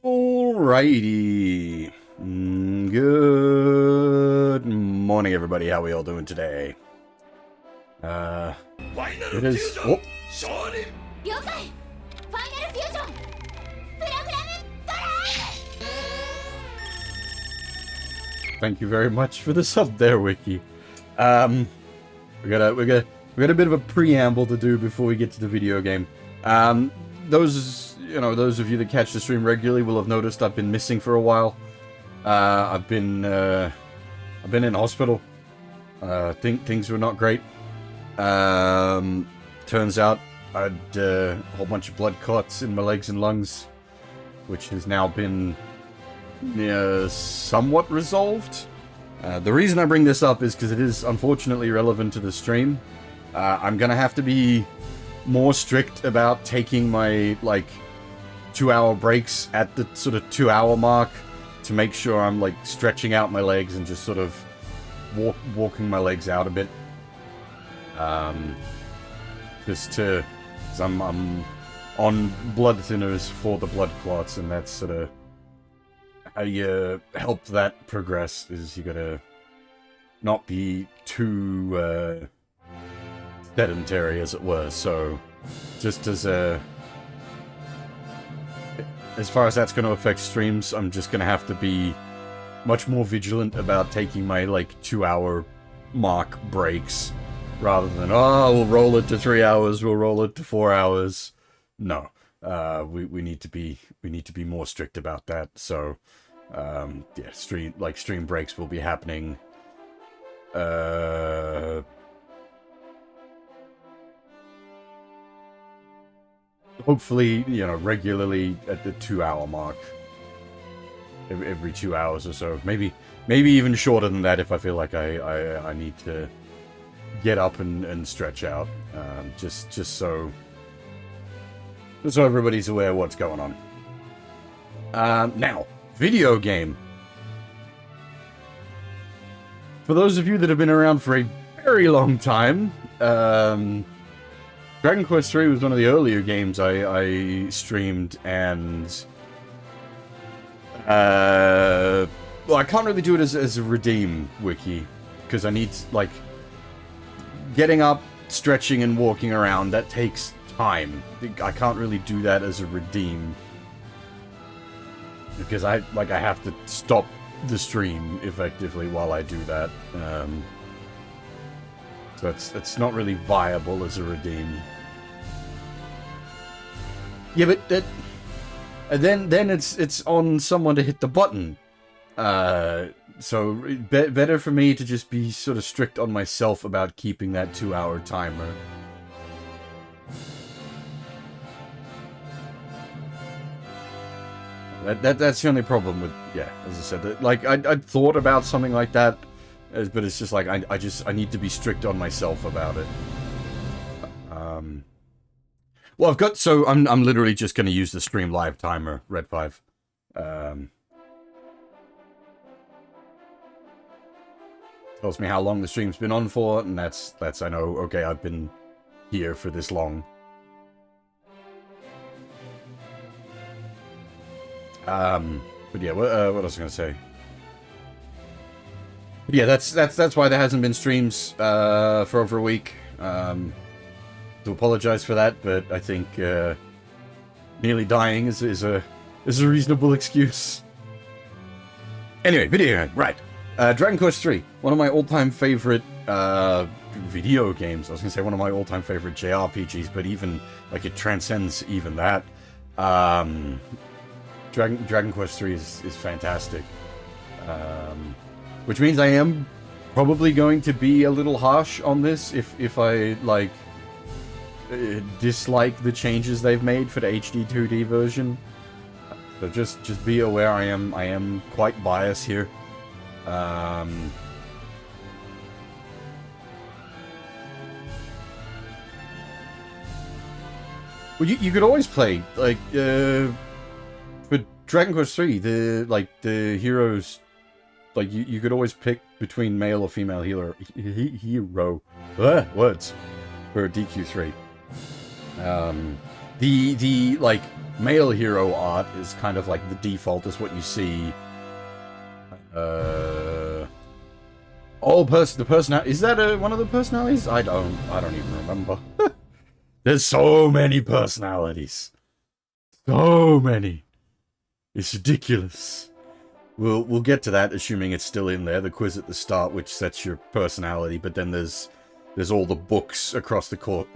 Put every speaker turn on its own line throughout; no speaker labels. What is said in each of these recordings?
Alrighty. Good morning, everybody. How we all doing today? It is... Oh. Thank you very much for the sub there, Wiki. We got a bit of a preamble to do before we get to the video game. Those of you that catch the stream regularly will have noticed I've been missing for a while. I've been in hospital. Things were not great. Turns out I had a whole bunch of blood clots in my legs and lungs, which has now been somewhat resolved. The reason I bring this up is because it is unfortunately relevant to the stream. I'm gonna have to be more strict about taking my, 2-hour breaks at the sort of 2-hour mark to make sure I'm, stretching out my legs and just sort of walking my legs out a bit. Because I'm on blood thinners for the blood clots, and that's sort of how you help that progress, is you gotta not be too sedentary, as it were. So just as far as that's going to affect streams, I'm just going to have to be much more vigilant about taking my 2-hour mark breaks, rather than, we'll roll it to 3 hours, we'll roll it to 4 hours. No, we need to be more strict about that. So yeah, stream breaks will be happening hopefully, regularly at the 2-hour mark. Every 2 hours or so. Maybe even shorter than that if I feel like I need to get up and stretch out. Just so everybody's aware of what's going on. Now, video game. For those of you that have been around for a very long time, Dragon Quest III was one of the earlier games I streamed, and well, I can't really do it as a redeem wiki, because I need, getting up, stretching, and walking around, that takes time. I can't really do that as a redeem, because I have to stop the stream, effectively, while I do that. So it's not really viable as a redeem. Yeah, but then it's on someone to hit the button. So better for me to just be sort of strict on myself about keeping that 2-hour timer. That's the only problem with, yeah, as I said, I'd thought about something like that. But it's just I need to be strict on myself about it. Well, I'm literally just going to use the stream live timer, Red 5. Tells me how long the stream's been on for, and that's I know, okay, I've been here for this long. But yeah, what else was I going to say? Yeah, that's why there hasn't been streams for over a week. To apologize for that, but I think nearly dying is a reasonable excuse. Anyway, video game, right? Dragon Quest III, one of my all-time favorite video games. I was gonna say one of my all-time favorite JRPGs, but even it transcends even that. Dragon Quest III is fantastic. Which means I am probably going to be a little harsh on this if I, dislike the changes they've made for the HD-2D version. So just be aware I am quite biased here. Well, you could always play, for Dragon Quest III, the heroes... you could always pick between male or female hero words for DQ3. The like male hero art is kind of like the default is what you see. Oh, the personality, is that one of the personalities? I don't even remember. There's so many personalities. So many. It's ridiculous. We'll get to that, assuming it's still in there. The quiz at the start, which sets your personality, but then there's all the books across the court.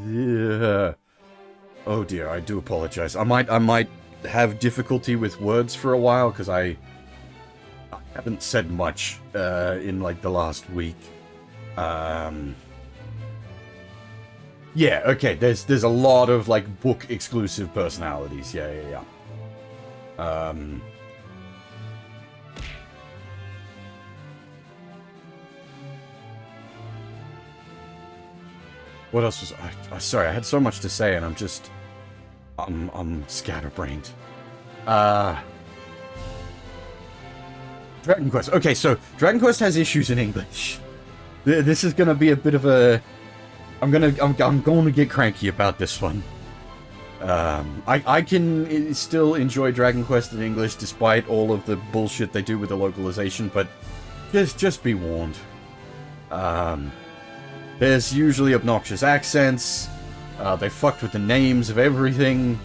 Yeah. Oh dear, I do apologize. I might have difficulty with words for a while because I haven't said much in like the last week. Yeah, okay. There's a lot of like book exclusive personalities. Yeah. What else was sorry, I had so much to say and I'm scatterbrained. Dragon Quest. Okay, so Dragon Quest has issues in English. This is gonna be a bit of a I'm going to get cranky about this one. I can still enjoy Dragon Quest in English despite all of the bullshit they do with the localization, but just be warned. There's usually obnoxious accents. They fucked with the names of everything.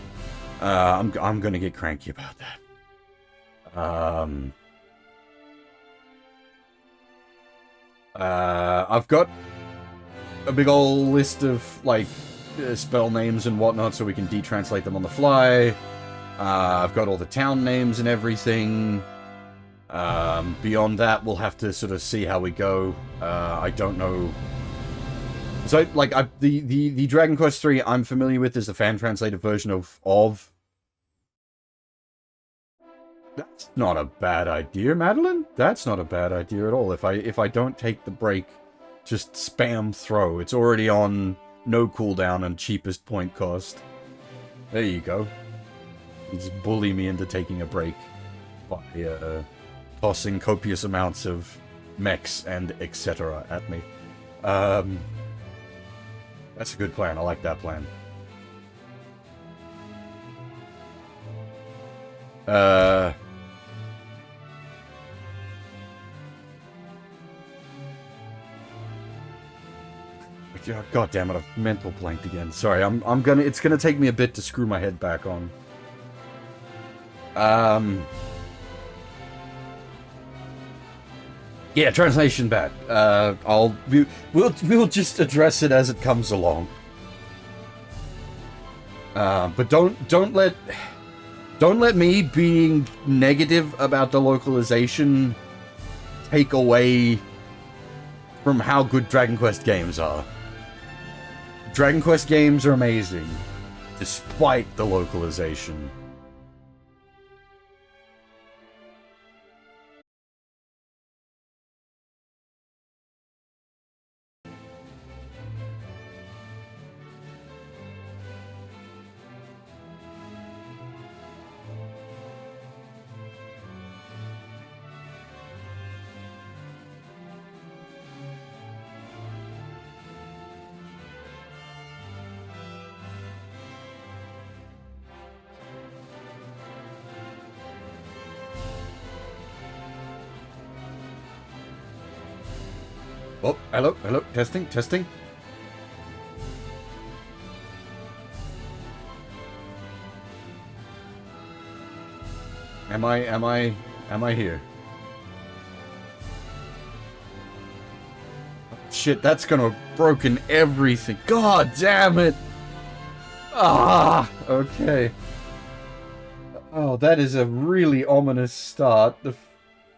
I'm gonna get cranky about that. I've got a big old list of, like, spell names and whatnot so we can detranslate them on the fly. I've got all the town names and everything. Beyond that, we'll have to sort of see how we go. I don't know. So, like, the Dragon Quest III I'm familiar with is the fan-translated version of... That's not a bad idea, Madeline. That's not a bad idea at all. If I don't take the break, just spam throw. It's already on no cooldown and cheapest point cost. There you go. You just bully me into taking a break by tossing copious amounts of mechs and etc. at me. That's a good plan. I like that plan. God damn it! I've mental blanked again. Sorry, it's gonna take me a bit to screw my head back on. Yeah, translation bad. We'll just address it as it comes along. But don't let me being negative about the localization take away from how good Dragon Quest games are. Dragon Quest games are amazing, despite the localization. Oh, hello, testing. Am I here? Shit, that's gonna have broken everything. God damn it! Ah, okay. Oh, that is a really ominous start. The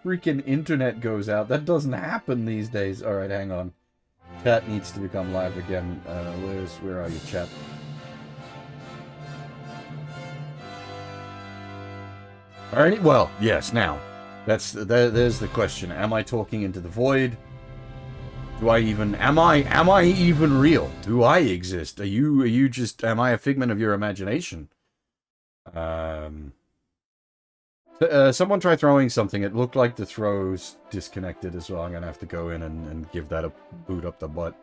freaking internet goes out. That doesn't happen these days. Alright, hang on. Chat needs to become live again. Where are you, chat? Alright, well, yes, now. There's the question. Am I talking into the void? Am I even real? Do I exist? Are you just, am I a figment of your imagination? Someone try throwing something. It looked like the throw's disconnected as well. I'm gonna have to go in and give that a boot up the butt.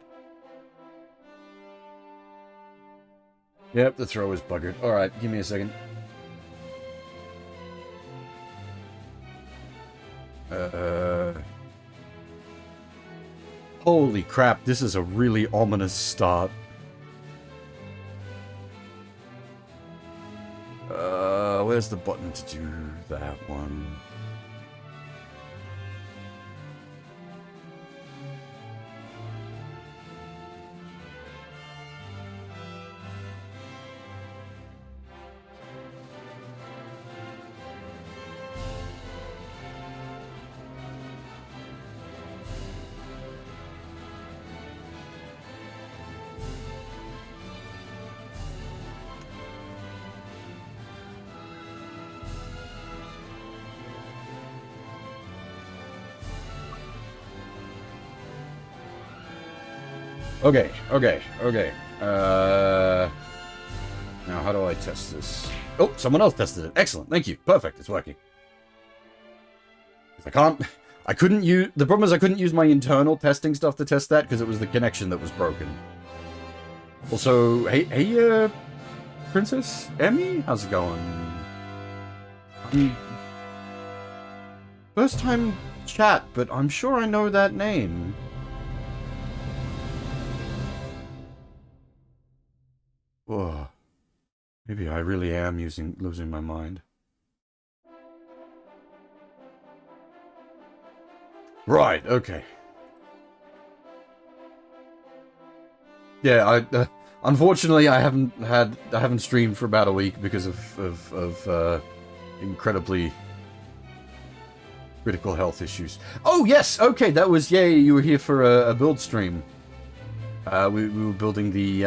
Yep, the throw is buggered. Alright, give me a second. Holy crap, this is a really ominous start. Where's the button to do that one? Okay. Now how do I test this? Oh, someone else tested it. Excellent. Thank you. Perfect. It's working. I couldn't use... The problem is I couldn't use my internal testing stuff to test that because it was the connection that was broken. Also, hey, Princess Emmy? How's it going? First time chat, but I'm sure I know that name. Whoa. Maybe I really am losing my mind. Right, okay. Yeah, unfortunately I haven't streamed for about a week because of incredibly critical health issues. Oh yes, okay, that was, yay, you were here for a build stream. We were building the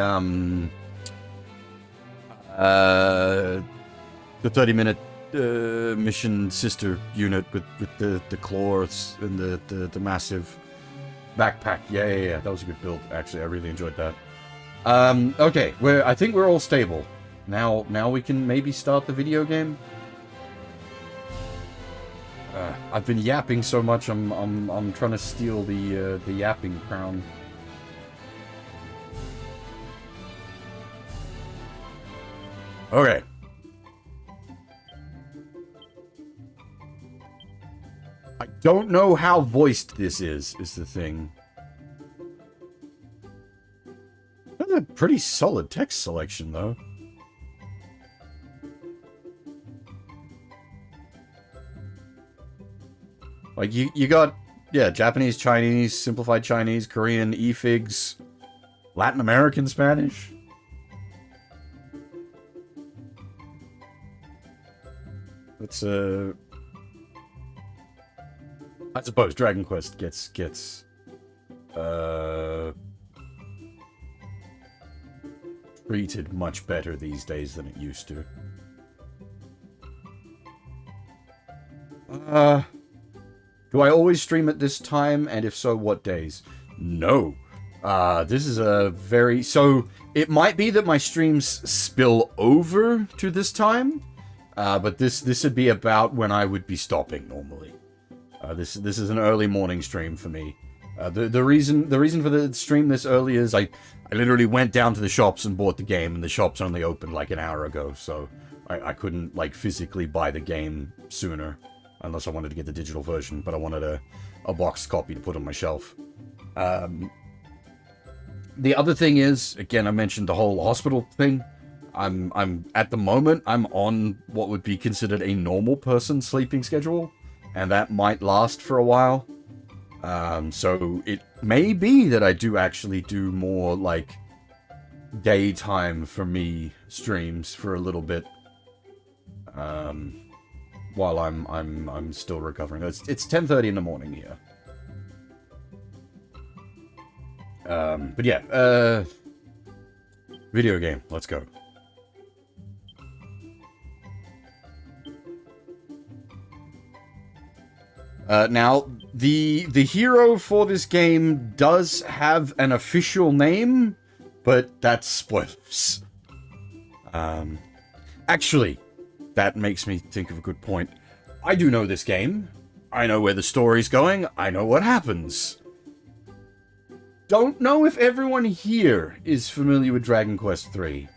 30-minute mission sister unit with the claws and the massive backpack. Yeah, that was a good build, actually. I really enjoyed that. Okay, I think we're all stable. Now we can maybe start the video game. I've been yapping so much, I'm trying to steal the yapping crown. Okay. I don't know how voiced this is the thing. That's a pretty solid text selection, though. Like, you got, yeah, Japanese, Chinese, simplified Chinese, Korean, eFigs, Latin American Spanish. It's, I suppose Dragon Quest gets treated much better these days than it used to. Do I always stream at this time? And if so, what days? No. This is a very... So, it might be that my streams spill over to this time. But this would be about when I would be stopping normally. This is an early morning stream for me. The reason for the stream this early is I literally went down to the shops and bought the game, and the shops only opened like an hour ago, so I couldn't like physically buy the game sooner, unless I wanted to get the digital version. But I wanted a boxed copy to put on my shelf. The other thing is, again, I mentioned the whole hospital thing. I'm at the moment, I'm on what would be considered a normal person sleeping schedule, and that might last for a while. So it may be that I do actually do more like daytime for me streams for a little bit, while I'm still recovering. It's 10:30 in the morning here. But yeah, video game, let's go. Now, the hero for this game does have an official name, but that's spoilers. Actually, that makes me think of a good point. I do know this game. I know where the story's going. I know what happens. Don't know if everyone here is familiar with Dragon Quest III.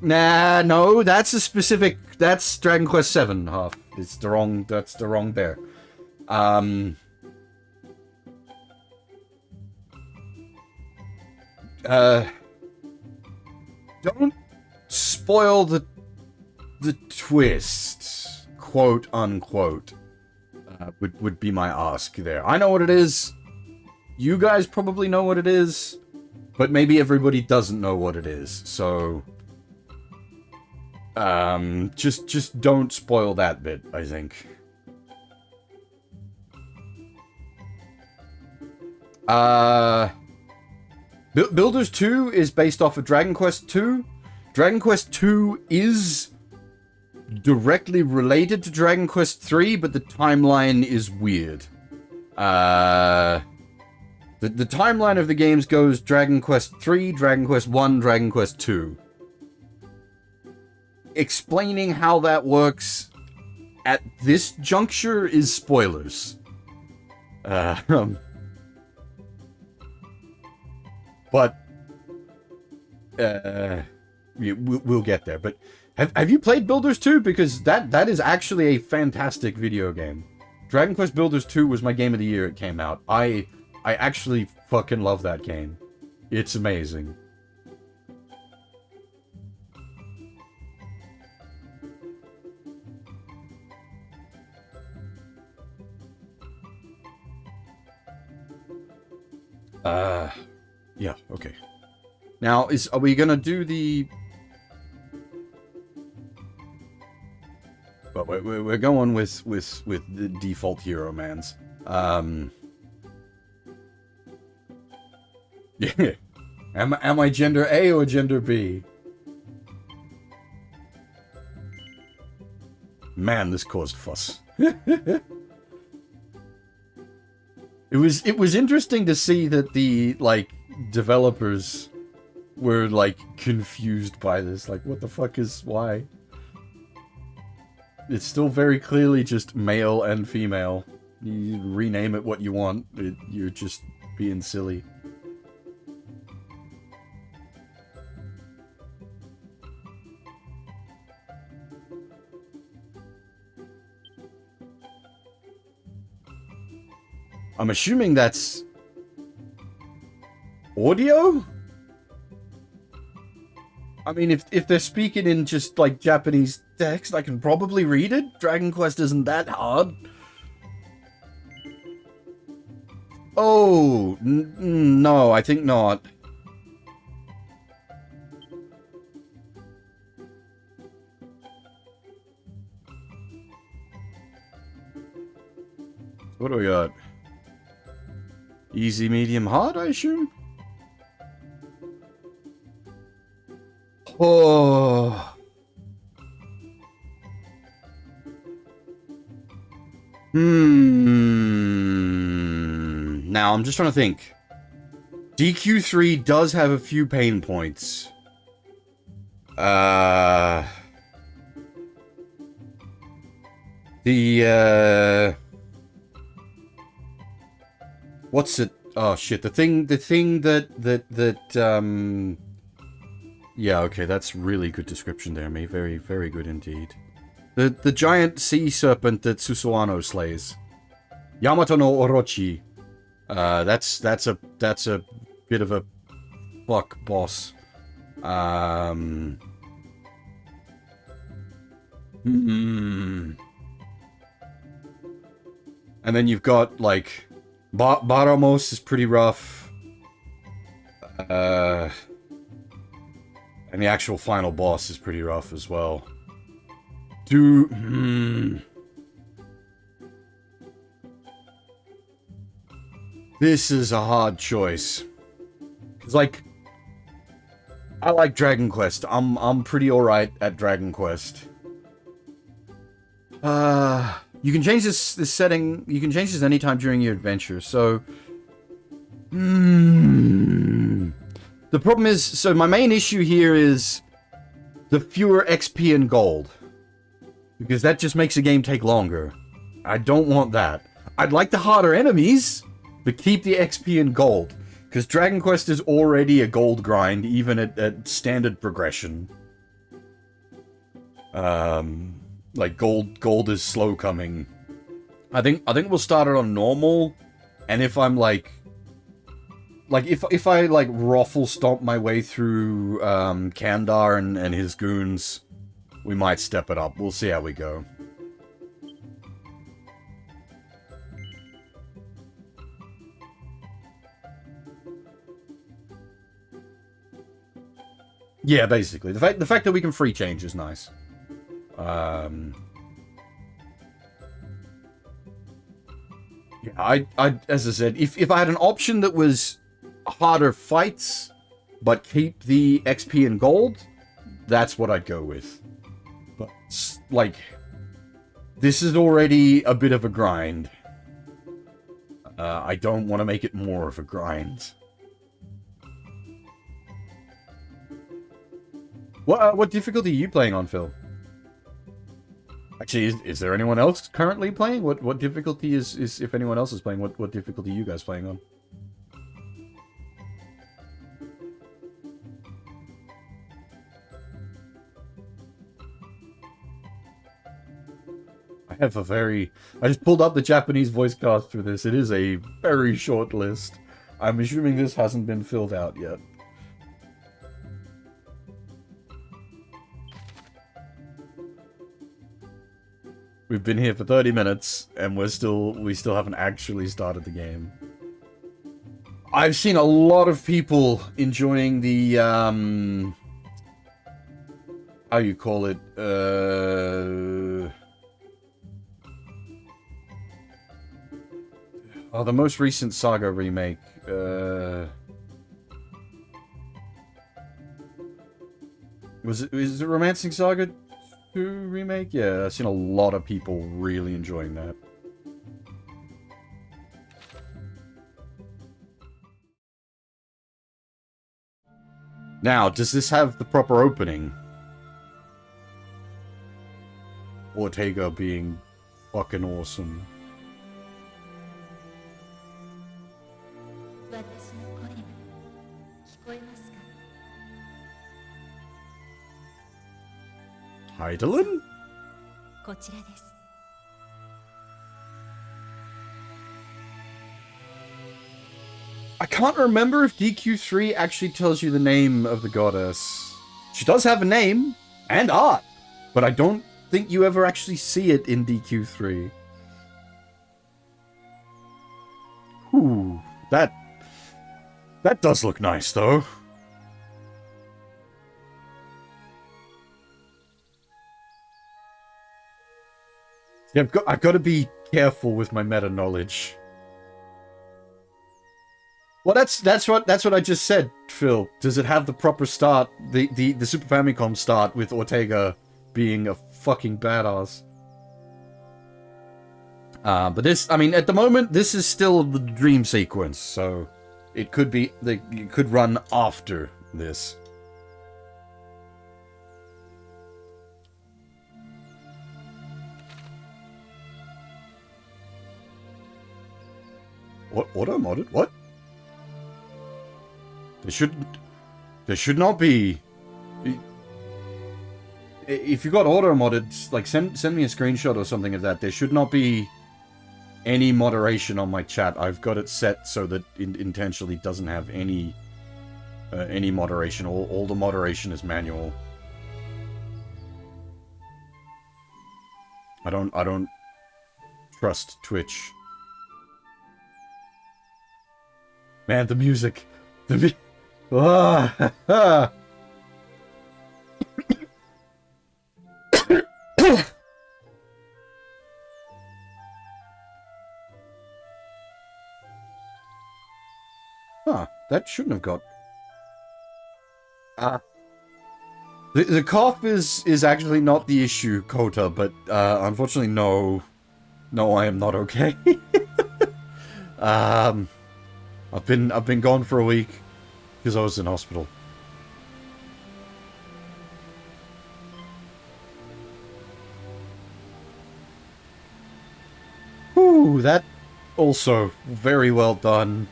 Nah, no, that's a specific... That's Dragon Quest VII, half. It's the wrong... That's the wrong bear. Don't spoil the twist, quote unquote, would be my ask there. I know what it is. You guys probably know what it is, but maybe everybody doesn't know what it is. So, just don't spoil that bit, I think. Builders 2 is based off of Dragon Quest II. Dragon Quest II is directly related to Dragon Quest III, but the timeline is weird. The timeline of the games goes Dragon Quest III, Dragon Quest I, Dragon Quest II. Explaining how that works at this juncture is spoilers. But we'll get there. But have you played Builders 2? Because that is actually a fantastic video game. Dragon Quest Builders 2 was my game of the year it came out. I actually fucking love that game. It's amazing. Yeah, okay. Now, are we gonna do the... Well, we're going with the default hero mans. Yeah. Am I gender A or gender B? Man, this caused fuss. It was interesting to see that the, like, developers were, like, confused by this. Like, what the fuck is... why? It's still very clearly just male and female. You rename it what you want. You're just being silly. I'm assuming that's... audio? I mean, if they're speaking in just, like, Japanese text, I can probably read it. Dragon Quest isn't that hard. Oh, no, I think not. What do we got? Easy, medium, hard, I assume? Oh. Now, I'm just trying to think. DQ3 does have a few pain points. What's it? Oh shit! The thing that yeah, okay, that's really good description there, mate. Very, very good indeed. The giant sea serpent that Susuano slays, Yamato no Orochi. That's a bit of a fuck boss. And then you've got like Baramos is pretty rough. And the actual final boss is pretty rough as well. This is a hard choice. Cause like, I like Dragon Quest. I'm pretty alright at Dragon Quest. You can change this setting. You can change this anytime during your adventure. So, the problem is, so my main issue here is the fewer XP and gold. Because that just makes the game take longer. I don't want that. I'd like the harder enemies, but keep the XP and gold. Because Dragon Quest is already a gold grind, even at standard progression. Like gold is slow coming. I think we'll start it on normal, and if I'm like if I like ruffle stomp my way through Kandar and his goons, we might step it up. We'll see how we go. Yeah, basically. The fact that we can free change is nice. Yeah, as I said, if I had an option that was harder fights, but keep the XP and gold, that's what I'd go with. But, like, this is already a bit of a grind. I don't want to make it more of a grind. What difficulty are you playing on, Phil? Actually, is there anyone else currently playing? What difficulty is if anyone else is playing? What difficulty are you guys playing on? I just pulled up the Japanese voice cast for this. It is a very short list. I'm assuming this hasn't been filled out yet. We've been here for 30 minutes, and we still haven't actually started the game. I've seen a lot of people enjoying the, how you call it, oh, the most recent Saga remake, is it Romancing Saga 2 remake? Yeah, I've seen a lot of people really enjoying that. Now, does this have the proper opening? Ortega being fucking awesome. Heidelin? I can't remember if DQ3 actually tells you the name of the goddess. She does have a name and art, but I don't think you ever actually see it in DQ3. Ooh, that does look nice, though. Yeah, I've got to be careful with my meta knowledge. Well, that's what I just said, Phil. Does it have the proper start, the Super Famicom start with Ortega being a fucking badass? But this, I mean, at the moment, this is still the dream sequence, so it could be, it could run after this. What auto-modded? What? There should not be. If you got auto-modded, like send me a screenshot or something of that. There should not be any moderation on my chat. I've got it set so that it intentionally doesn't have any moderation. All the moderation is manual. I don't trust Twitch. Man, the music. Ah, ah. Huh, that shouldn't have got... The cough is actually not the issue, Kota, but unfortunately, no, I am not okay. I've been gone for a week because I was in hospital. Ooh, that also very well done.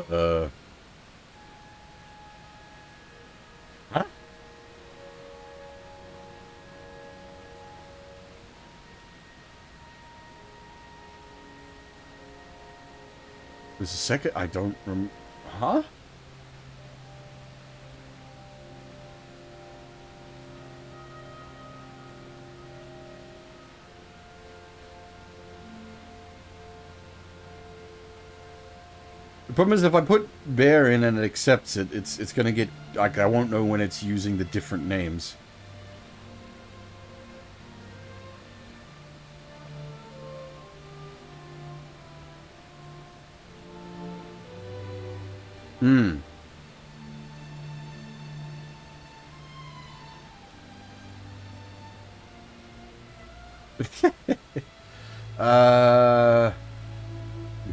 Huh? There's a second. I don't remember. Huh? The problem is if I put bear in and it accepts it, it's gonna get like I won't know when it's using the different names. Hmm.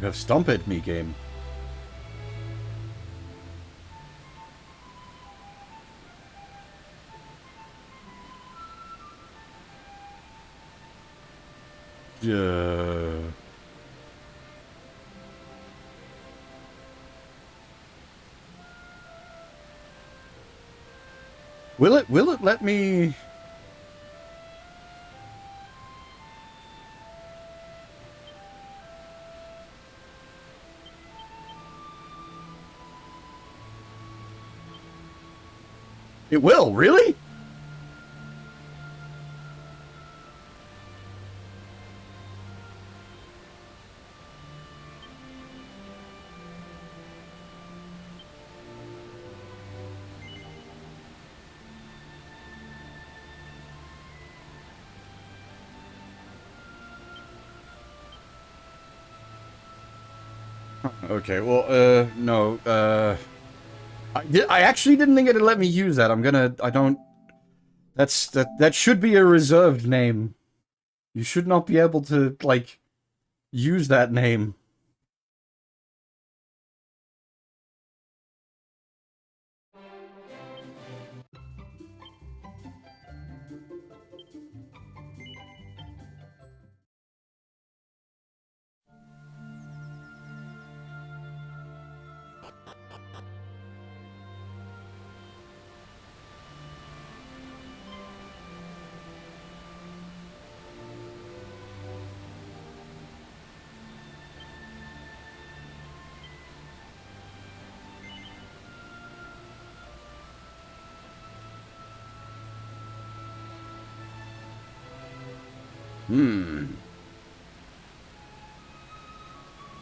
You have Stomp at Me game. Will it let me? It will, really? Okay, well, no, I actually didn't think it'd let me use that. I don't, that should be a reserved name. You should not be able to, like, use that name.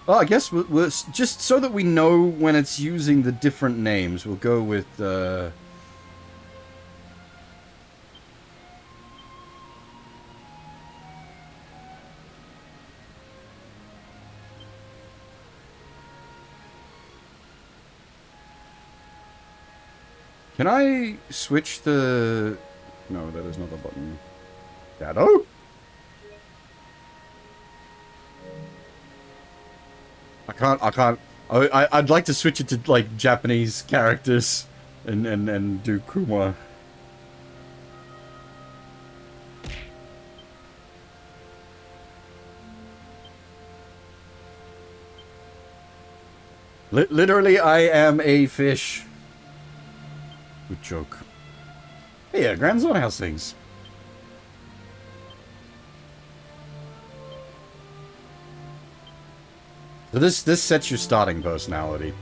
Well, I guess we're just so that we know when it's using the different names, we'll go with, Can I switch the... No, that is not a button. Shadow? I can't... I'd like to switch it to, like, Japanese characters and do Kuma. Literally, I am a fish. Good joke. Hey, Grand Zone, how's things? So this sets your starting personality.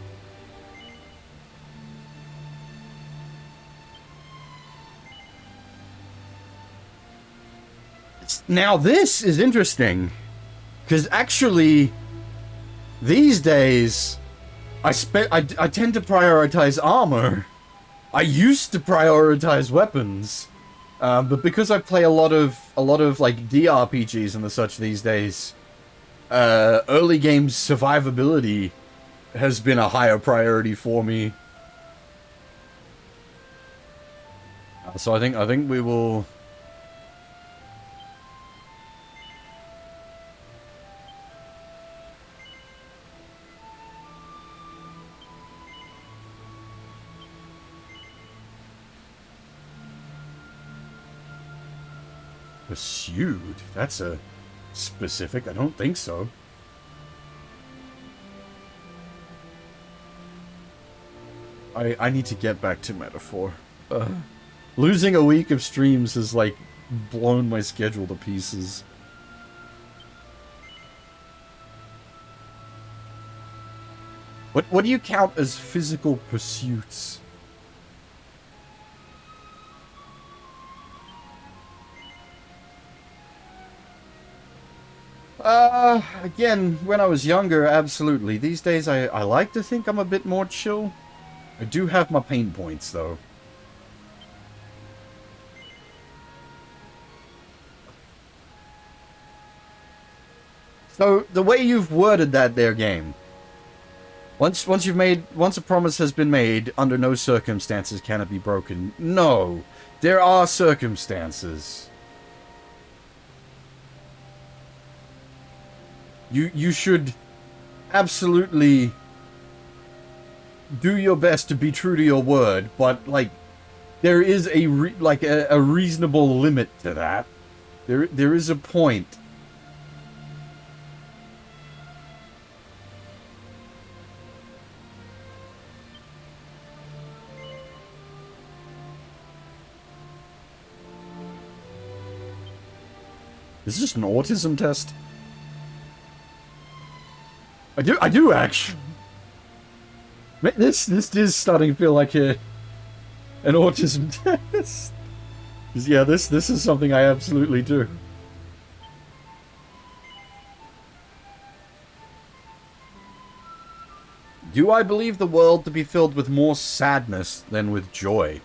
Now this is interesting, because actually, these days, I tend to prioritize armor. I used to prioritize weapons, but because I play a lot of like DRPGs and the such these days, early game survivability has been a higher priority for me. So I think we will. Pursued? That's a specific. I don't think so. I need to get back to Metaphor. Losing a week of streams has, like, blown my schedule to pieces. What do you count as physical pursuits? Again, when I was younger, absolutely. These days, I like to think I'm a bit more chill. I do have my pain points, though. So, the way you've worded that there, game. Once a promise has been made, under no circumstances can it be broken. No, there are circumstances. You should absolutely do your best to be true to your word, but, like, there is a reasonable limit to that. There is a point. Is this an autism test? I do actually. This is starting to feel like an autism test. Yeah, this is something I absolutely do. Do I believe the world to be filled with more sadness than with joy?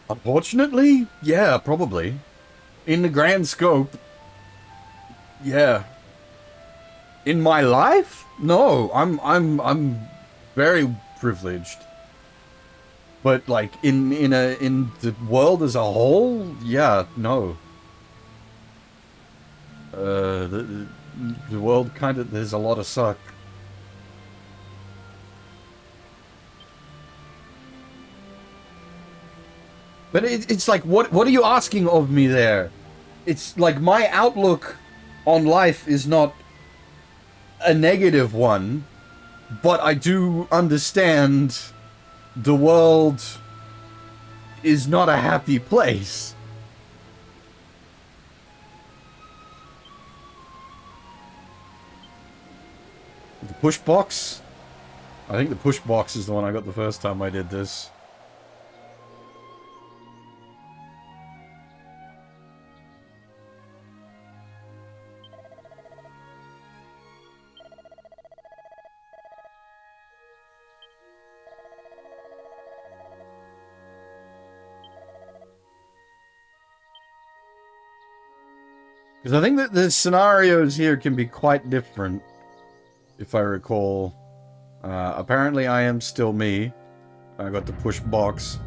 Unfortunately, yeah, probably. In the grand scope, yeah. In my life? No, I'm very privileged. But like in the world as a whole, yeah, no. The world kind of, there's a lot of suck. But it's like, what are you asking of me there? It's like my outlook on life is not a negative one, but I do understand the world is not a happy place. The push box? I think the push box is the one I got the first time I did this. Because I think that the scenarios here can be quite different, if I recall. Apparently I am still me. I got the push box.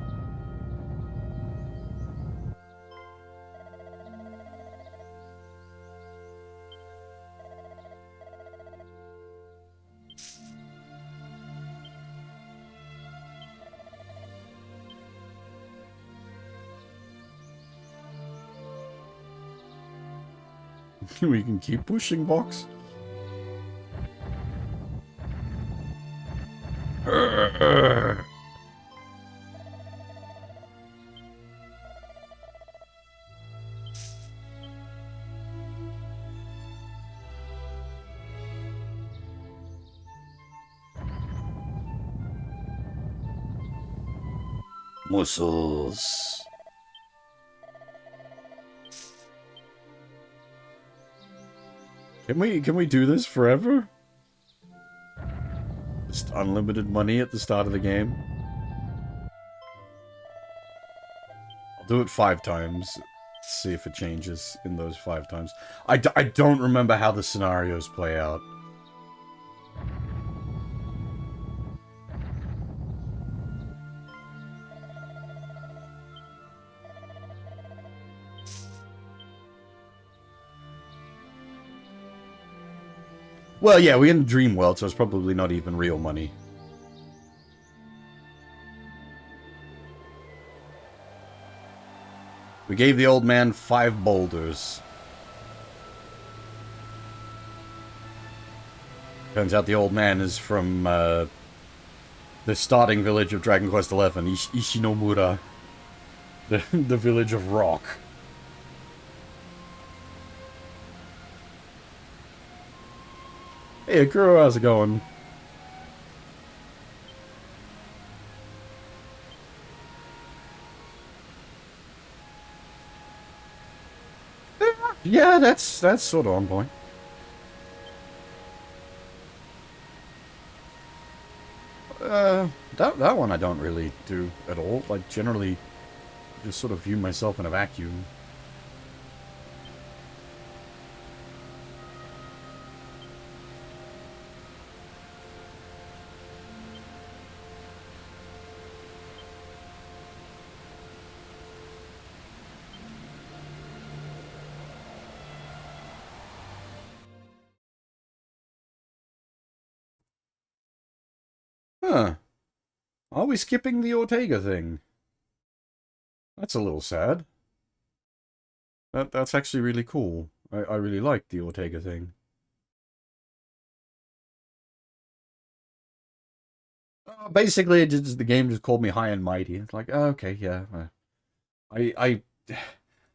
We can keep pushing box. Muscles. Can we do this forever? Just unlimited money at the start of the game? I'll do it 5 times. See if it changes in those 5 times. I don't remember how the scenarios play out. Well, yeah, we're in Dream World, so it's probably not even real money. We gave the old man 5 boulders. Turns out the old man is from the starting village of Dragon Quest XI, Ishinomura. The village of rock. Hey, Akuro, how's it going? Yeah, that's sort of on point. That one I don't really do at all. Like, generally, just sort of view myself in a vacuum. Huh. Are we skipping the Ortega thing? That's a little sad. That's actually really cool. I really like the Ortega thing. Basically, the game just called me high and mighty. It's like, oh, okay, yeah. I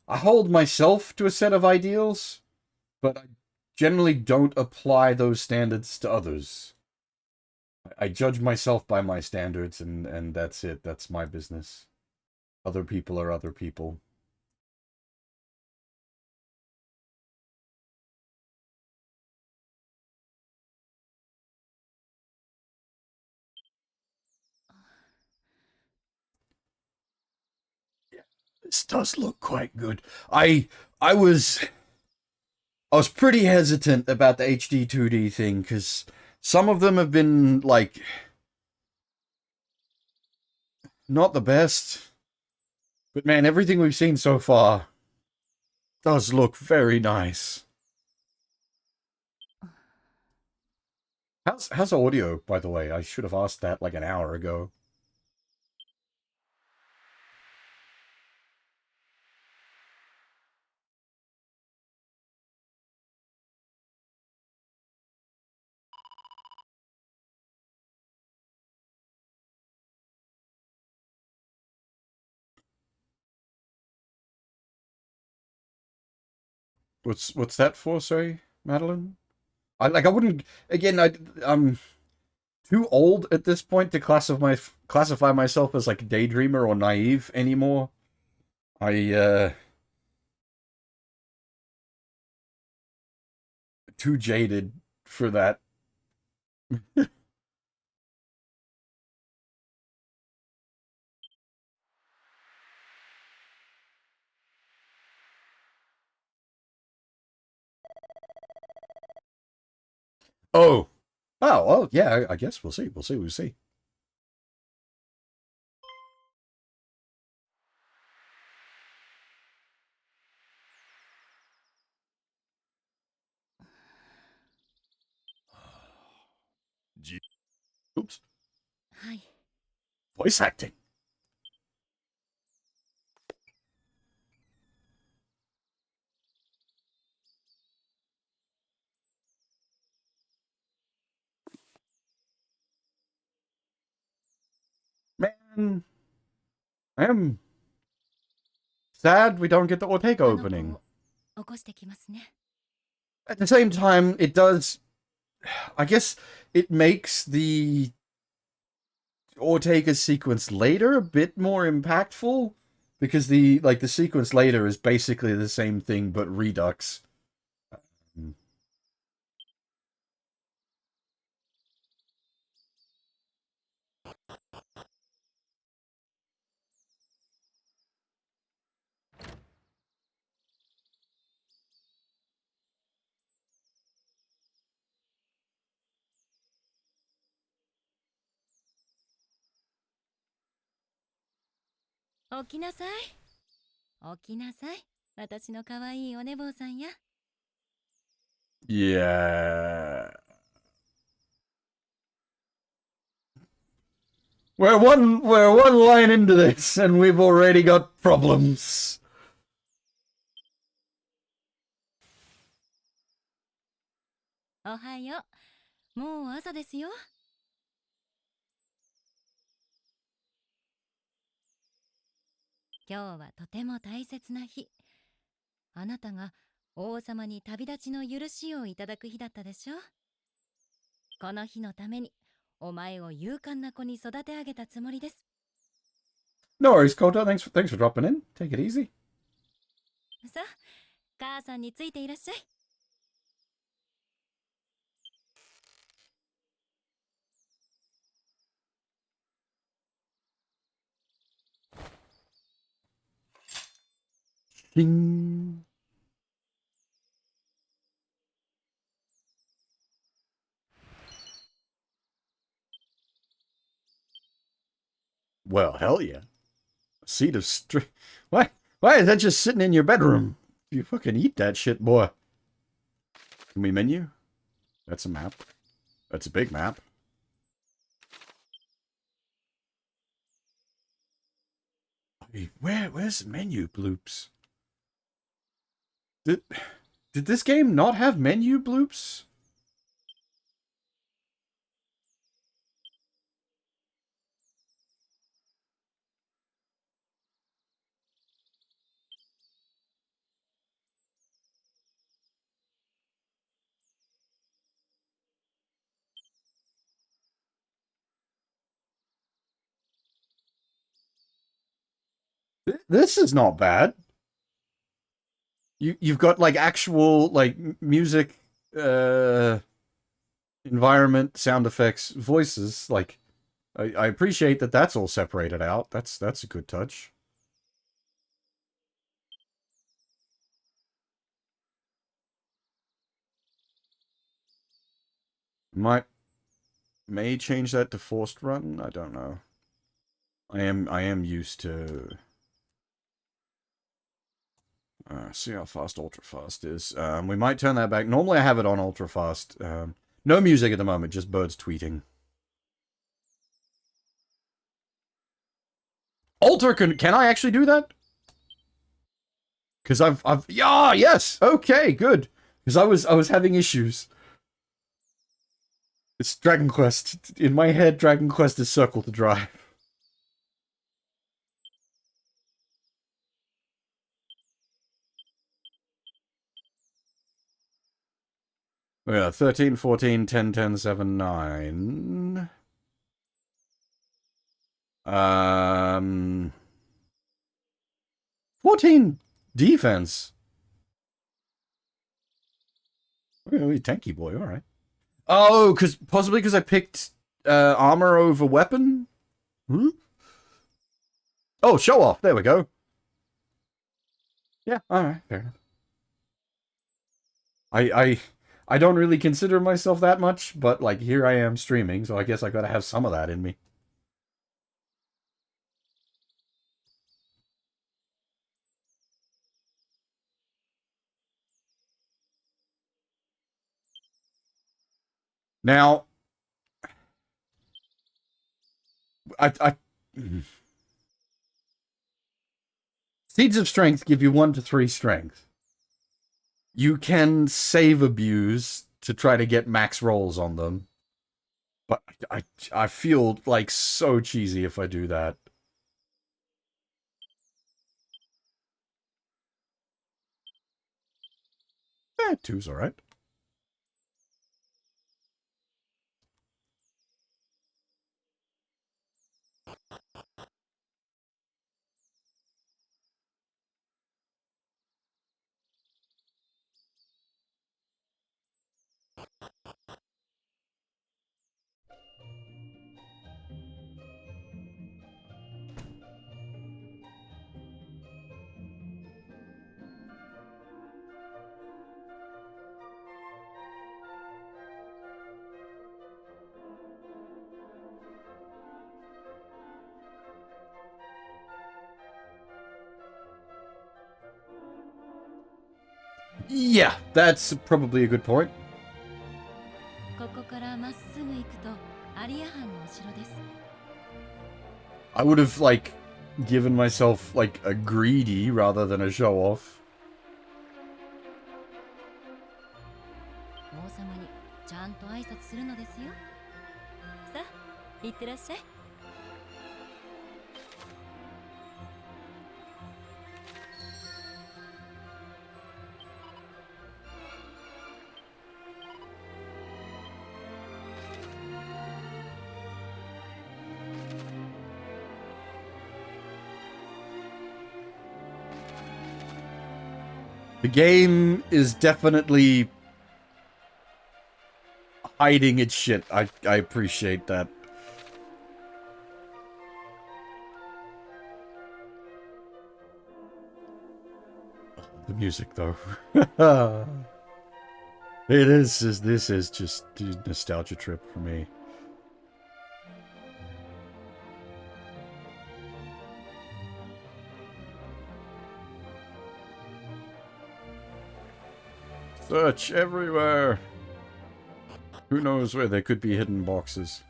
I hold myself to a set of ideals, but I generally don't apply those standards to others. I judge myself by my standards, and that's it. That's my business. Other people are other people. Yeah, this does look quite good. I was pretty hesitant about the HD 2D thing because some of them have been like not the best. But man, everything we've seen so far does look very nice. How's audio, by the way? I should have asked that like an hour ago. What's that for, sorry, Madeline? I wouldn't again. I'm too old at this point to classify myself as like daydreamer or naive anymore. I too jaded for that. Oh, oh, well, yeah. I guess we'll see. We'll see. Oops. Voice acting. Man, I am sad we don't get the Ortega opening. At the same time, it does. I guess it makes the Ortega sequence later a bit more impactful because the sequence later is basically the same thing but Redux. Yeah. We're one line into this and we've already got problems.
もう朝ですよ。今日はとても大切な日。あなたが王様に旅立ちの許しをいただく日だったでしょ。この日のためにお前を勇敢な子に育て上げたつもりです。
No worries, Kota. Thanks for dropping in. Take it easy.
さあ、母さんについていらっしゃい。
Ding. Well, hell yeah. A seat of strength. Why is that just sitting in your bedroom? You fucking eat that shit, boy. Can we menu? That's a map. That's a big map. Hey, where's the menu bloops? Did this game not have menu bloops? This is not bad. You've got like actual like music, environment, sound effects, voices. Like I appreciate that that's all separated out. That's a good touch. May change that to forced run. I don't know. I am used to. See how fast ultra fast is. We might turn that back. Normally I have it on ultra fast. No music at the moment, just birds tweeting. Alter can I actually do that? Because I've yeah, yes, okay, good. Because I was having issues. It's Dragon Quest. In my head, Dragon Quest is circle to drive. Yeah, 13, 14, 10, 10, 7, 9. 14 defense. Really tanky boy, alright. Oh, possibly because I picked armor over weapon? Hmm? Oh, show off. There we go. Yeah, alright, fair enough. I don't really consider myself that much, but like here I am streaming, so I guess I gotta have some of that in me. Now, I Seeds of Strength give you 1 to 3 strength. You can save abuse to try to get max rolls on them. But I feel like so cheesy if I do that. Two's alright. Yeah, that's probably a good point. I would have, like, given myself, like, a greedy rather than a show-off.
ちゃんと挨拶するのですよ。さあ、いってらっしゃい。
The game is definitely hiding its shit. I appreciate that. The music, though. This is just a nostalgia trip for me. Search everywhere. Who knows where there could be hidden boxes.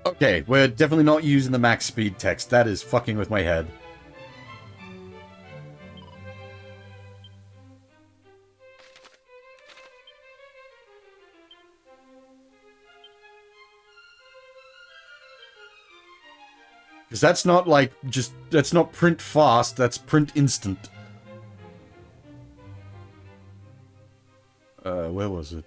Okay, we're definitely not using the max speed text. That is fucking with my head. Because that's not like just, that's not print fast, that's print instant. Where was it?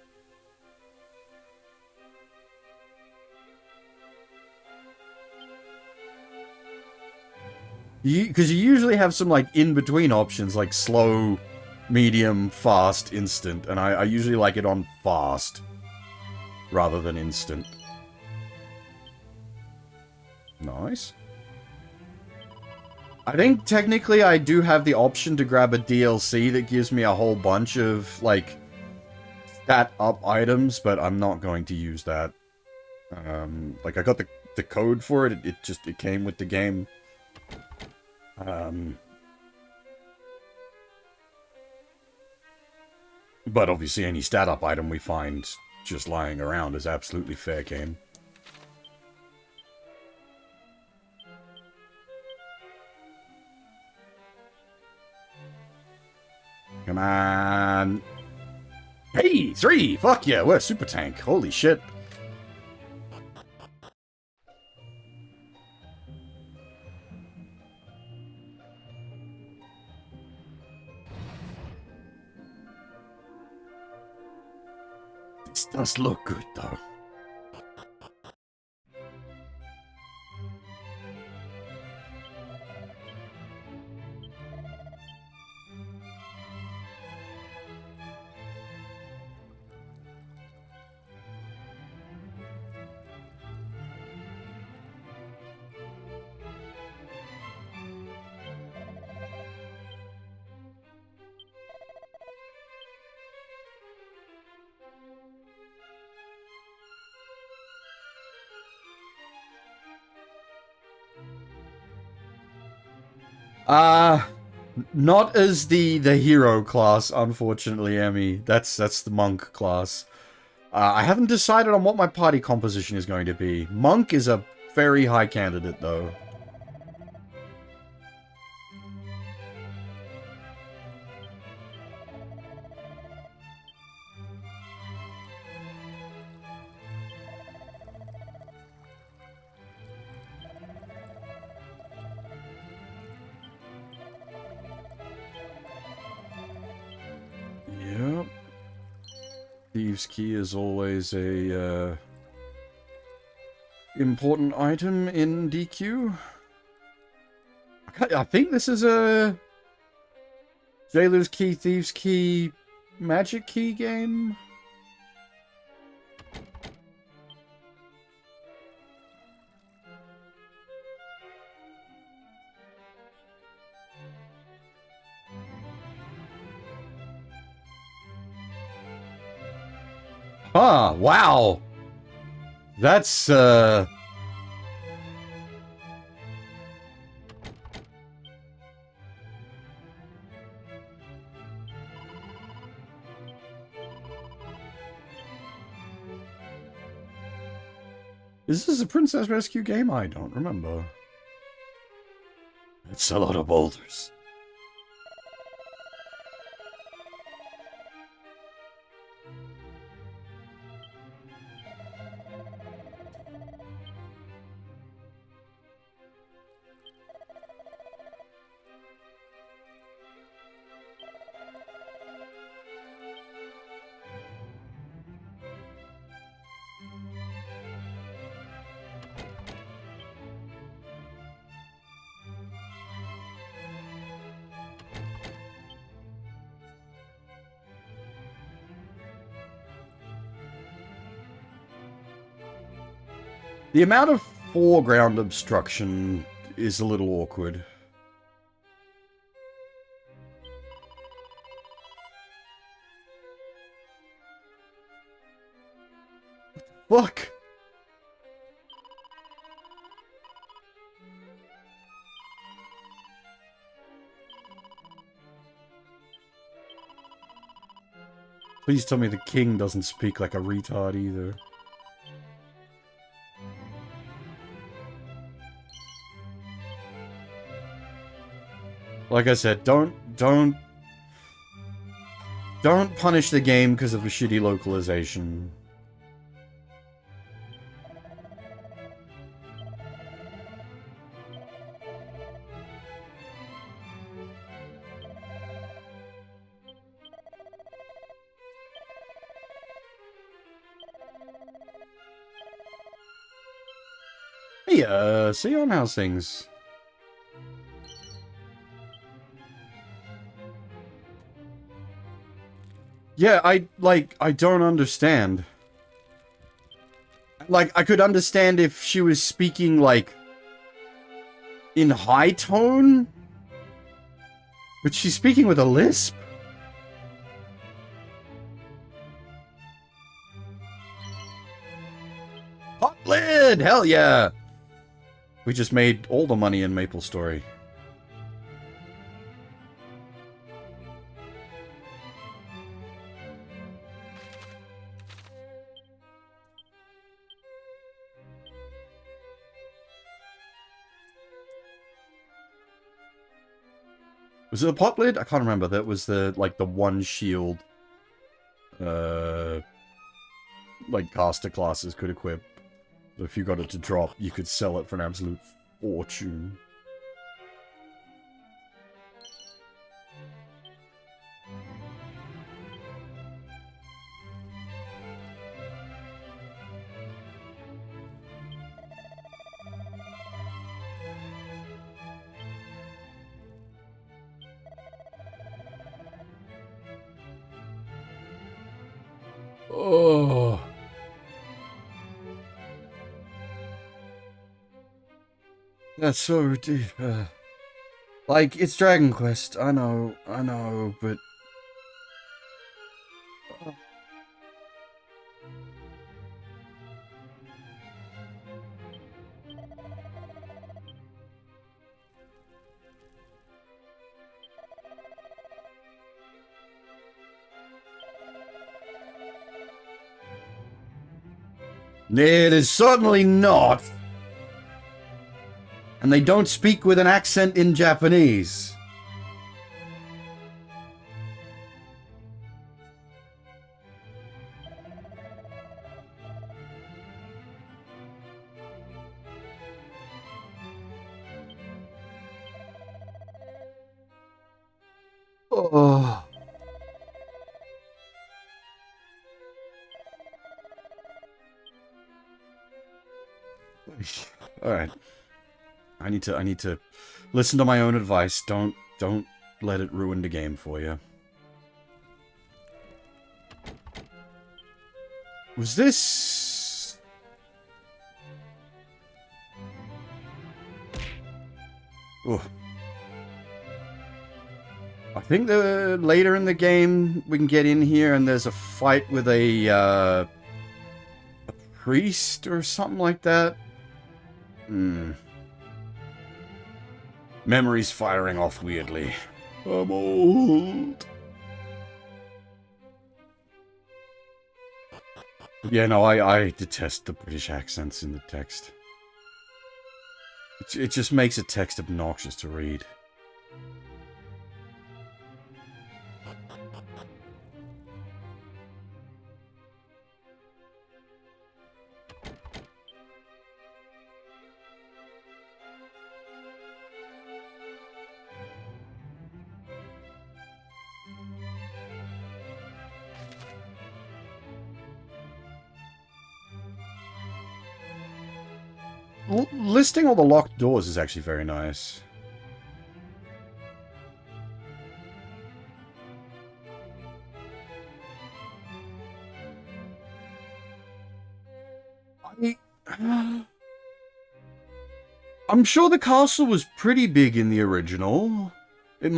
Because you usually have some like in-between options like slow, medium, fast, instant, and I usually like it on fast rather than instant. Nice. I think technically I do have the option to grab a DLC that gives me a whole bunch of like stat up items, but I'm not going to use that. Like I got the code for it. It came with the game. But obviously any stat up item we find just lying around is absolutely fair game. Come on. Hey, 3! Fuck yeah, we're a super tank. Holy shit. This does look good, though. Not as the hero class, unfortunately, Emmy. That's the monk class. I haven't decided on what my party composition is going to be. Monk is a very high candidate, though. Yep. Thieves' Key is always a important item in DQ. I think this is a Jailer's Key, Thieves' Key, Magic Key game. Huh, wow. That's, Is this a Princess Rescue game? I don't remember. It's a lot of boulders. The amount of foreground obstruction is a little awkward. What the fuck? Please tell me the king doesn't speak like a retard either. Like I said, don't punish the game because of a shitty localization. Hey, see on how's things? Yeah, I don't understand. Like, I could understand if she was speaking, like, in high tone? But she's speaking with a lisp? Hot lid! Hell yeah! We just made all the money in Maple Story. Was it a pot lid? I can't remember. That was the, like, the one shield, like, caster classes could equip. So if you got it to drop, you could sell it for an absolute fortune. Oh. That's so deep. Like, it's Dragon Quest. I know, but... It is certainly not. And they don't speak with an accent in Japanese. Oh. All right. I need to listen to my own advice. Don't let it ruin the game for you. Was this... Oh. I think later in the game we can get in here and there's a fight with a priest or something like that. Memories firing off weirdly. I'm old. Yeah, no, I detest the British accents in the text. It just makes a text obnoxious to read. Listing all the locked doors is actually very nice. I'm sure the castle was pretty big in the original. It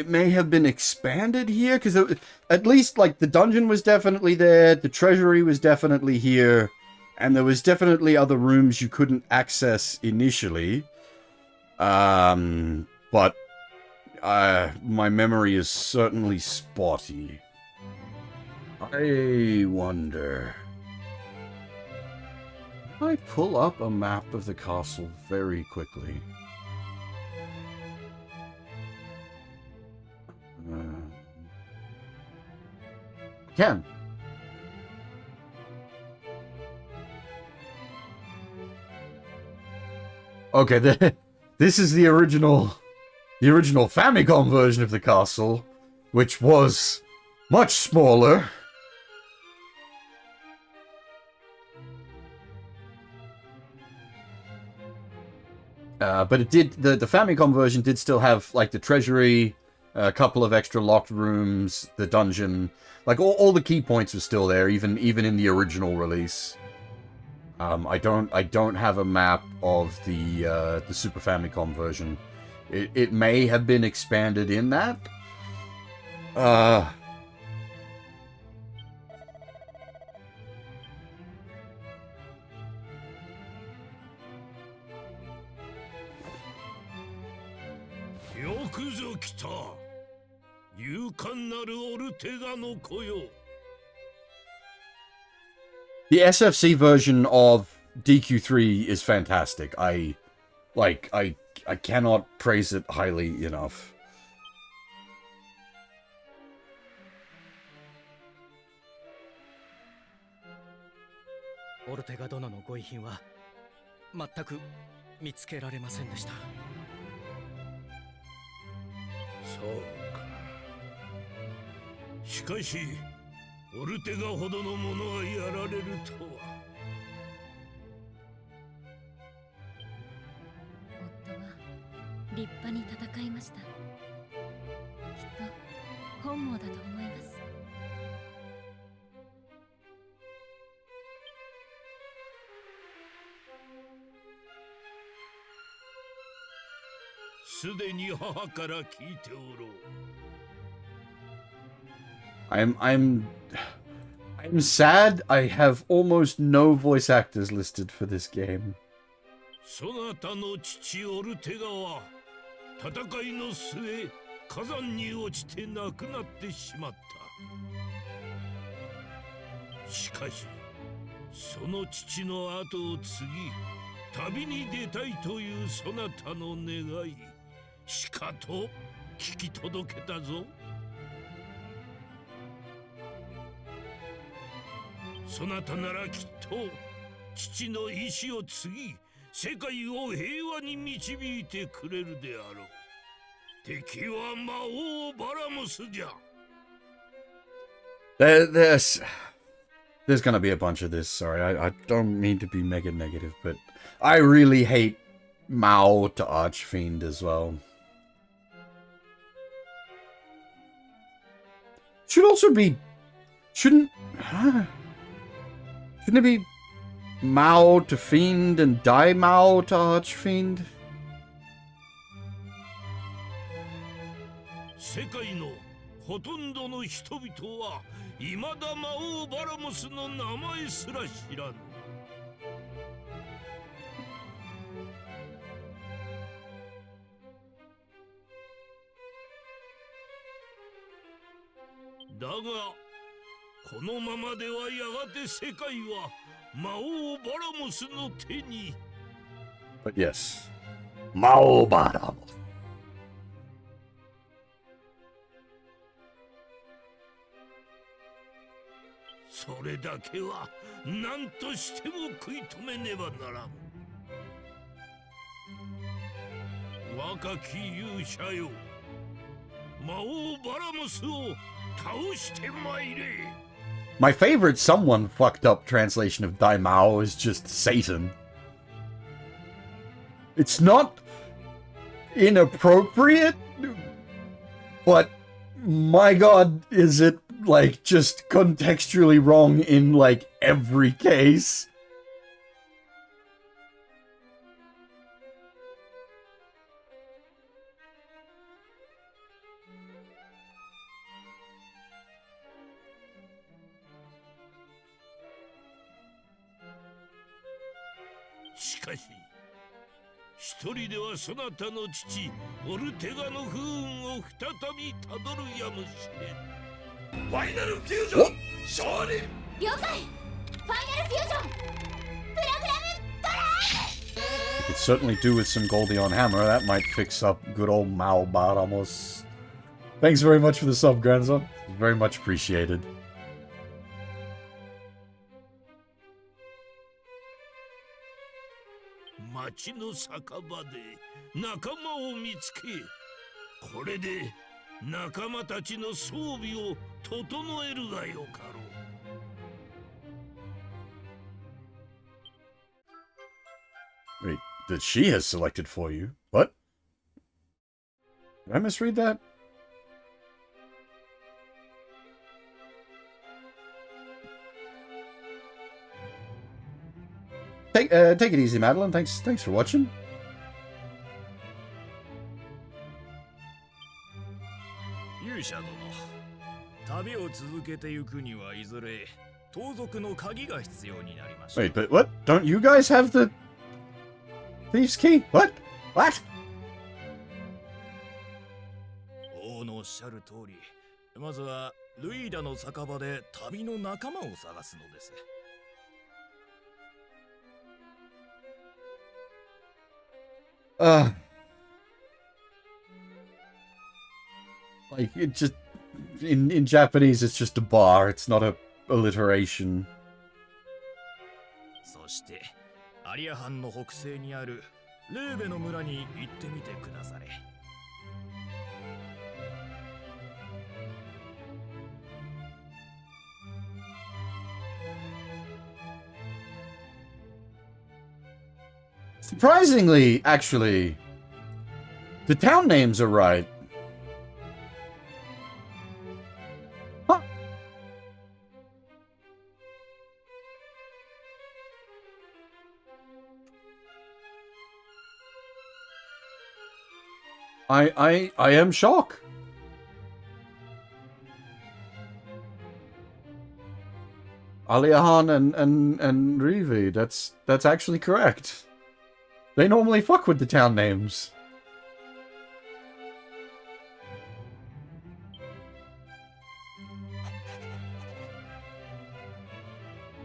may have been expanded here, because at least, like, the dungeon was definitely there, the treasury was definitely here, and there was definitely other rooms you couldn't access initially. But my memory is certainly spotty. I wonder... I pull up a map of the castle very quickly. Can. Okay, this is the original Famicom version of the castle, which was much smaller. But it did, the Famicom version did still have, like, the treasury, a couple of extra locked rooms, the dungeon, like, all the key points were still there, even in the original release. I don't have a map of the Super Famicom version. It may have been expanded in that. The SFC version of DQ3 is fantastic. I cannot praise it highly enough.
Ortega殿のご遺品は全く見つけられませんでした。
そうか。しかし、オルテガほどの者がやられるとは。
夫は立派に戦いました。きっと本望だと思います。
すでに母から聞いておろう。
I'm sad I have almost no voice actors listed for this game.
そなたの父オルテガは戦いの末火山に落ちて亡くなってしまった。しかしその父の後を継ぎ旅に出たいというそなたの願いしかと聞き届けたぞ。そなたならきっと父の意志を継ぎ世界を平和に導いてくれるであろう。敵は魔王バラモスじゃ。
There's gonna be a bunch of this. Sorry, I don't mean to be mega negative, but I really hate Mao to Archfiend as well. Shouldn't it be Mao to Fiend and Die Mao to Archfiend?
世界のほとんどの人々は未だ魔王バラモスの名前すら知らぬ。だがこのままではやがて世界は魔王バラモスの手に。
But yes. Mao Baramos.
それだけは何としても食い止めねばならん。若き勇者よ、魔王バラモスを倒してまいれ。
My favorite someone fucked up translation of Daimao is just Satan. It's not inappropriate, but my god, is it like just contextually wrong in like every case?
しかし一人ではそなたの父オルテガの不運を再びたどるやもしれん。ファイナルフュージョン勝利。
了解。ファイナルフュージョンプログラムトライ。
Could certainly do with some Goldion Hammer. That might fix up good old Mao Baramos. Thanks very much for the sub, grandson. Very much appreciated.
町の酒場で仲間を見つけ、これで仲間たちの装備を整えるがよかろう。
Wait, that she has selected for you? What? Did I misread that? Take it easy, Madeline. Thanks for watching.
勇者殿、旅を続けてゆくにはいずれ盗賊の鍵が必要になりました。
Wait, but what? Don't you guys have the thieves' key? What? What?
王のおっしゃる通り、まずはルイーダの酒場で旅の仲間を探すのです。
Like, it just... In Japanese, it's just a bar. It's not a alliteration.
そして、アリア藩の北西にあるレーベの村に行ってみてくだされ。
Surprisingly, actually, the town names are right. Huh. I am shocked. Aliahan and Rivi, that's actually correct. They normally fuck with the town names.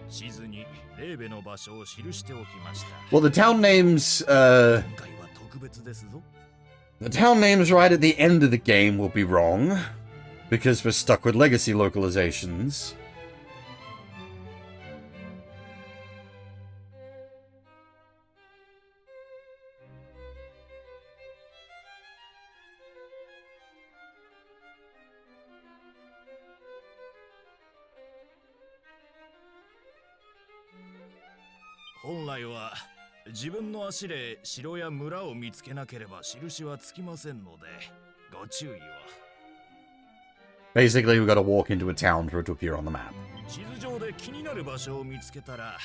地図にレーベの場所を記しておきました。
Well, the town names,
今回は特別ですぞ。
the town names right at the end of the game will be wrong, because we're stuck with legacy localizations.
「本来は自分の足で城や村を見つけなければ印はつきませんのでご注意を。
Basically, we gotta walk into a town for it to appear on the map.
地図上で気になる場所を見つけたら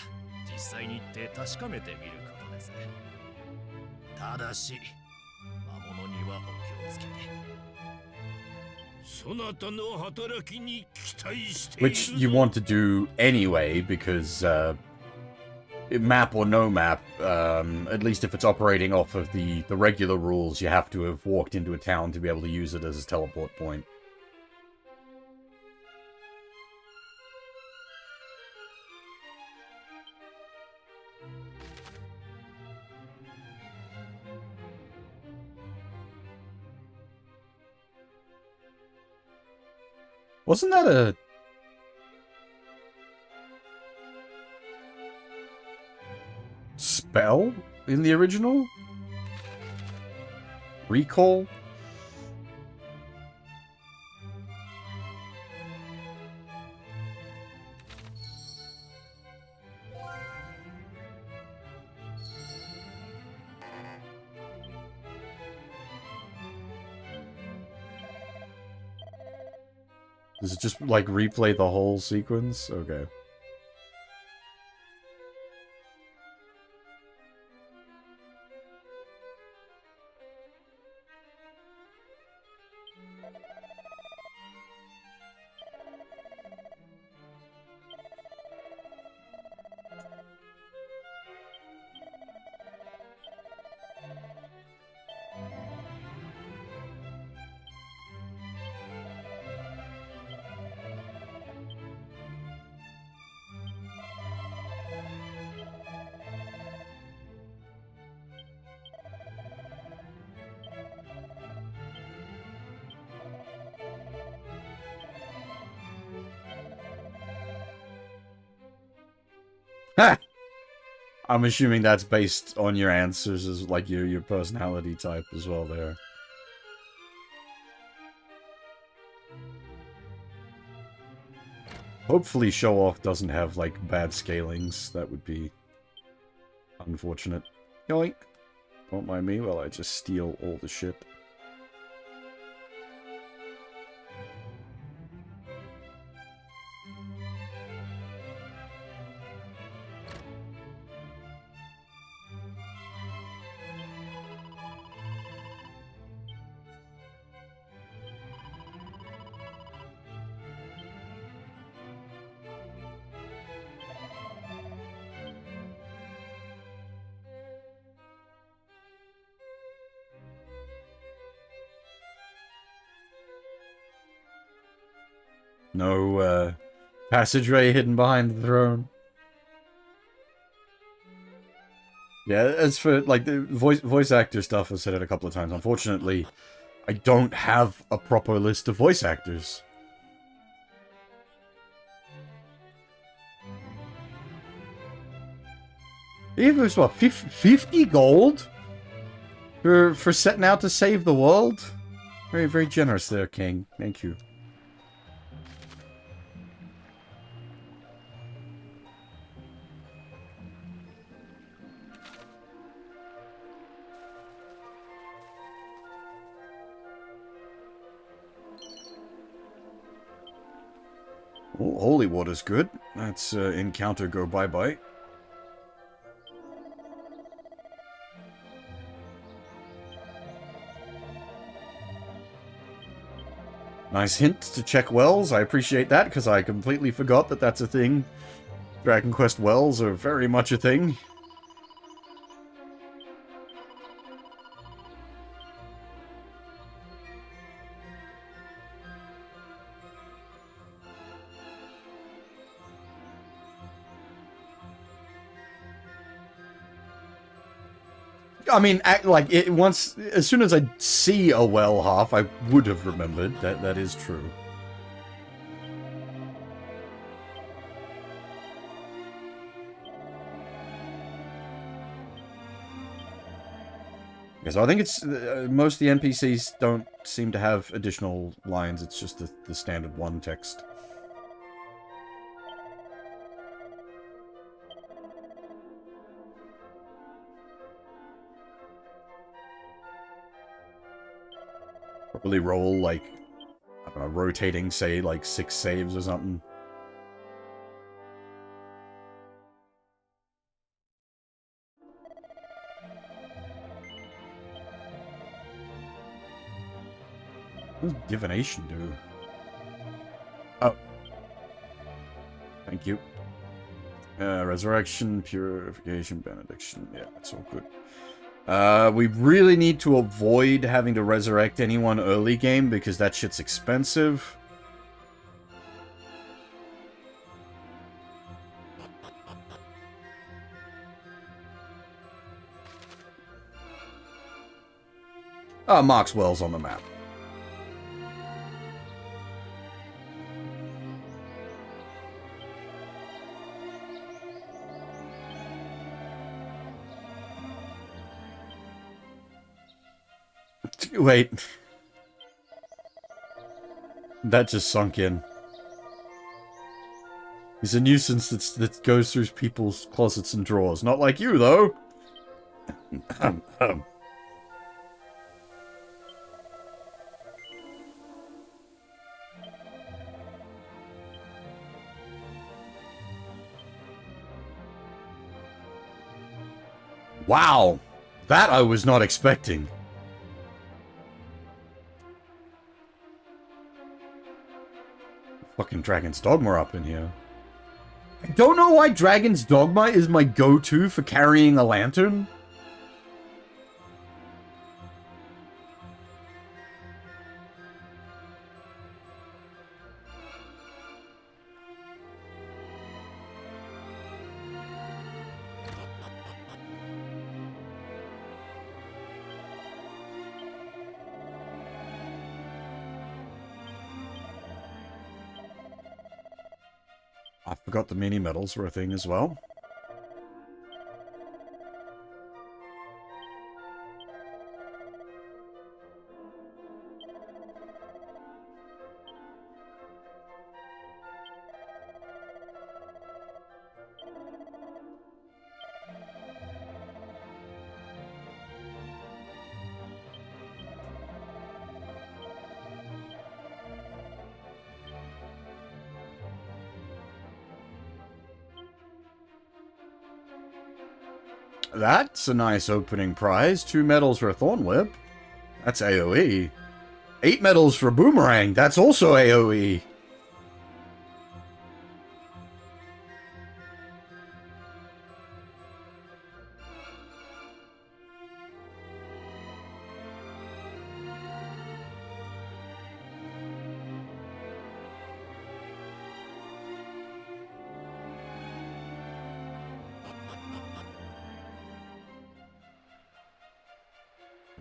実際に行って確かめてみることです。ただし魔物にはお気をつけて。
そなたの働きに期待しているぞ。
Which you want to do anyway, because, map or no map, at least if it's operating off of the regular rules, you have to have walked into a town to be able to use it as a teleport point. Wasn't that a... spell in the original? Recall? Does it just, like, replay the whole sequence? Okay. Ha! I'm assuming that's based on your answers as like your personality type as well there. Hopefully Show Off doesn't have like bad scalings. That would be unfortunate. Yoink. Don't mind me while I just steal all the shit. No, passageway hidden behind the throne. Yeah, as for, like, the voice actor stuff, I've said it a couple of times. Unfortunately, I don't have a proper list of voice actors. It was, what, 50 gold? For setting out to save the world? Very, very generous there, King. Thank you. Oh, holy water's good. That's encounter go bye-bye. Nice hint to check wells. I appreciate that, because I completely forgot that that's a thing. Dragon Quest wells are very much a thing. I mean, like, as soon as I see a well half, I would have remembered. That is true. Yeah, so I think it's, most of the NPCs don't seem to have additional lines, it's just the standard one text. Probably roll, like, I don't know, rotating, say, like, 6 saves or something. What does divination do? Oh. Thank you. Resurrection, purification, benediction. Yeah, that's all good. We really need to avoid having to resurrect anyone early game because that shit's expensive. Marks Wells on the map. Wait. That just sunk in. He's a nuisance that goes through people's closets and drawers. Not like you, though. Wow. That I was not expecting. Fucking Dragon's Dogma up in here. I don't know why Dragon's Dogma is my go-to for carrying a lantern. I forgot the mini medals were a thing as well. That's a nice opening prize. 2 medals for a Thorn Whip. That's AoE. 8 medals for a Boomerang. That's also AoE.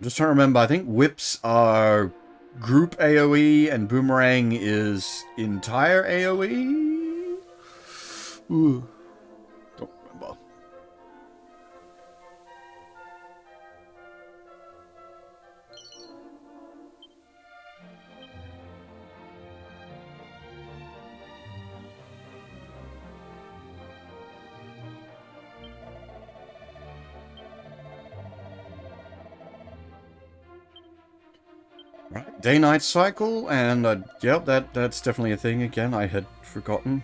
Just trying to remember, I think whips are group AoE and boomerang is entire AoE? Ooh. Don't remember. Right, day-night cycle, and yep, that's definitely a thing again. I had forgotten.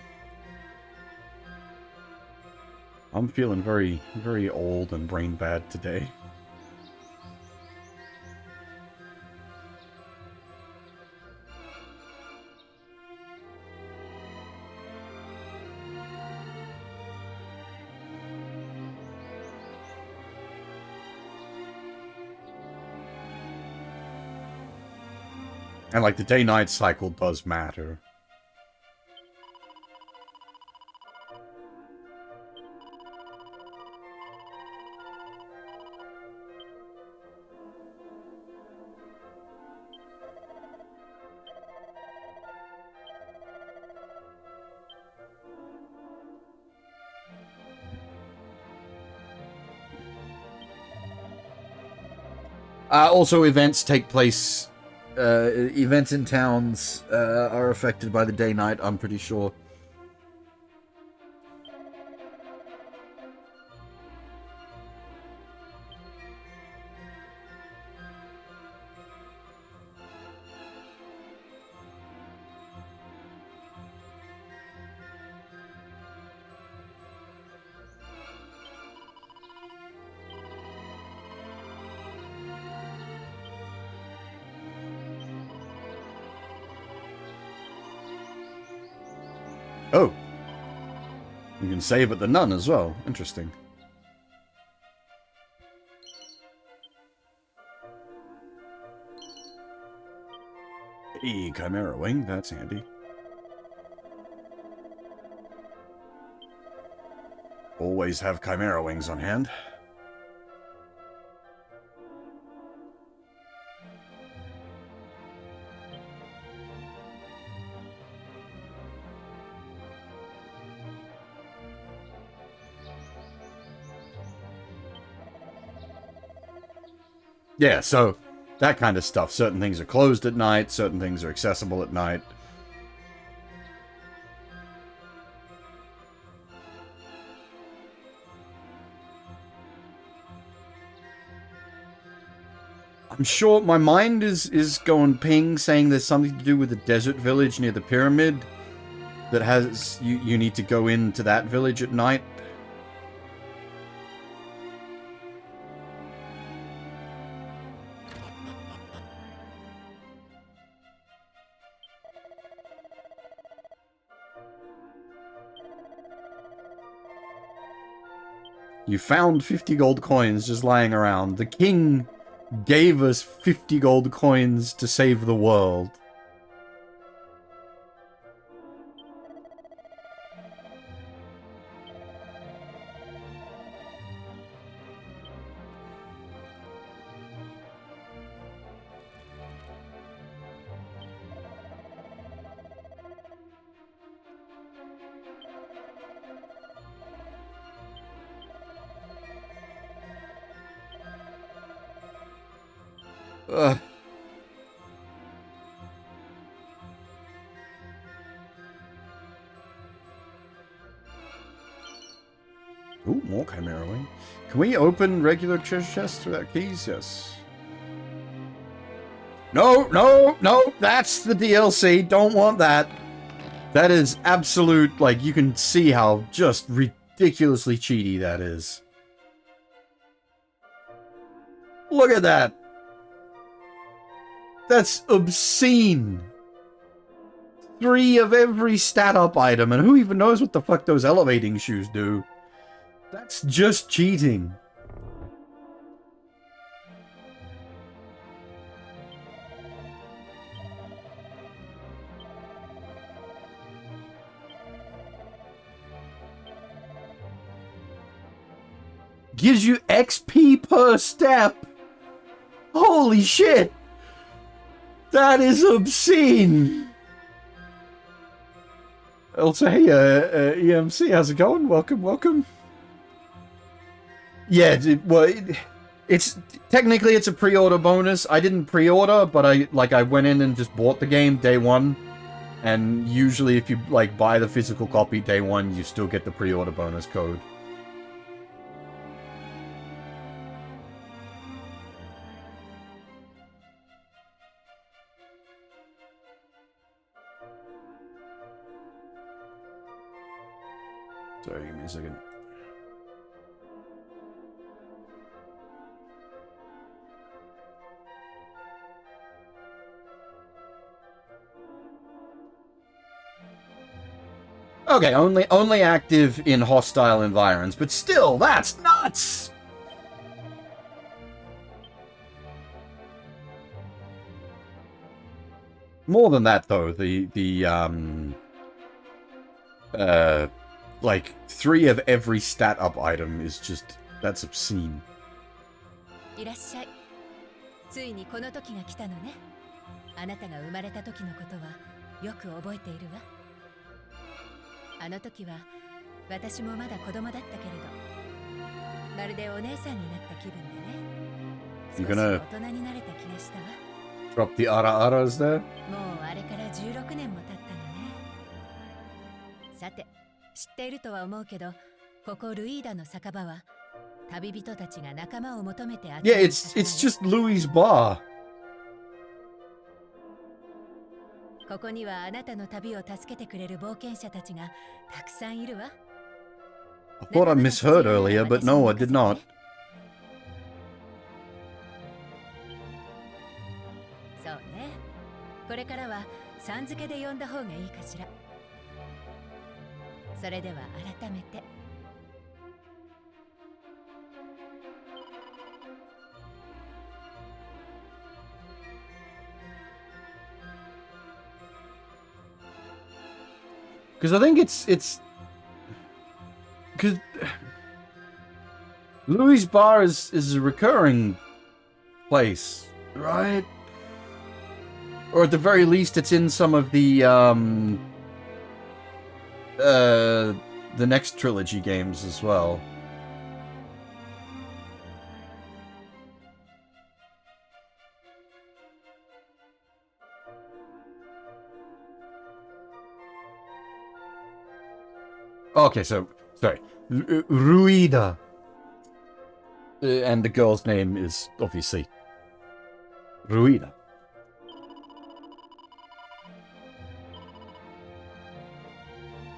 I'm feeling very, very old and brain bad today. And, like, the day-night cycle does matter. Also, events take place... events in towns are affected by the day-night, I'm pretty sure. Oh. You can save at the Nun as well. Interesting. Hey, Chimera Wing. That's handy. Always have Chimera Wings on hand. Yeah, so That kind of stuff. Certain things are closed at night, certain things are accessible at night. I'm sure my mind is going ping, saying there's something to do with the desert village near the pyramid that has you need to go into that village at night. You found 50 gold coins just lying around. The king gave us 50 gold coins to save the world. Ugh. Ooh, more Chimera Wing. Can we open regular treasure chests without keys? Yes. No, no, no! That's the DLC! Don't want that! That is absolute, like, you can see how just ridiculously cheaty that is. Look at that! That's obscene! 3 of every stat-up item, and who even knows what the fuck those elevating shoes do? That's just cheating. Gives you XP per step! Holy shit! That is obscene! Also, hey, EMC, how's it going? Welcome, welcome. Yeah, it's technically it's a pre-order bonus. I didn't pre-order, but I went in and just bought the game day one. And usually if you like buy the physical copy day one, you still get the pre-order bonus code. Sorry, give me a second. Okay, only active in hostile environs, but still, that's nuts! More than that, though, like, 3 of every stat-up item is just... that's obscene.
いらっしゃい。ついにこの時が来たのね。あなたが生まれた時のことはよく覚えているわ。あの時は私もまだ子供だったけれど、まるでお姉さんになった気分でね。少し大人になれた気がしたわ。
Drop the ara-aras there?
もうあれから16年も経ったのね。さて、知っているとは思うけど、ここルイーダの酒場は旅人たちが仲間を求めて集まる。
Yeah, it's just Louis' bar.
ここにはあなたの旅を助けてくれる冒険者たちがたくさんいるわ。
I thought I misheard earlier, but no, I did not.
そうね。これからはさん付けで呼んだ方がいいかしら。それでは改めて。
Because I think it's because Louis' bar is a recurring place, right? Or at the very least, it's in some of the next trilogy games as well. Okay, so sorry, Ruida, and the girl's name is obviously Ruida.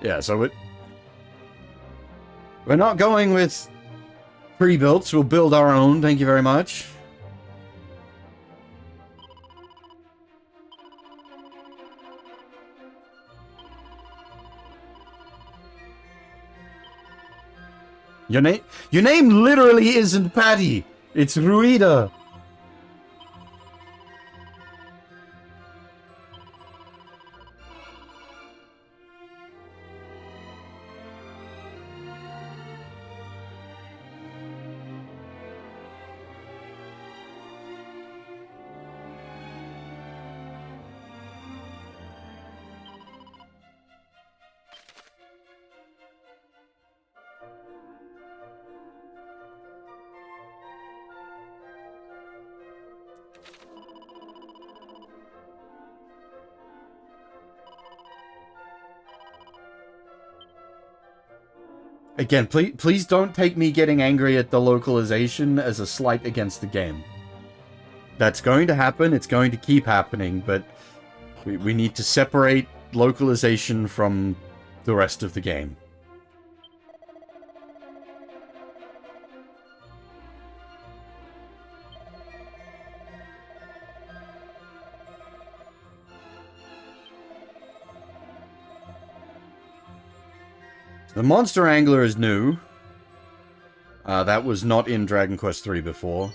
Yeah, so we're not going with pre-builts. We'll build our own. Thank you very much. Your name literally isn't Patty. It's Ruida. Again, please don't take me getting angry at the localization as a slight against the game. That's going to happen, it's going to keep happening, but we need to separate localization from the rest of the game. The Monster Angler is new. That was not in Dragon Quest III before.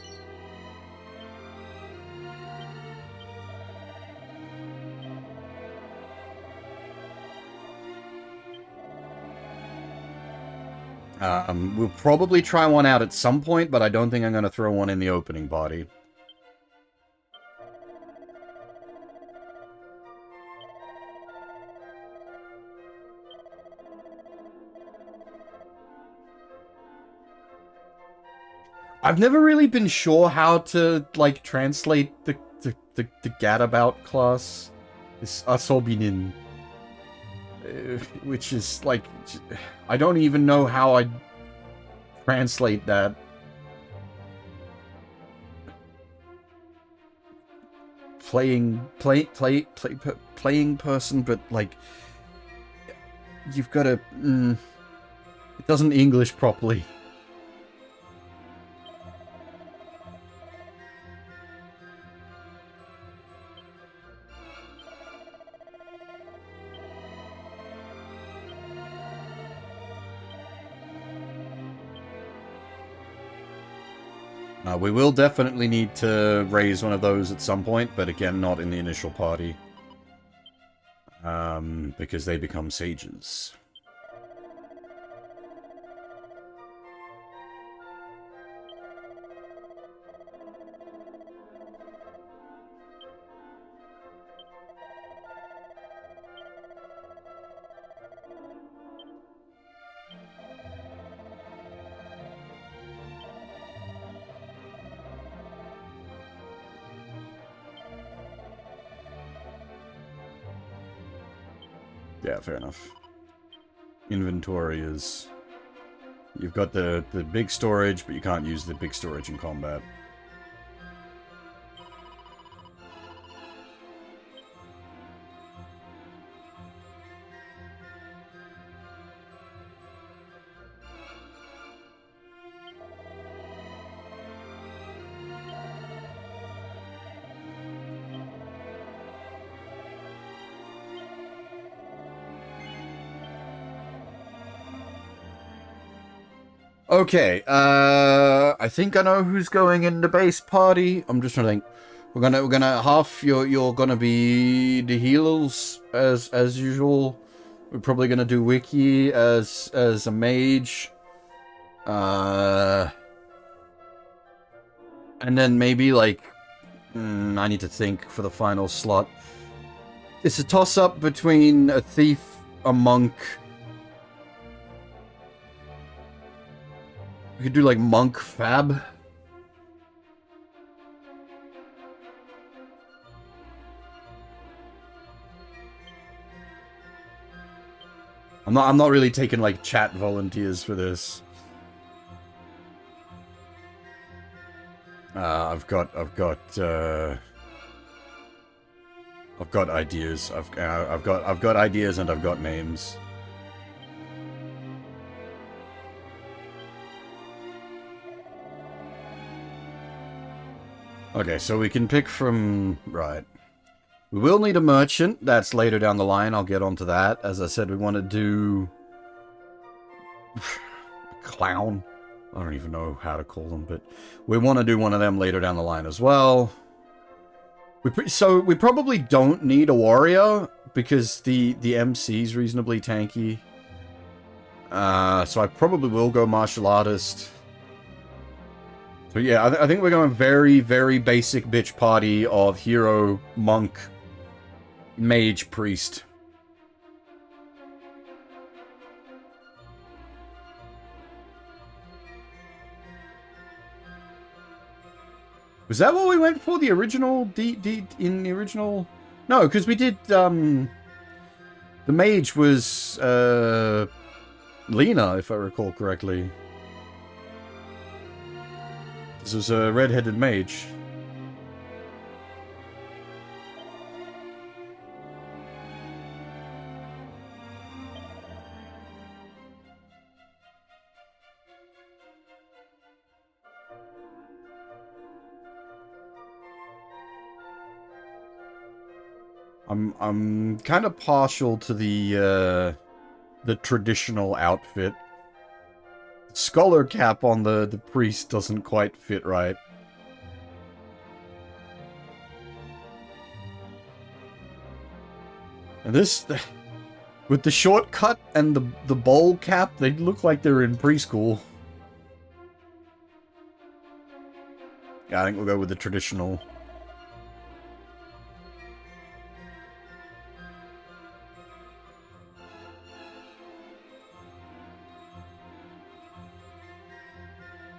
We'll probably try one out at some point, but I don't think I'm going to throw one in the opening party. I've never really been sure how to, like, translate the gadabout class. This Asobinin. Which is, like, I don't even know how I'd translate that. Playing person, but, like, you've got to, it doesn't English properly. We will definitely need to raise one of those at some point, but again, not in the initial party. Because they become sages. Yeah, fair enough. Inventory is... You've got the big storage, but you can't use the big storage in combat. Okay, I think I know who's going in the base party. I'm just trying to think. We're gonna half you're gonna be the healers as usual. We're probably gonna do Wiki as a mage. And then maybe like I need to think for the final slot. It's a toss-up between a thief, a monk. We could do like monk fab. I'm not really taking like chat volunteers for this. I've got ideas. I've got ideas and I've got names. Okay, so we can pick from... Right. We will need a merchant. That's later down the line. I'll get onto that. As I said, we want to do... Clown? I don't even know how to call them, but... We want to do one of them later down the line as well. So, we probably don't need a warrior, because the MC is reasonably tanky. So I probably will go martial artist. So yeah, I think we're going very, very basic bitch party of hero, monk, mage, priest. Was that what we went for? The original in the original? No, because we did the mage was Lena, if I recall correctly. This was a red-headed mage. I'm kind of partial to the traditional outfit. Scholar cap on the priest doesn't quite fit right. And this, with the shortcut and the bowl cap, they look like they're in preschool. Yeah, I think we'll go with the traditional.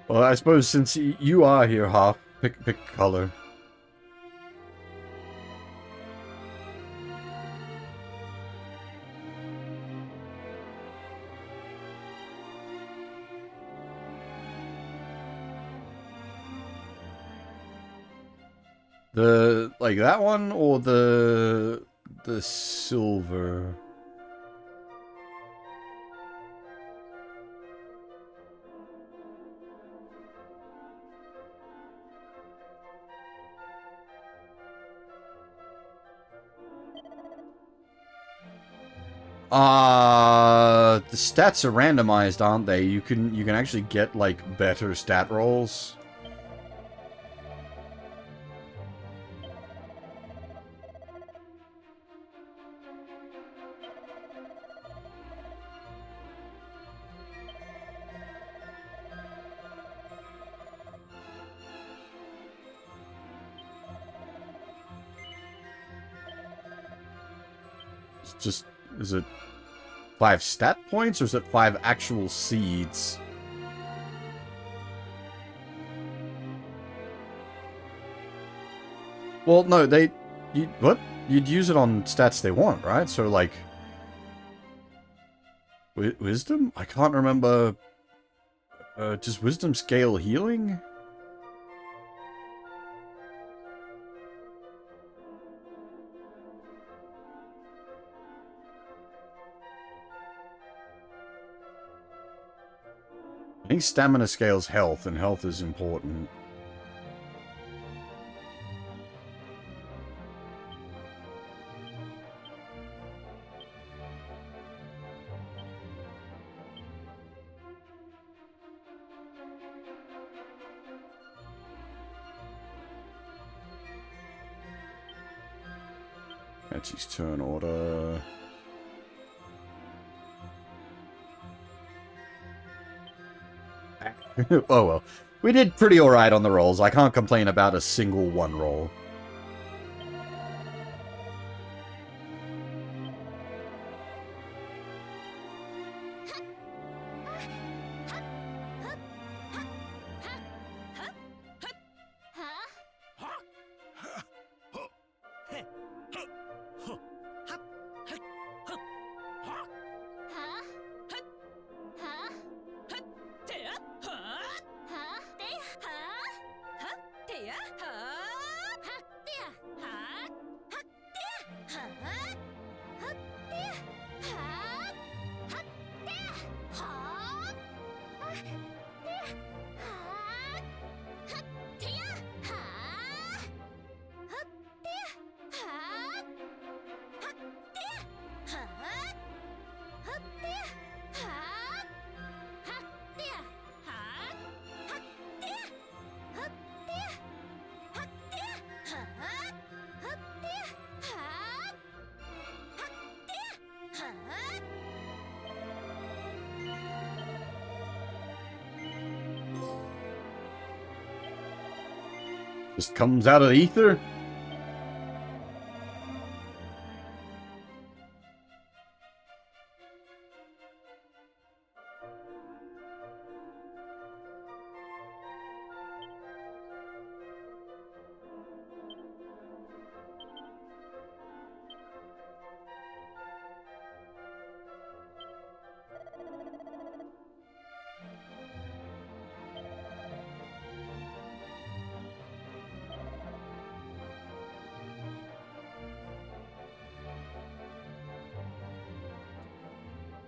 Well, I suppose since you are here, Hop, pick color. Like that one or the silver? The stats are randomized, aren't they? You can actually get like better stat rolls. It's just, is it 5 stat points or is it 5 actual seeds? Well, no, what? You'd use it on stats they want, right? So, like, wisdom? I can't remember. Does wisdom scale healing? I think stamina scales health, and health is important. That's his turn order. Oh well. We did pretty alright on the rolls. I can't complain about a single one roll. Just comes out of the ether.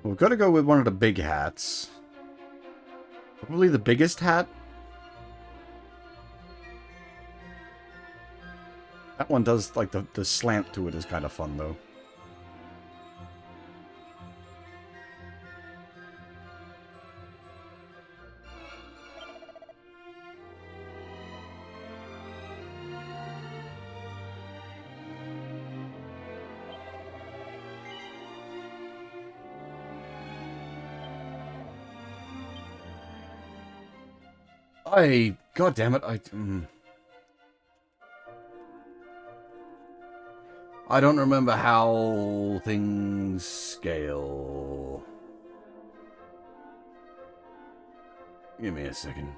We've got to go with one of the big hats. Probably the biggest hat. That one does, like, the slant to it is kind of fun, though. God damn it, I don't remember how things scale. Give me a second.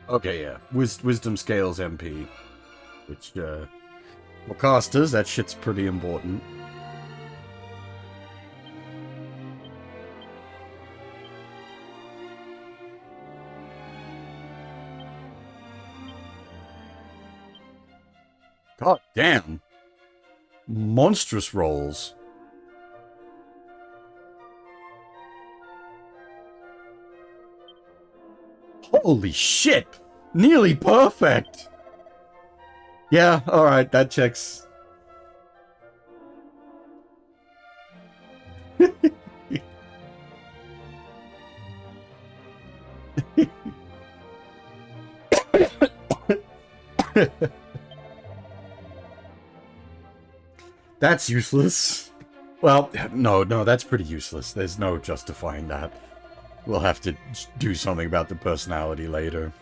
Okay, yeah. Wisdom scales MP. Which, for casters, that shit's pretty important. God damn. Monstrous rolls. Holy shit! Nearly perfect! Yeah, alright, that checks. That's useless. Well, no, that's pretty useless. There's no justifying that. We'll have to do something about the personality later.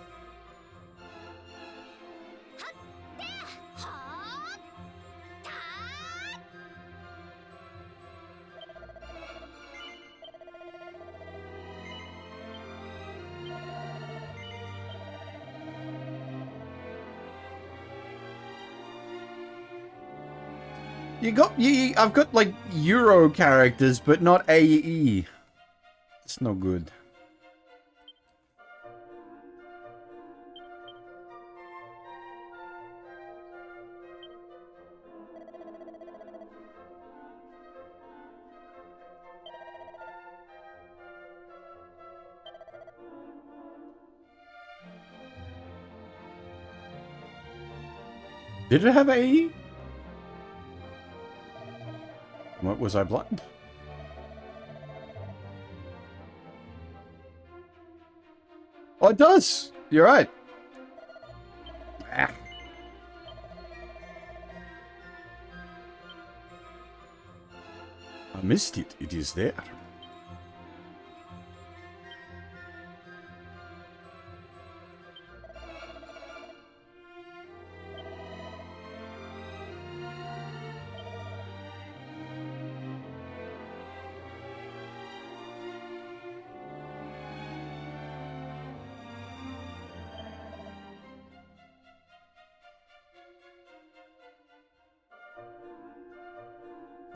I've got like Euro characters, but not AE. It's no good. Did it have AE? What, was I blind? Oh, it does! You're right. Ah. I missed it. It is there.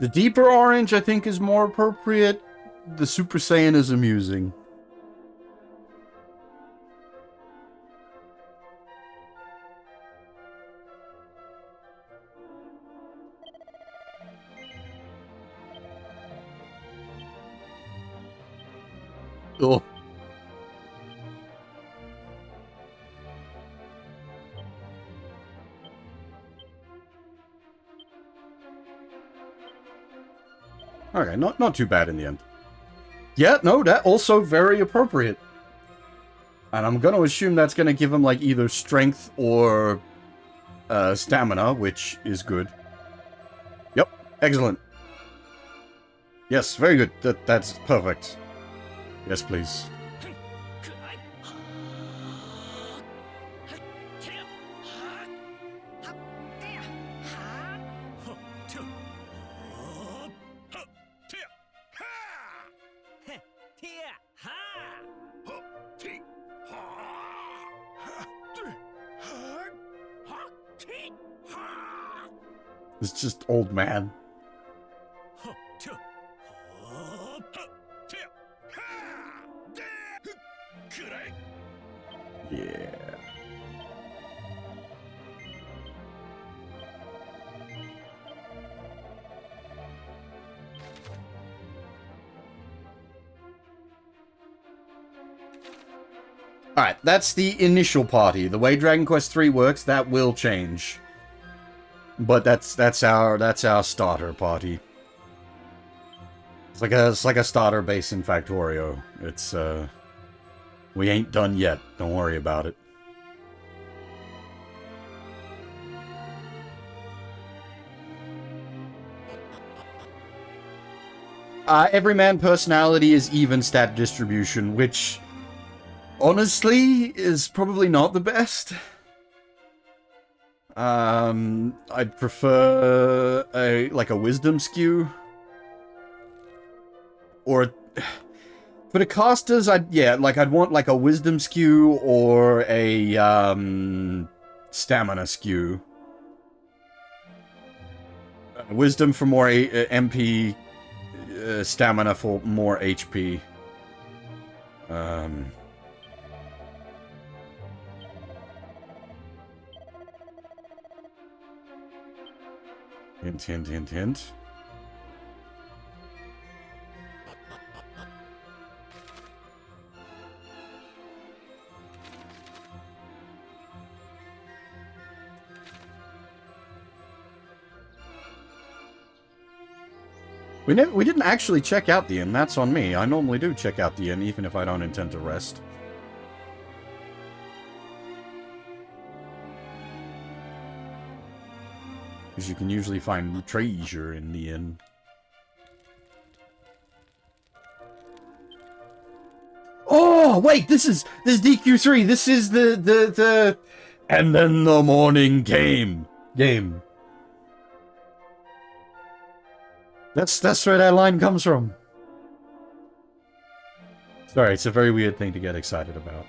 The deeper orange, I think, is more appropriate. The Super Saiyan is amusing. Oh. Okay, not too bad in the end. Yeah, no, that also very appropriate. And I'm gonna assume that's gonna give him, like, either strength or stamina, which is good. Yep, excellent. Yes, very good. That's perfect. Yes, please. It's just old man. Yeah. Alright, that's the initial party. The way Dragon Quest III works, that will change. But that's our starter party. It's like a starter base in Factorio. It's we ain't done yet. Don't worry about it. Every man personality is even stat distribution, which honestly is probably not the best. I'd prefer a wisdom skew. Or for the casters, I'd want like a wisdom skew or a stamina skew. Wisdom for more MP, stamina for more HP. Hint, hint, hint, hint. We didn't actually check out the inn. That's on me. I normally do check out the inn, even if I don't intend to rest. Because you can usually find treasure in the inn. Oh, wait, this is DQ3. This is the and then the morning game. That's where that line comes from. Sorry, it's a very weird thing to get excited about.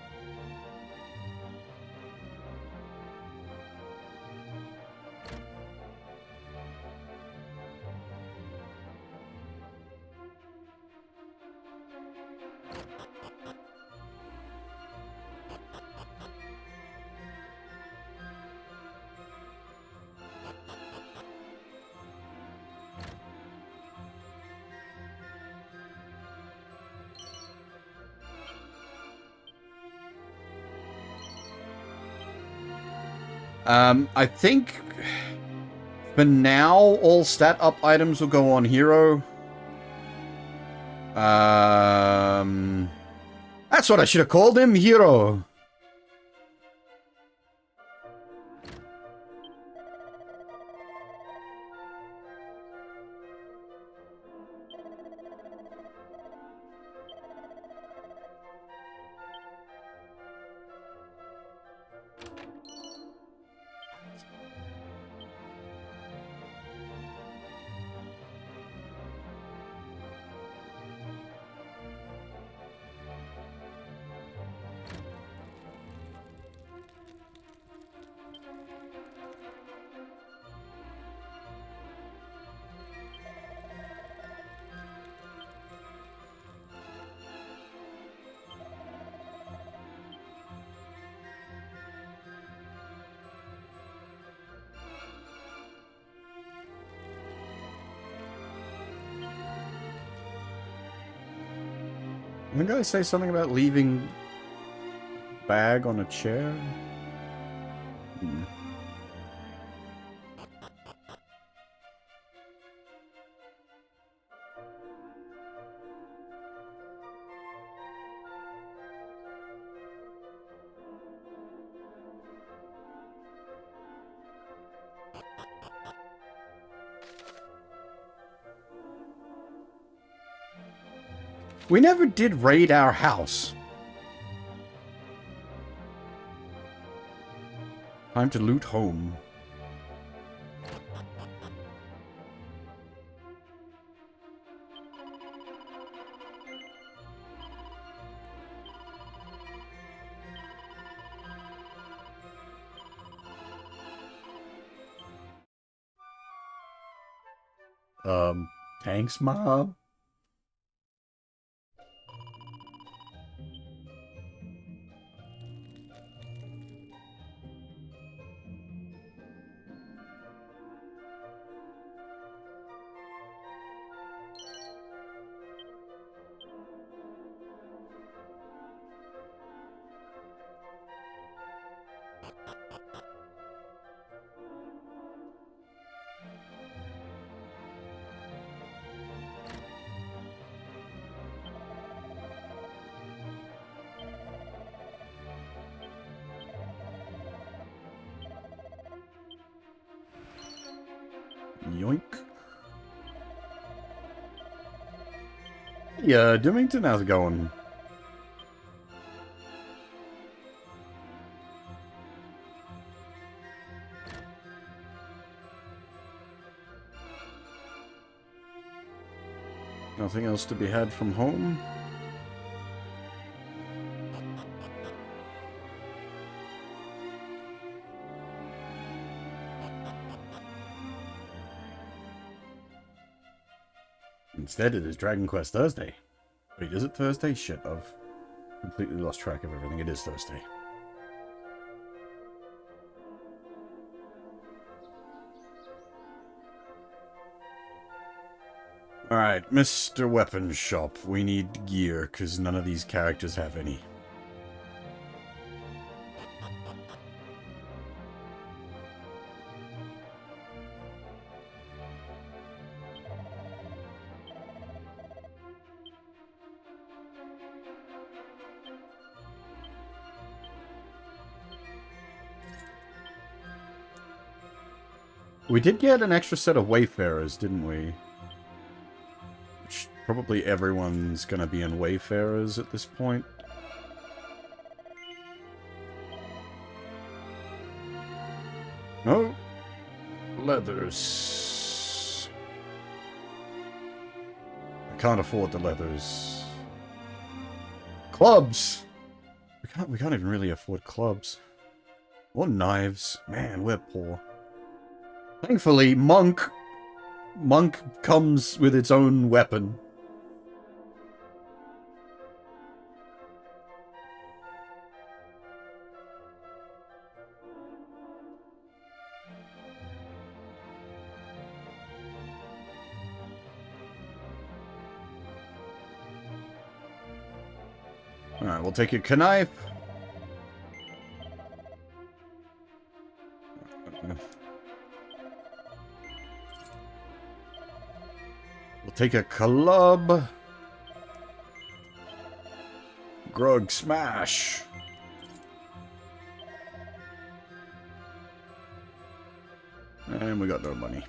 I think for now, all stat up items will go on hero. That's what I should have called him, hero. Didn't I say something about leaving bag on a chair? Hmm. We never did raid our house. Time to loot home. Thanks, Mom. Yoink. Yeah, Dimmington, how's it going? Nothing else to be had from home? Instead, it is Dragon Quest Thursday. Wait, is it Thursday? Shit, I've completely lost track of everything. It is Thursday. Alright, Mr. Weapons Shop. We need gear, because none of these characters have any. We did get an extra set of Wayfarers, didn't we? Which probably everyone's gonna be in Wayfarers at this point. Oh, leathers. I can't afford the leathers. Clubs. We can't even really afford clubs. Or knives. Man, we're poor. Thankfully, Monk comes with its own weapon. Alright, we'll take a knife. We'll take a club. Grog smash. And we got no money.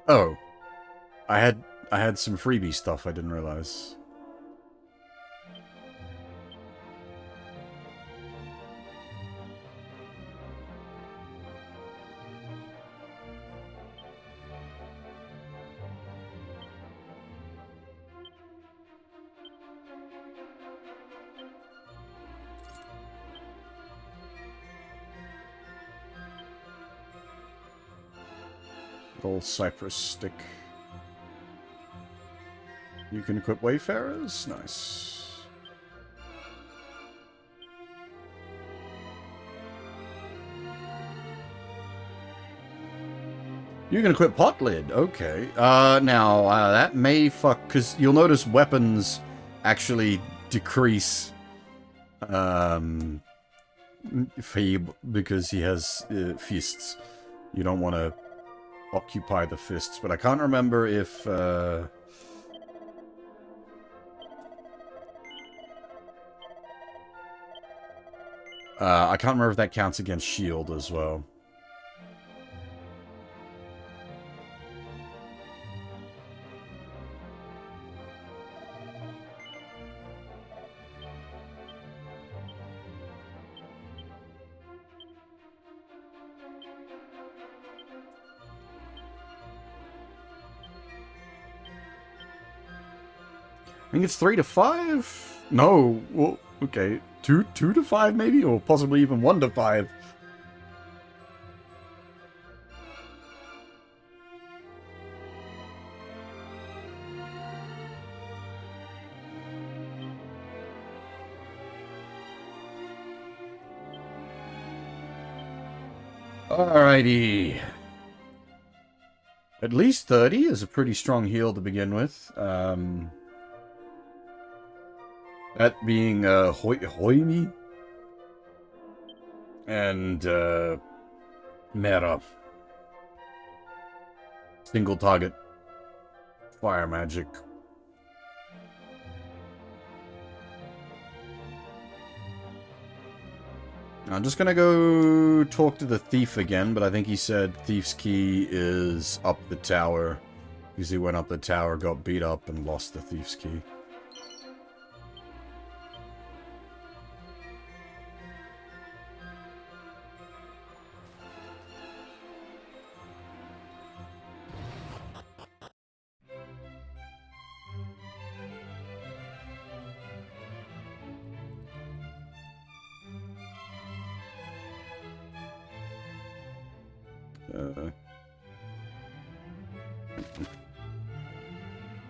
Oh, I had some freebie stuff I didn't realize. Old cypress stick. You can equip Wayfarers? Nice. You can equip pot lid. Okay. Now, that may fuck... Because you'll notice weapons actually decrease Phoebe because he has fists. You don't want to occupy the fists, but I can't remember if I can't remember if that counts against shield as well. I think it's 3 to 5? No, well, okay. 2 to 5 maybe? Or possibly even 1 to 5. Alrighty. At least 30 is a pretty strong heal to begin with. That being Hoimi and Mera. Single target fire magic. I'm just gonna go talk to the thief again, but I think he said Thief's Key is up the tower. Because he went up the tower, got beat up, and lost the Thief's Key.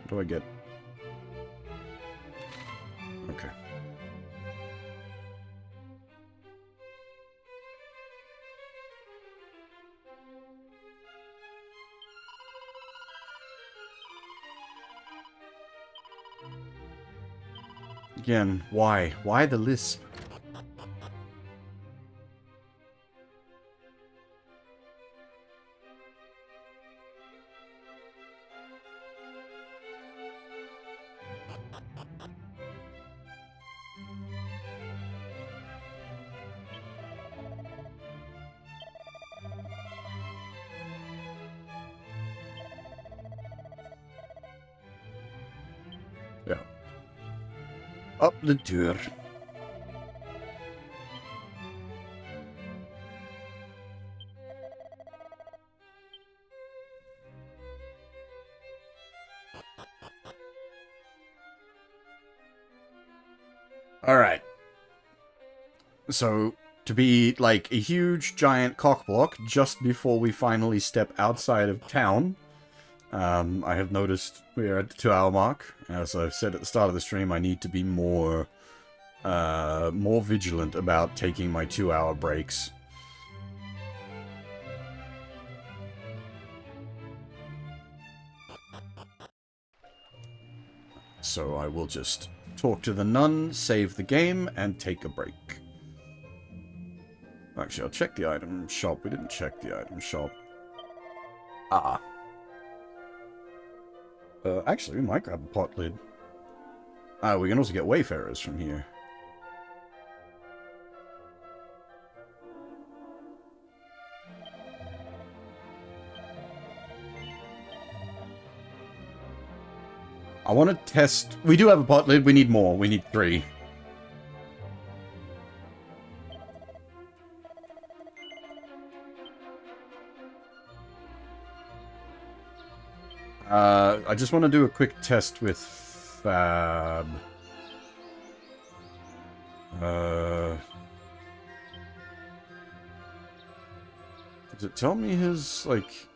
What do I get? Okay. Again, why? Why the lisp? Yeah. Up the door. Alright. So, to be like a huge giant cockblock just before we finally step outside of town, I have noticed we're at the 2-hour mark. As I've said at the start of the stream, I need to be more vigilant about taking my 2-hour breaks. So I will just talk to the nun, save the game, and take a break. Actually, I'll check the item shop. We didn't check the item shop. Actually, we might grab a pot lid. We can also get wayfarers from here. I want to test... We do have a pot lid. We need more. We need 3. I just want to do a quick test with Fab. Does it tell me his, like...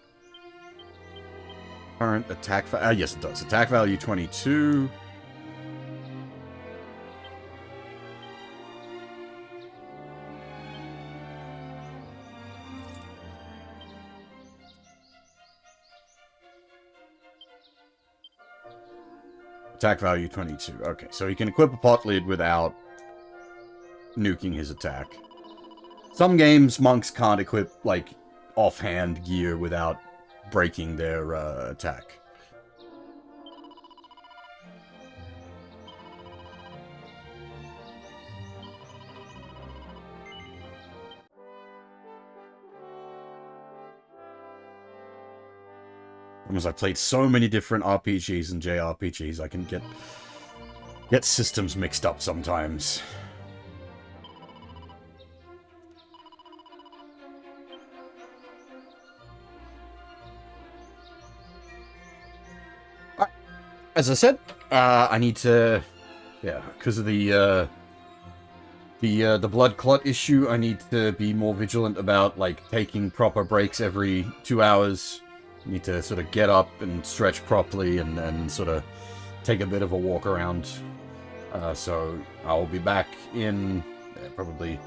current attack value? Yes, it does. Attack value 22. Attack value 22. Okay, so he can equip a pot lid without nuking his attack. Some games, monks can't equip, like, offhand gear without breaking their attack. Because I've played so many different RPGs and JRPGs, I can get systems mixed up sometimes. As I said, I need to, yeah, because of the blood clot issue, I need to be more vigilant about, like, taking proper breaks every 2 hours. I need to sort of get up and stretch properly and sort of take a bit of a walk around. So I'll be back in probably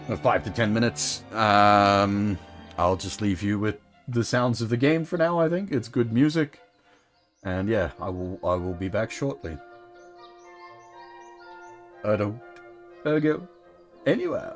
5 to 10 minutes. I'll just leave you with the sounds of the game for now, I think. It's good music. And yeah, I will be back shortly. I don't go anywhere.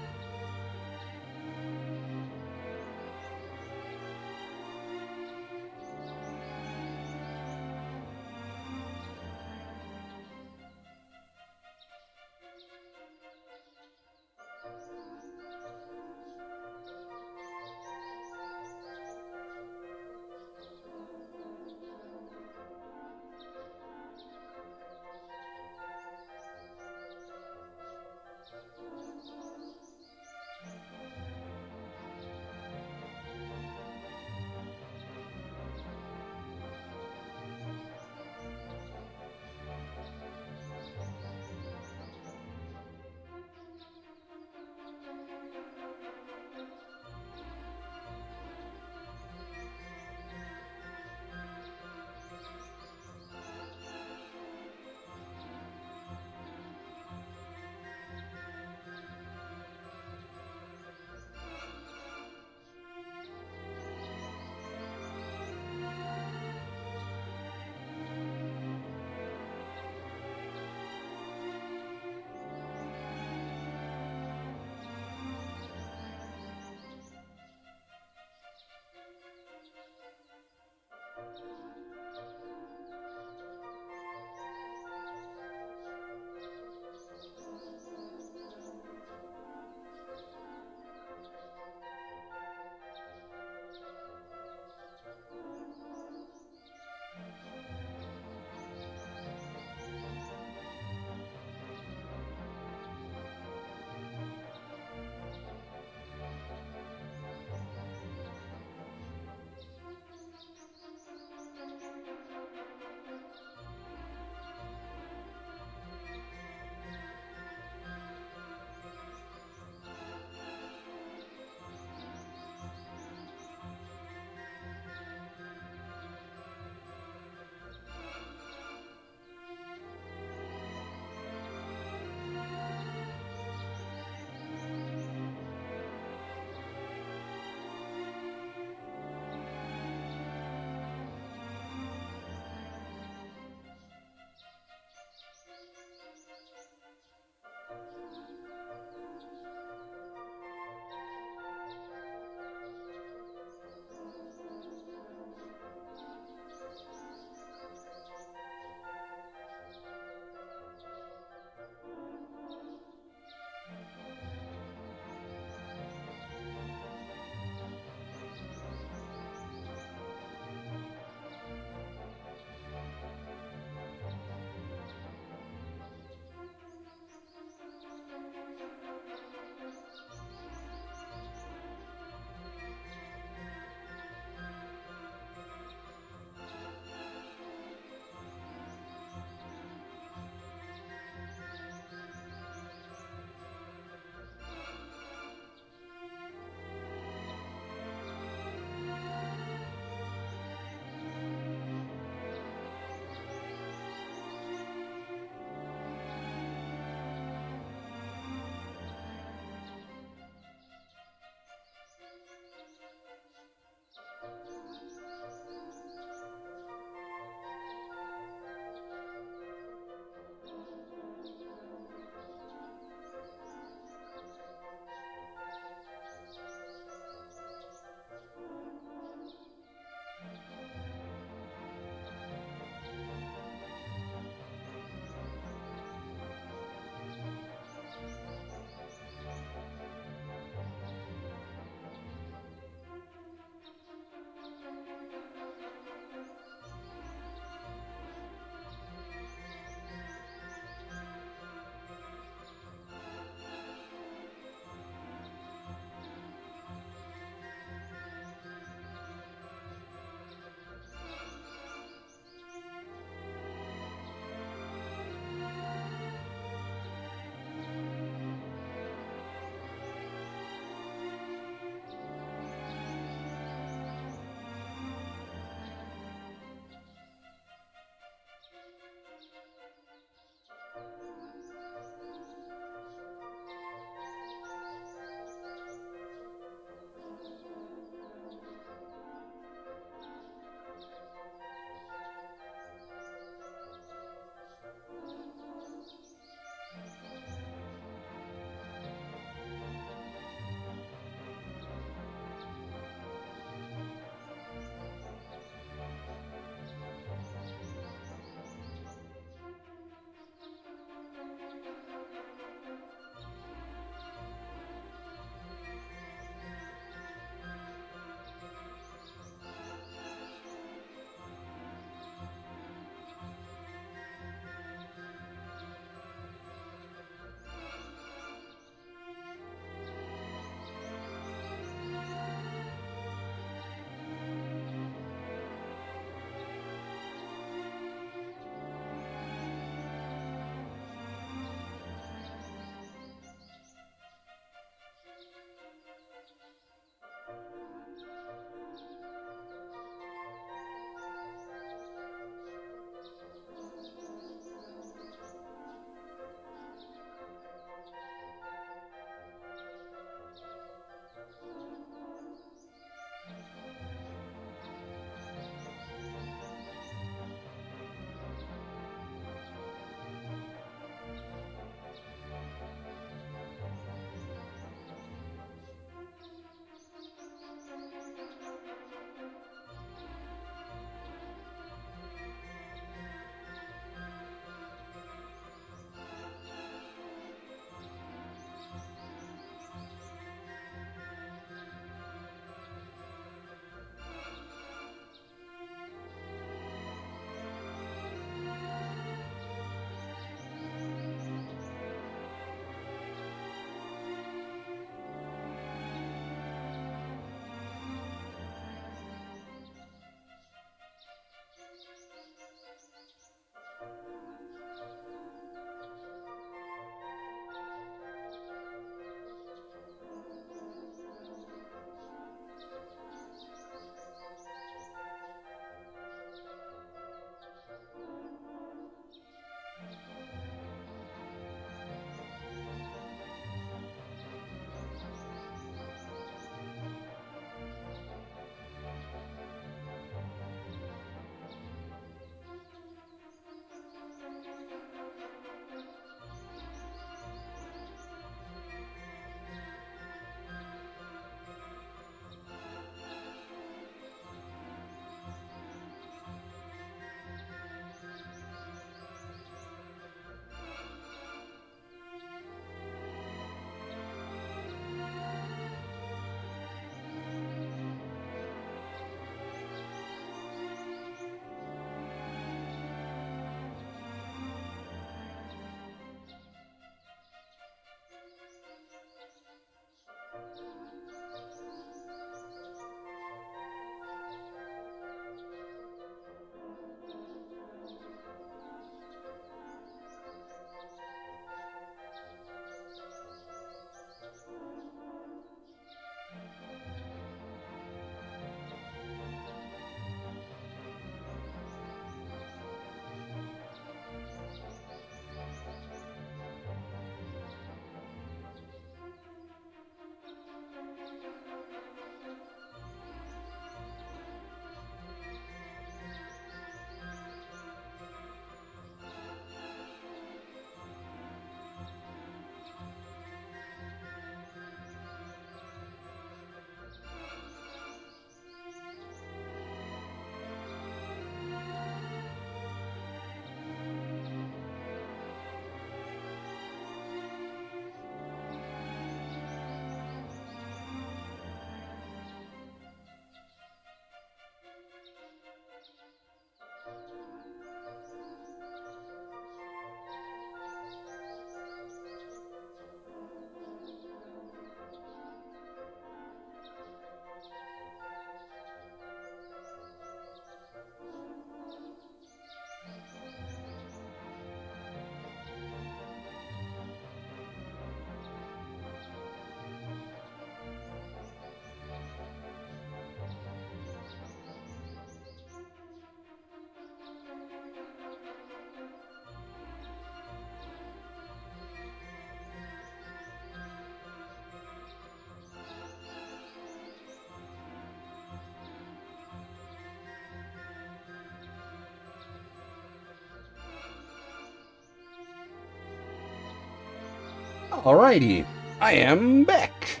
Alrighty, I am back.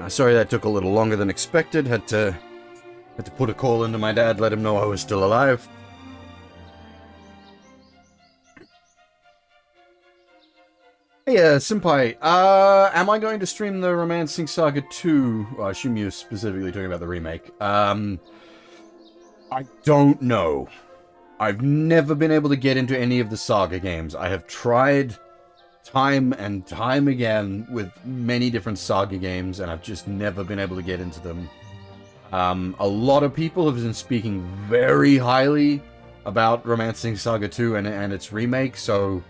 Sorry that took a little longer than expected. Had to put a call into my dad, let him know I was still alive. Hey, Senpai, am I going to stream the Romancing Saga 2? Well, I assume you're specifically talking about the remake. I don't know. I've never been able to get into any of the Saga games. I have tried time and time again with many different Saga games, and I've just never been able to get into them. A lot of people have been speaking very highly about Romancing Saga 2 and its remake, so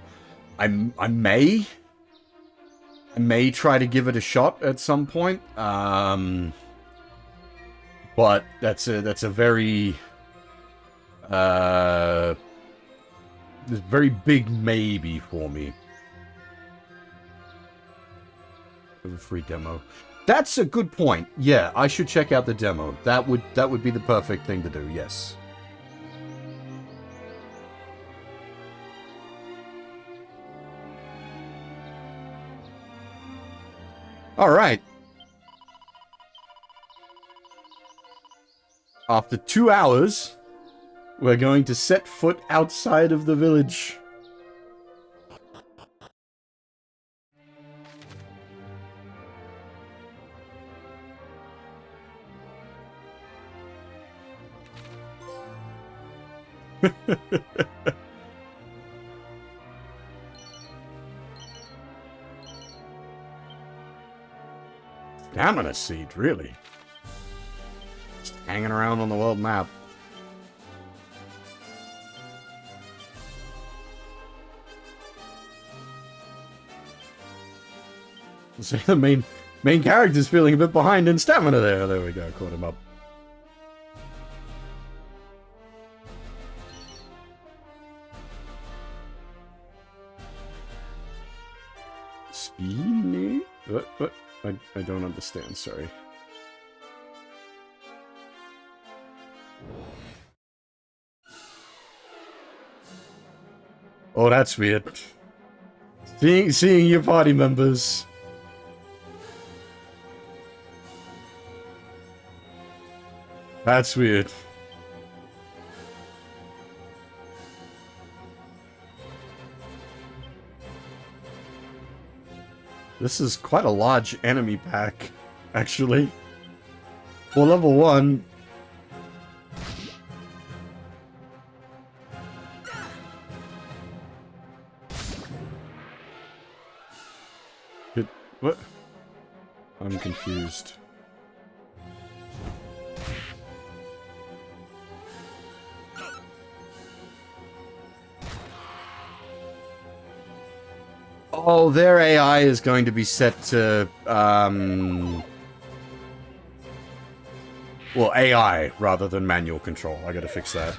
I may try to give it a shot at some point. But that's a very very big maybe for me. A free demo. That's a good point. Yeah, I should check out the demo. That would be the perfect thing to do. Yes. All right. After 2 hours, we're going to set foot outside of the village. Stamina seed, really? Just hanging around on the world map. So the main character's feeling a bit behind in stamina there. There we go, caught him up. Speedy? What? I don't understand, sorry. Oh, that's weird. Seeing your party members. That's weird. This is quite a large enemy pack, actually. For level 1. What? I'm confused. Oh, their AI is going to be set to, well, AI rather than manual control. I gotta fix that.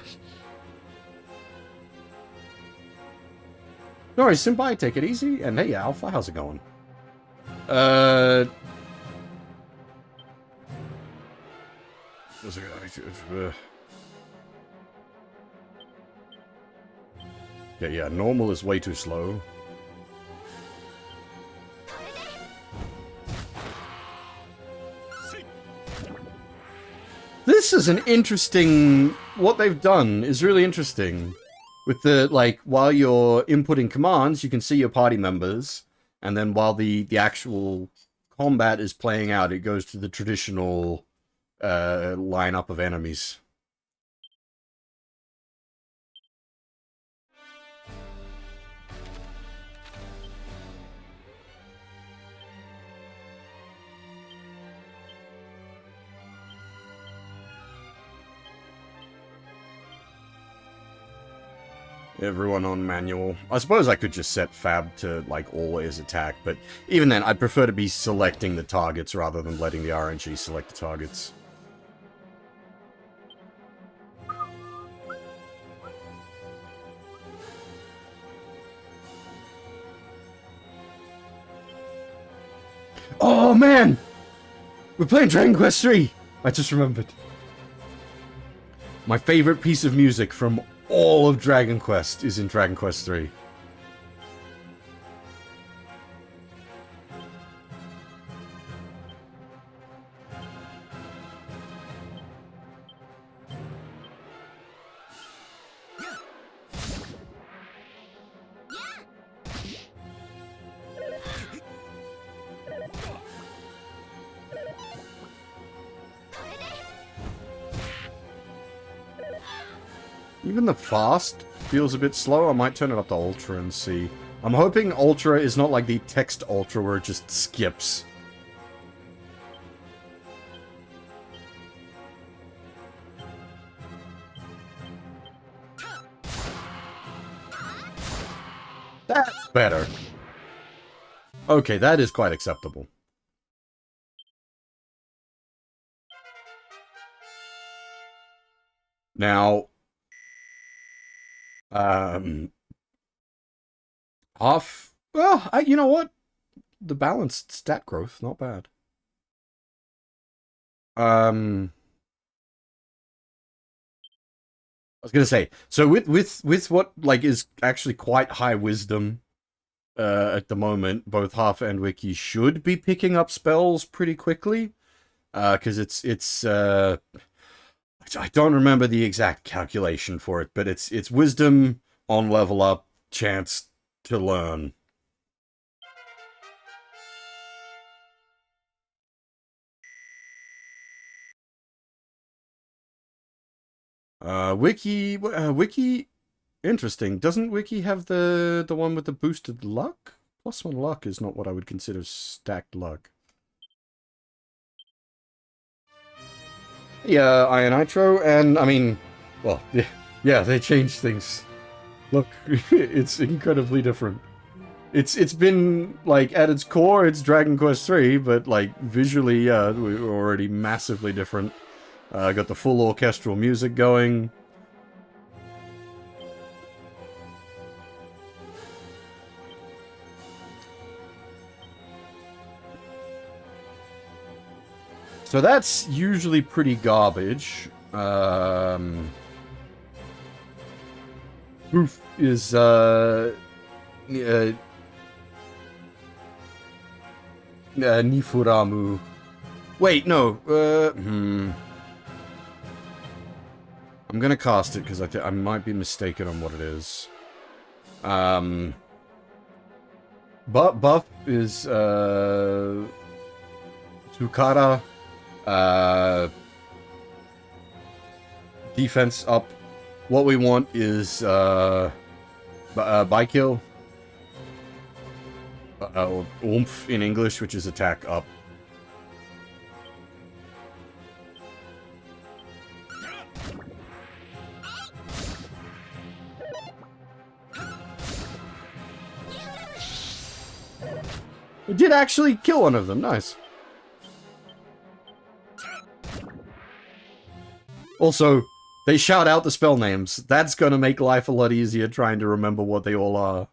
No worries, Senpai, take it easy. And hey, Alpha, how's it going? Yeah, normal is way too slow. This is an interesting... What they've done is really interesting. With the, like, while you're inputting commands, you can see your party members. And then while the actual combat is playing out, it goes to the traditional lineup of enemies. Everyone on manual. I suppose I could just set Fab to, like, always attack, but even then, I'd prefer to be selecting the targets rather than letting the RNG select the targets. Oh, man! We're playing Dragon Quest III! I just remembered. My favorite piece of music from all of Dragon Quest is in Dragon Quest III. Even the fast feels a bit slow. I might turn it up to Ultra and see. I'm hoping Ultra is not like the text Ultra where it just skips. That's better. Okay, that is quite acceptable. Now, off. Well, you know what? The balanced stat growth, not bad. I was gonna say, so with what like is actually quite high wisdom, at the moment, both Half and Wiki should be picking up spells pretty quickly, because it's I don't remember the exact calculation for it, but it's wisdom on level up, chance to learn. Wiki, interesting. Doesn't Wiki have the one with the boosted luck? +1 luck is not what I would consider stacked luck. Yeah, Iron Nitro, and I mean, well, yeah, they changed things. Look, it's incredibly different. It's been, like, at its core, it's Dragon Quest III, but, like, visually, yeah, we're already massively different. Got the full orchestral music going. So that's usually pretty garbage. Proof is, Nifuramu. Wait, no, I'm gonna cast it, because I might be mistaken on what it is. Buff is, Tsukara. Defense up. What we want is, Baikill. Oomph in English, which is attack up. It did actually kill one of them, nice. Also, they shout out the spell names. That's gonna make life a lot easier trying to remember what they all are.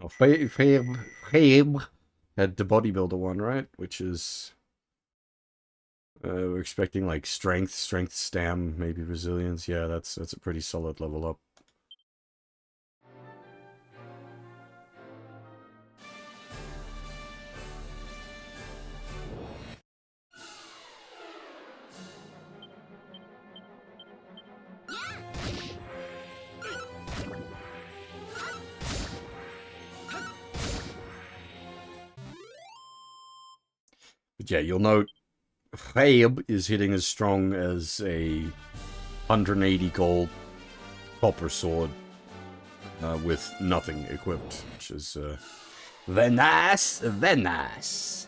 Oh, Fabe had the bodybuilder one, right? Which is... we're expecting like strength, stam, maybe resilience. Yeah, that's a pretty solid level up. But yeah, you'll note Fabe is hitting as strong as a 180 gold copper sword with nothing equipped, which is very nice, very nice.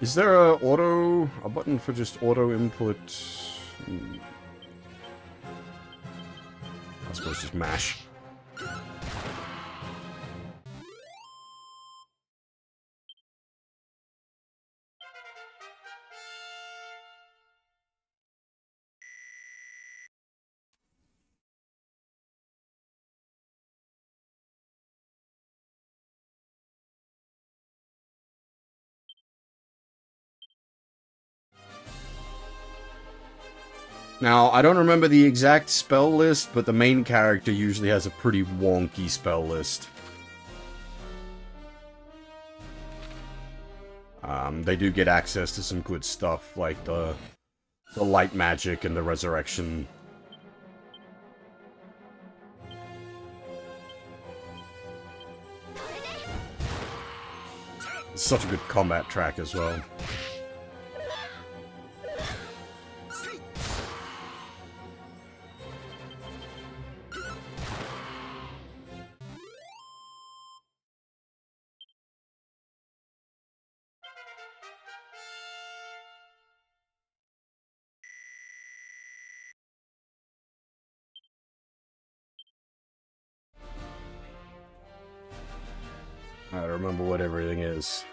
Is there a button for just auto input? I suppose just mash. Now, I don't remember the exact spell list, but the main character usually has a pretty wonky spell list. They do get access to some good stuff, like the light magic and the resurrection. Such a good combat track as well. I don't remember what everything is.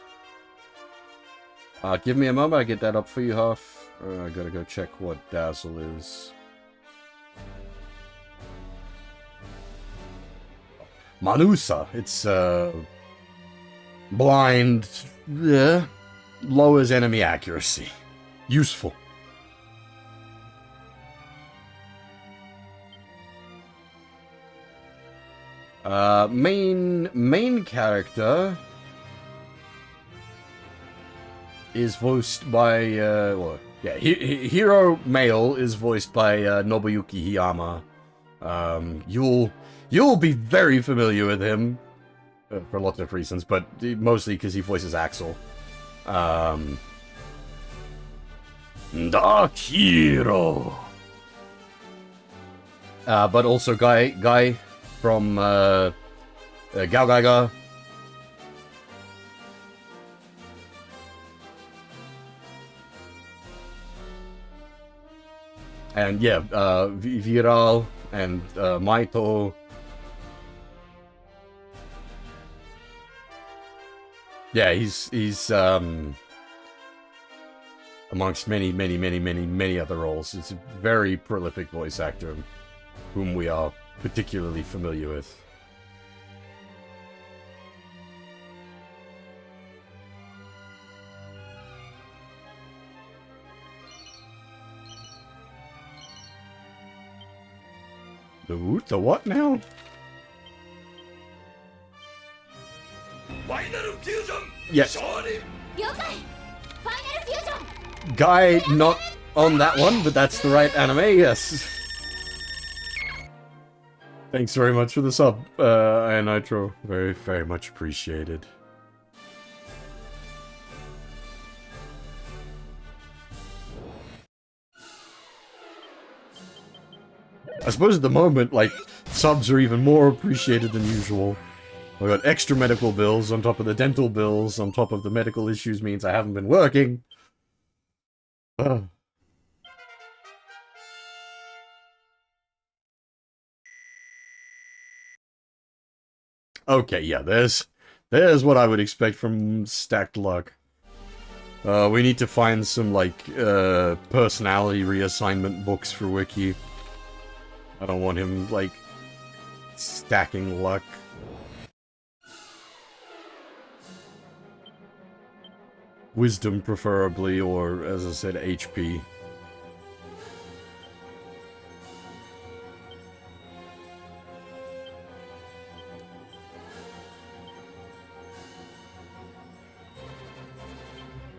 Give me a moment, I get that up for you, Huff. I gotta go check what Dazzle is. Manusa. It's, blind. Lowers enemy accuracy. Useful. Main character is voiced by, well, yeah, hero male is voiced by Nobuyuki Hiyama. You'll be very familiar with him for lots of reasons, but mostly because he voices Axel. Dark Hero. But also Guy from Gao Gaiga. And yeah, Viral and Maito. Yeah, he's amongst many other roles. It's a very prolific voice actor whom we are particularly familiar with. The what now?
Final fusion.
Yes.
Shorty.
Guy not on that one, but that's the right anime, yes. Thanks very much for the sub, Nitro. Very much appreciated. I suppose at the moment, like, subs are even more appreciated than usual. I got extra medical bills on top of the dental bills, on top of the medical issues means I haven't been working. Okay, yeah, there's what I would expect from Stacked Luck. We need to find some, like, personality reassignment books for Wiki. I don't want him, like, stacking luck. Wisdom, preferably, or, as I said, HP.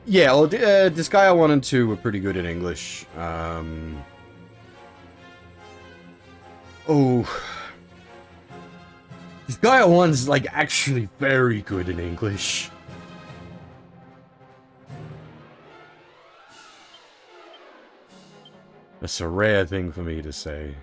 Yeah, well, Disgaea 1 and 2 were pretty good in English. Oh. Disgaea 1's, like, actually very good in English. That's a rare thing for me to say.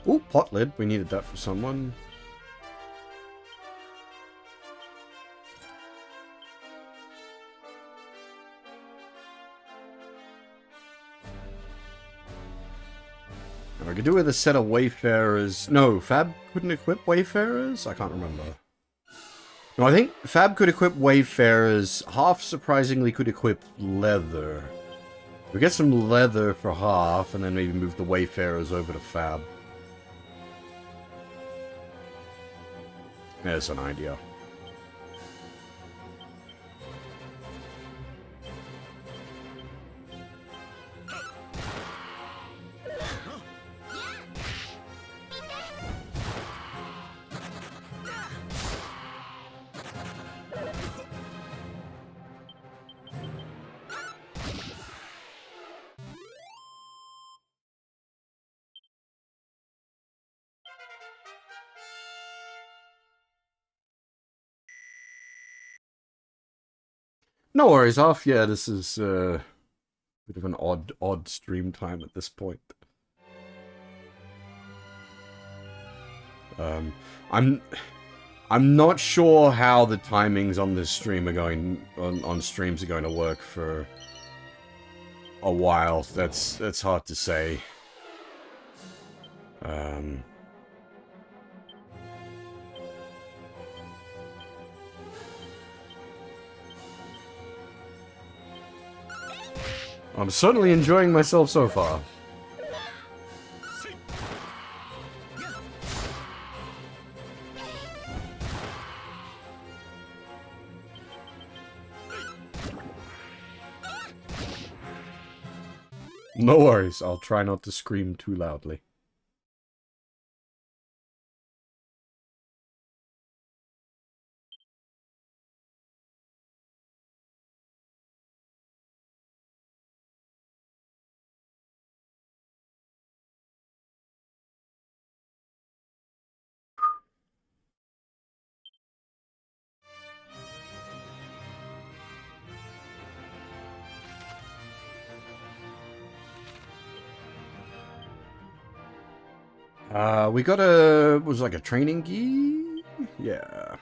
Ooh, pot lid. We needed that for someone. could do with a set of Wayfarers. No, Fab couldn't equip Wayfarers? I can't remember. No, I think Fab could equip Wayfarers. Half, surprisingly, could equip Leather. We get some Leather for Half, and then maybe move the Wayfarers over to Fab. There's an idea. No worries, off. Yeah, this is a bit of an odd stream time at this point. I'm not sure how the timings on this stream are going on streams are going to work for a while. That's hard to say. I'm certainly enjoying myself so far. No worries, I'll try not to scream too loudly. We got was it like a training gi? Yeah.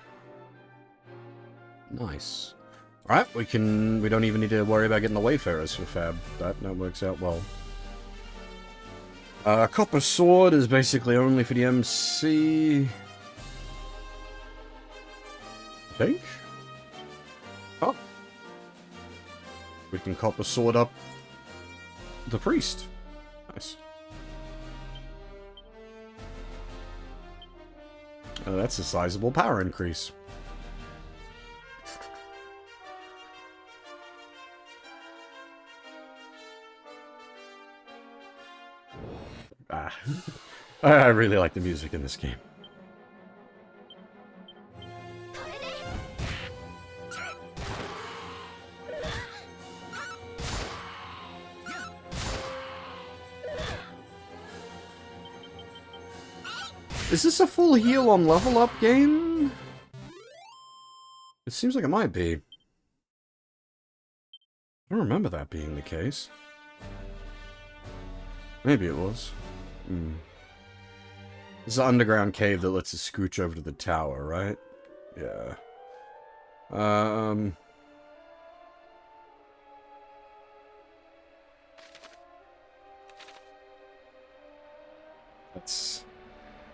Nice. Alright, we don't even need to worry about getting the Wayfarers for Fab. That works out well. Copper Sword is basically only for the MC. I think? Oh. We can Copper Sword up the Priest. Nice. That's a sizable power increase. I really like the music in this game. Is this a full heal on level up game? It seems like it might be. I don't remember that being the case. Maybe it was. This is an underground cave that lets us scooch over to the tower, right? Yeah.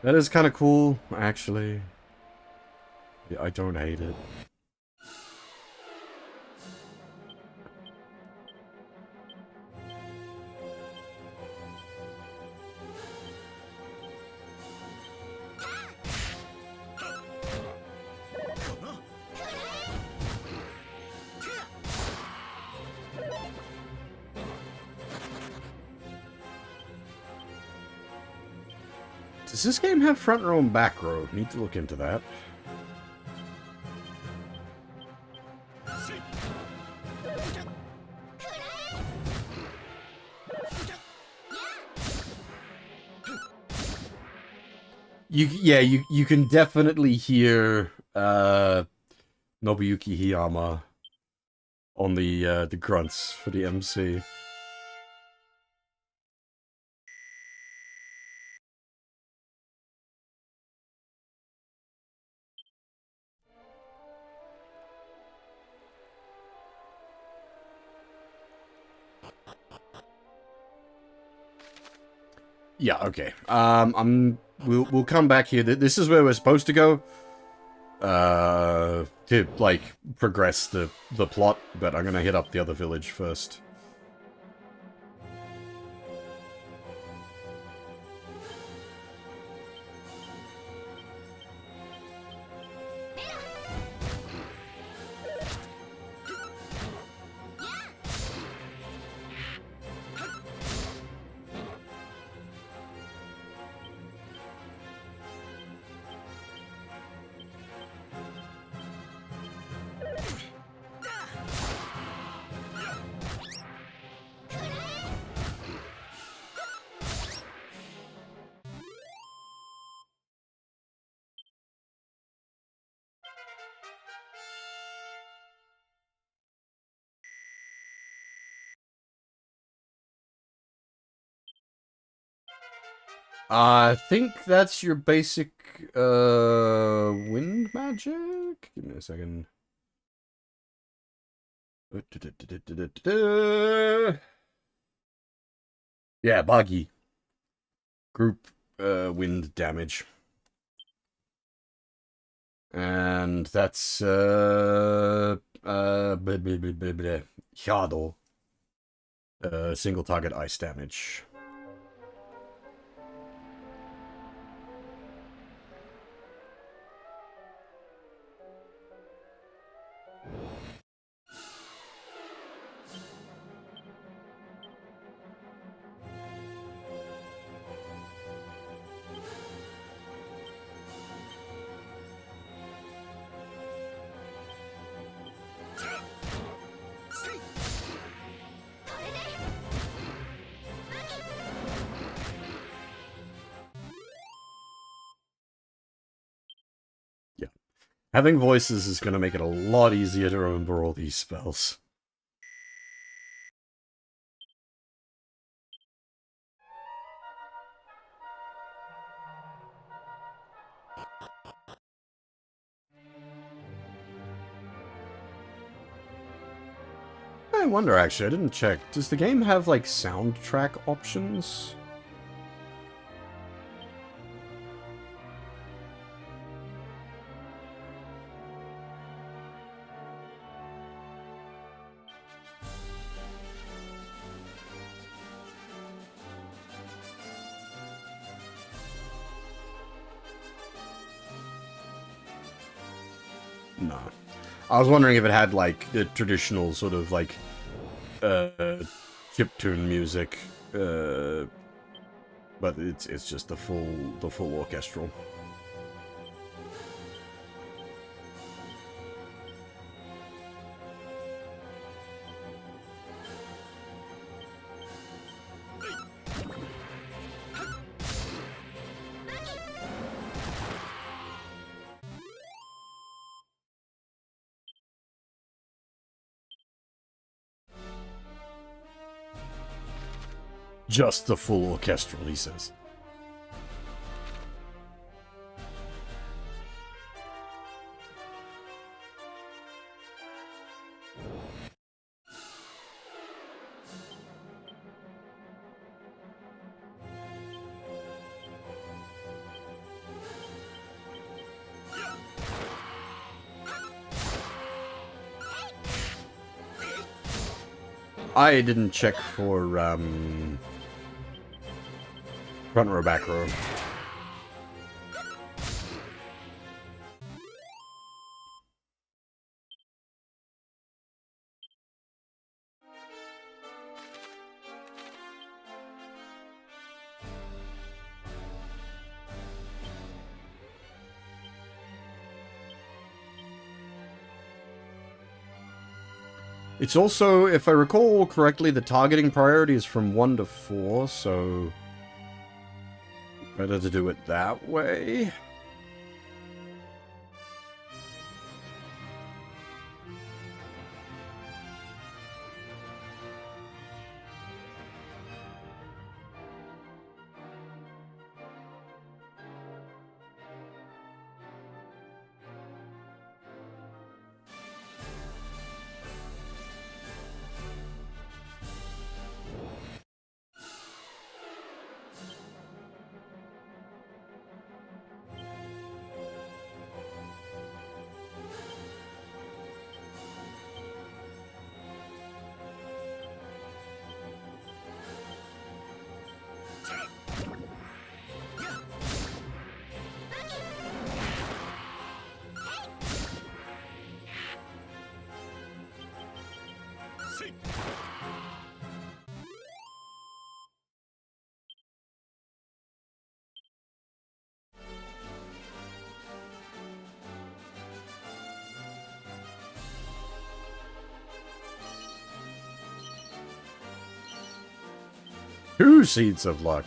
That is kind of cool, actually. Yeah, I don't hate it. Does this game have front row and back row? Need to look into that. You can definitely hear Nobuyuki Hiyama on the grunts for the MC. Yeah, okay. We'll come back here. This is where we're supposed to go. To, like, progress the plot, but I'm gonna hit up the other village first. I think that's your basic, wind magic? Give me a second. Yeah, buggy. Group, wind damage. And that's, Shadow. Single target ice damage. Having voices is going to make it a lot easier to remember all these spells. I wonder, actually, I didn't check. Does the game have, like, soundtrack options? No. I was wondering if it had, like, the traditional sort of, like, chiptune music, but it's just the full orchestral. Just the full orchestral, he says. I didn't check for, front row, back row. It's also, if I recall correctly, the targeting priority is from 1 to 4, so better to do it that way. 2 seeds of luck.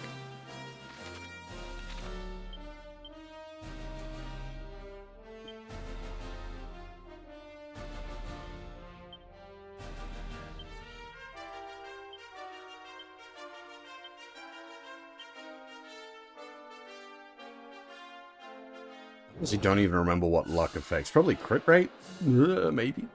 I don't even remember what luck affects. Probably crit rate? Maybe.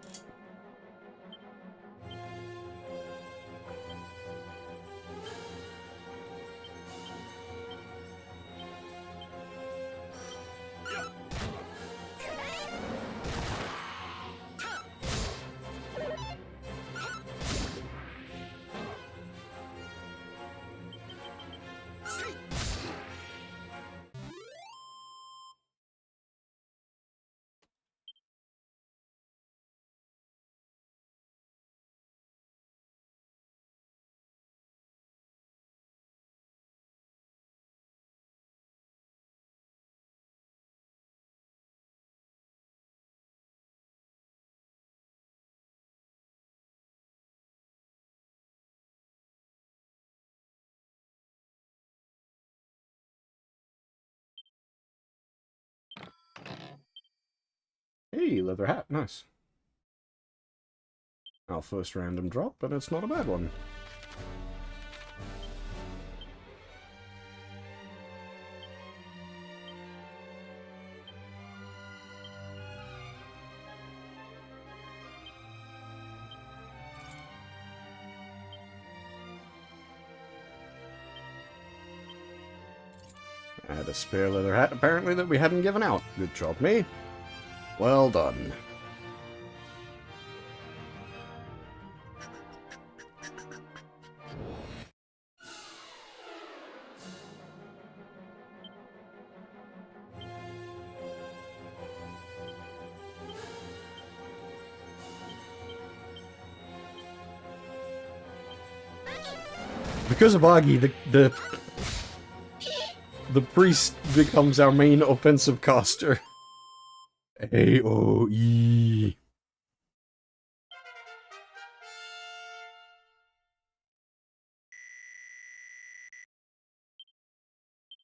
Hey, leather hat, nice. Our first random drop, and it's not a bad one. I had a spare leather hat, apparently, that we hadn't given out. Good job, me. Well done. Because of Agi, the priest becomes our main offensive caster. AOE.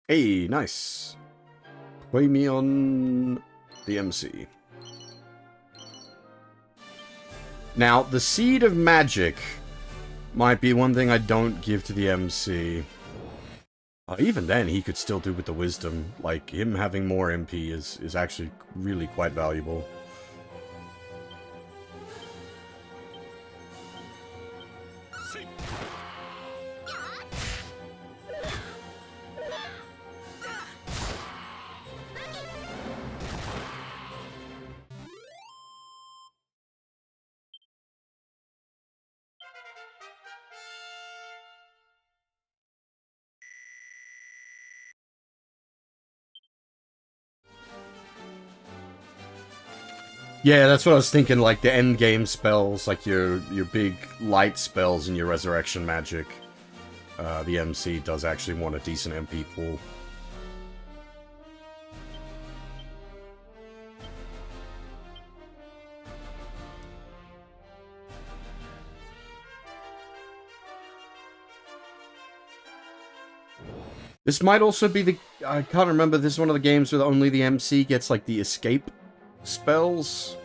Hey, nice. Play me on the MC. Now, the Seed of Magic might be one thing I don't give to the MC. Even then, he could still do with the Wisdom. Like, him having more MP is actually really quite valuable. Yeah, that's what I was thinking, like the end game spells, like your big light spells and your resurrection magic. The MC does actually want a decent MP pool. This might also be the... I can't remember, this is one of the games where only the MC gets, like, the escape spells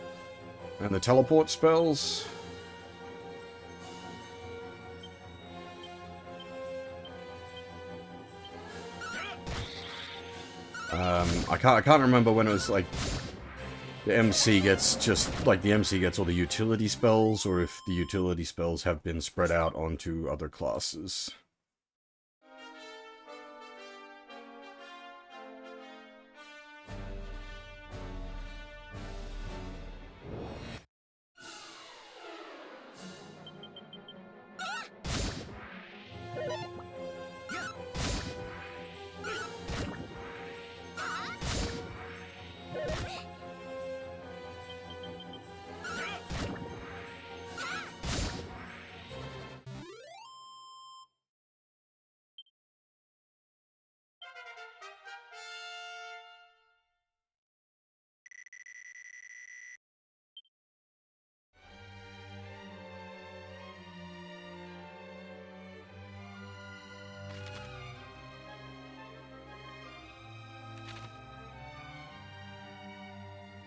and the teleport spells. I can't remember when it was, like, the MC gets just, like, the MC gets all the utility spells, or if the utility spells have been spread out onto other classes.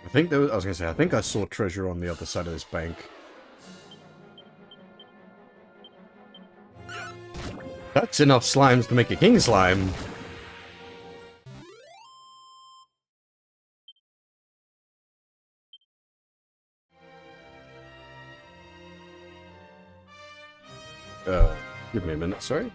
I think there was, I was gonna say, I think I saw treasure on the other side of this bank. That's enough slimes to make a king slime. Give me a minute, sorry.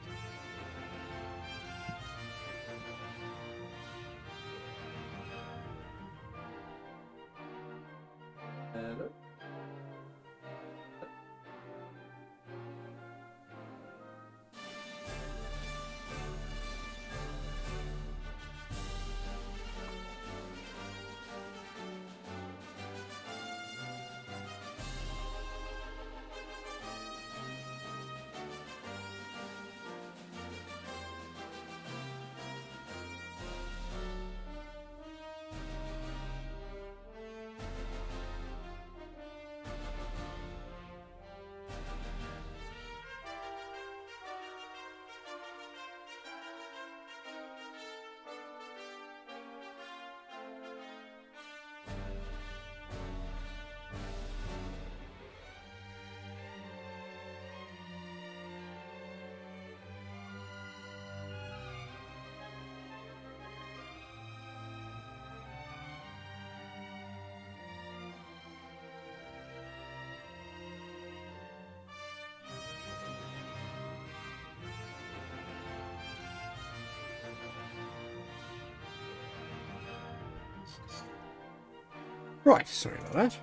Right, sorry about that.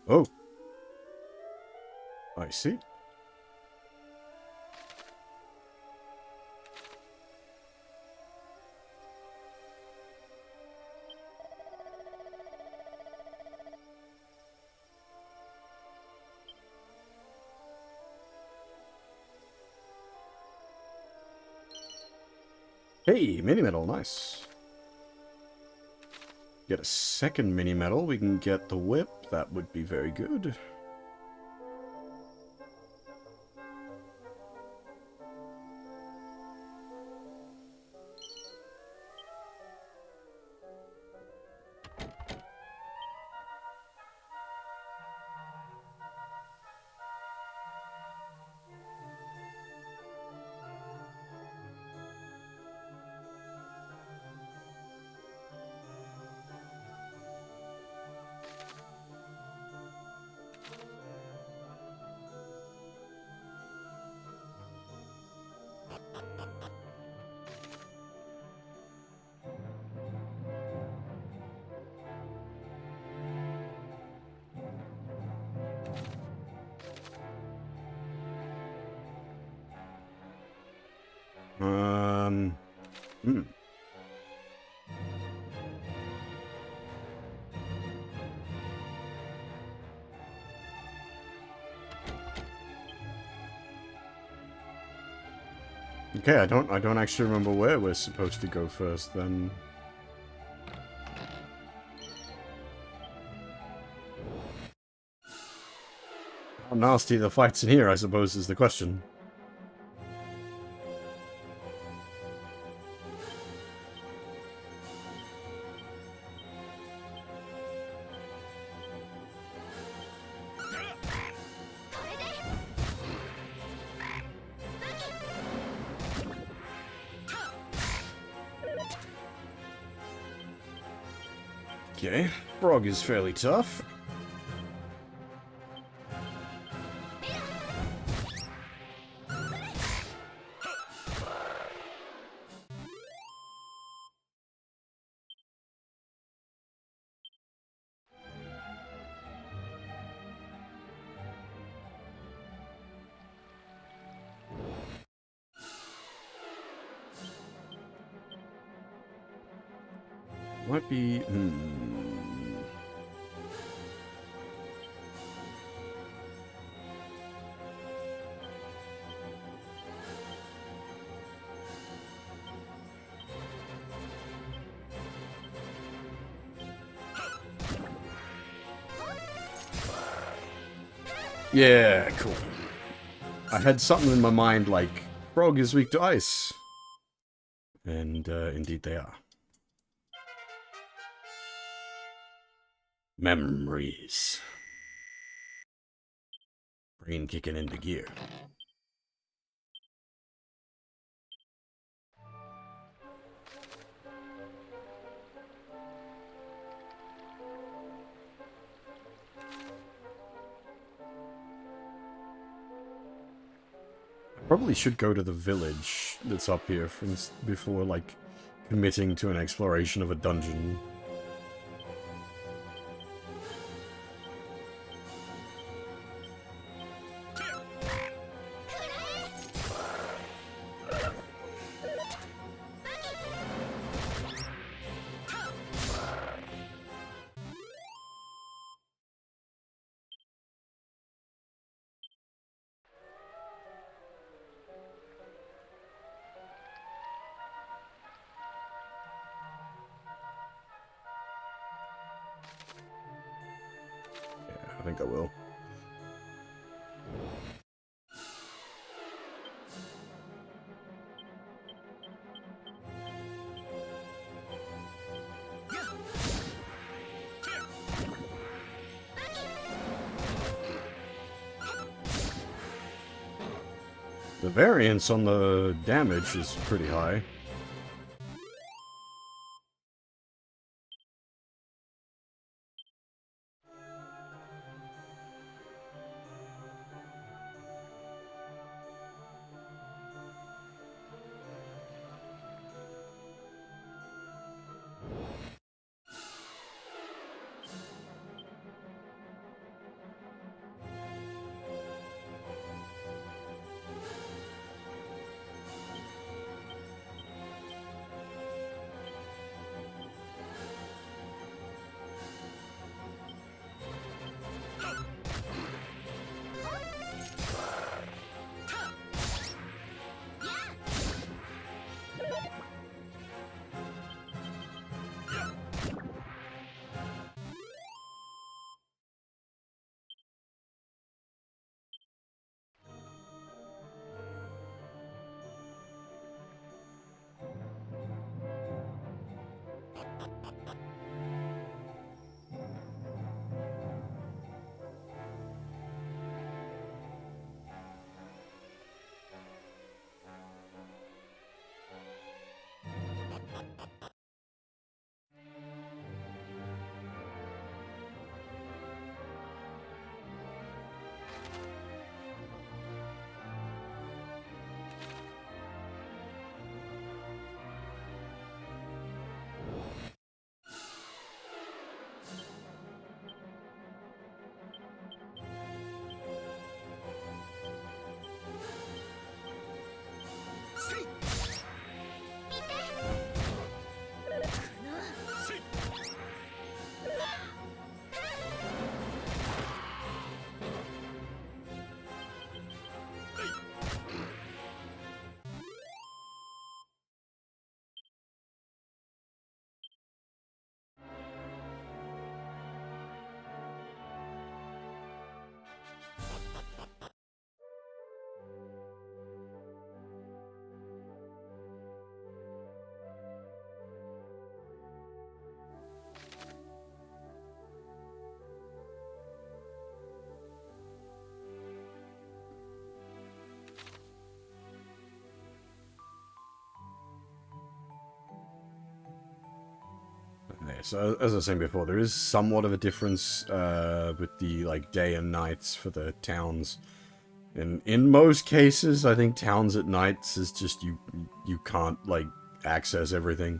Oh. I see. Hey, mini medal, nice. Get a second mini medal, we can get the whip, that would be very good. Okay, I don't actually remember where we're supposed to go first then. How nasty the fights in here, I suppose, is the question. Okay, Frog is fairly tough. Might be... Yeah, cool. I had something in my mind like, Frog is weak to ice. And indeed they are. Memories. Brain kicking into gear. Probably should go to the village that's up here before, like, committing to an exploration of a dungeon. I think I will. The variance on the damage is pretty high. Yeah, so as I was saying before, there is somewhat of a difference with the like day and nights for the towns. In most cases, I think towns at nights is just you can't like access everything.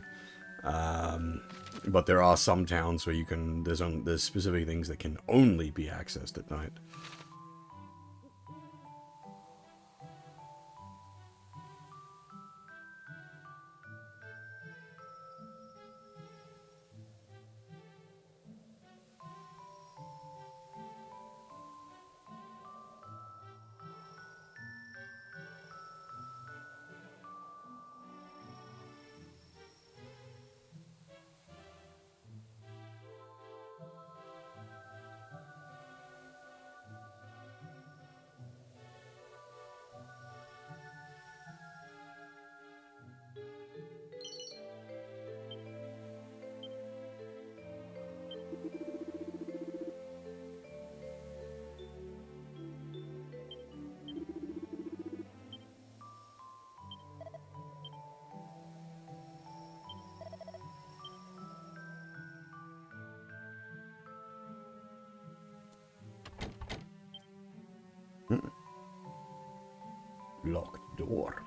But there are some towns where you can there's specific things that can only be accessed at night. locked door.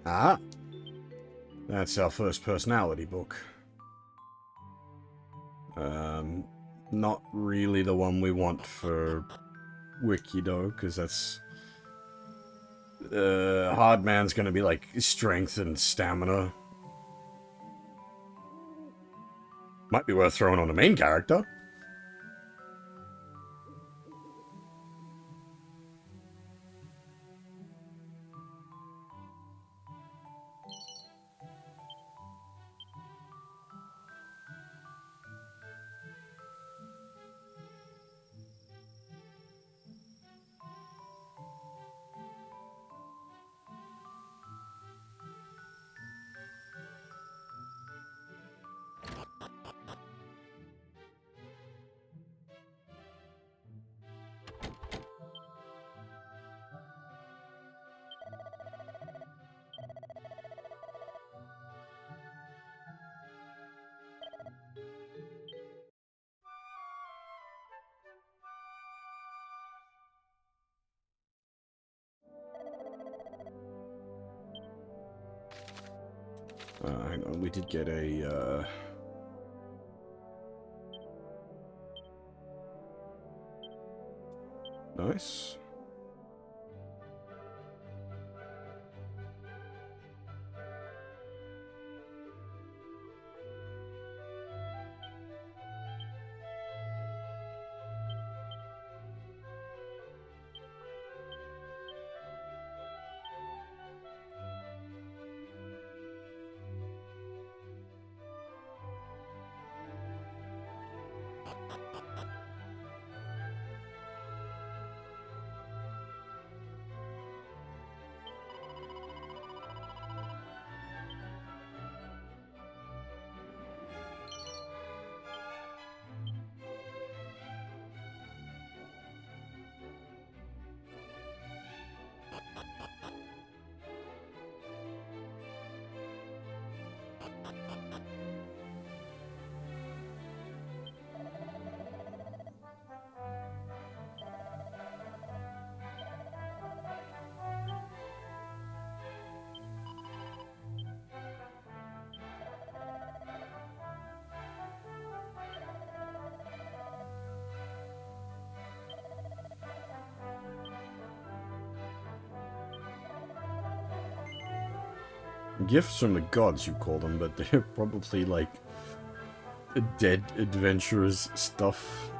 Ah, that's our first personality book. Not really the one we want for Wiki though, because that's hard man's gonna be like strength and stamina. Might be worth throwing on a main character. Hang on, we did get a, nice. Gifts from the gods, you call them, but they're probably like dead adventurers stuff.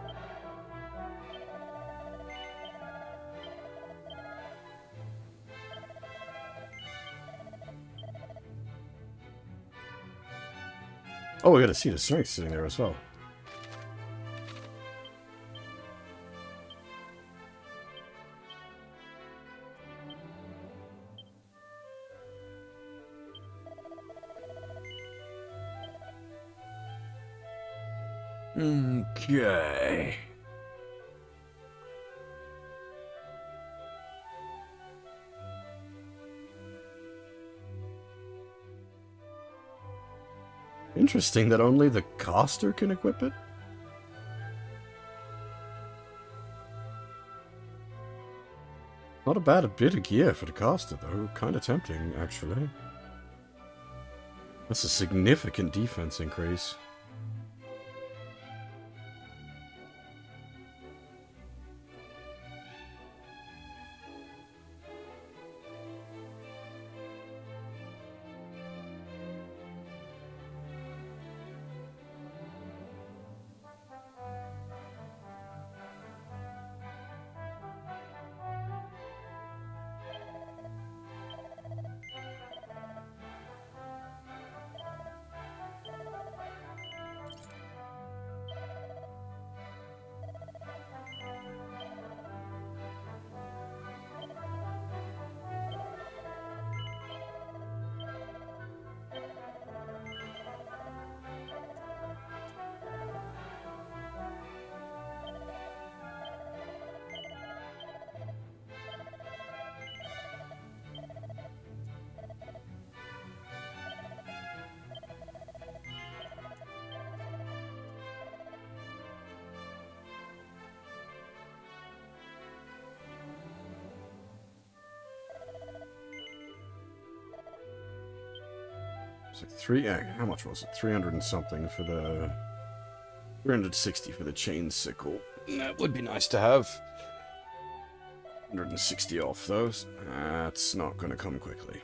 Oh, we gotta see the strength sitting there as well. Okay. Interesting that only the caster can equip it. Not a bad bit of gear for the caster, though. Kind of tempting, actually. That's a significant defense increase. It's like three. How much was it? 300 and something for the 360 for the chain sickle. That would be nice to have. 160 off those. That's not going to come quickly.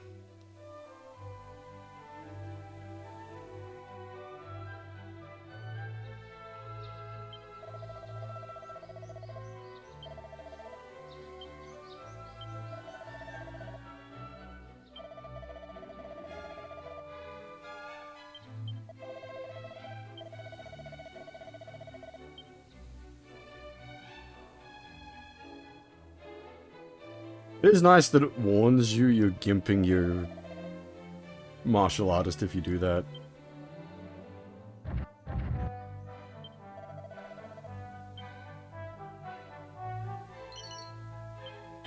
It is nice that it warns you you're gimping your martial artist if you do that.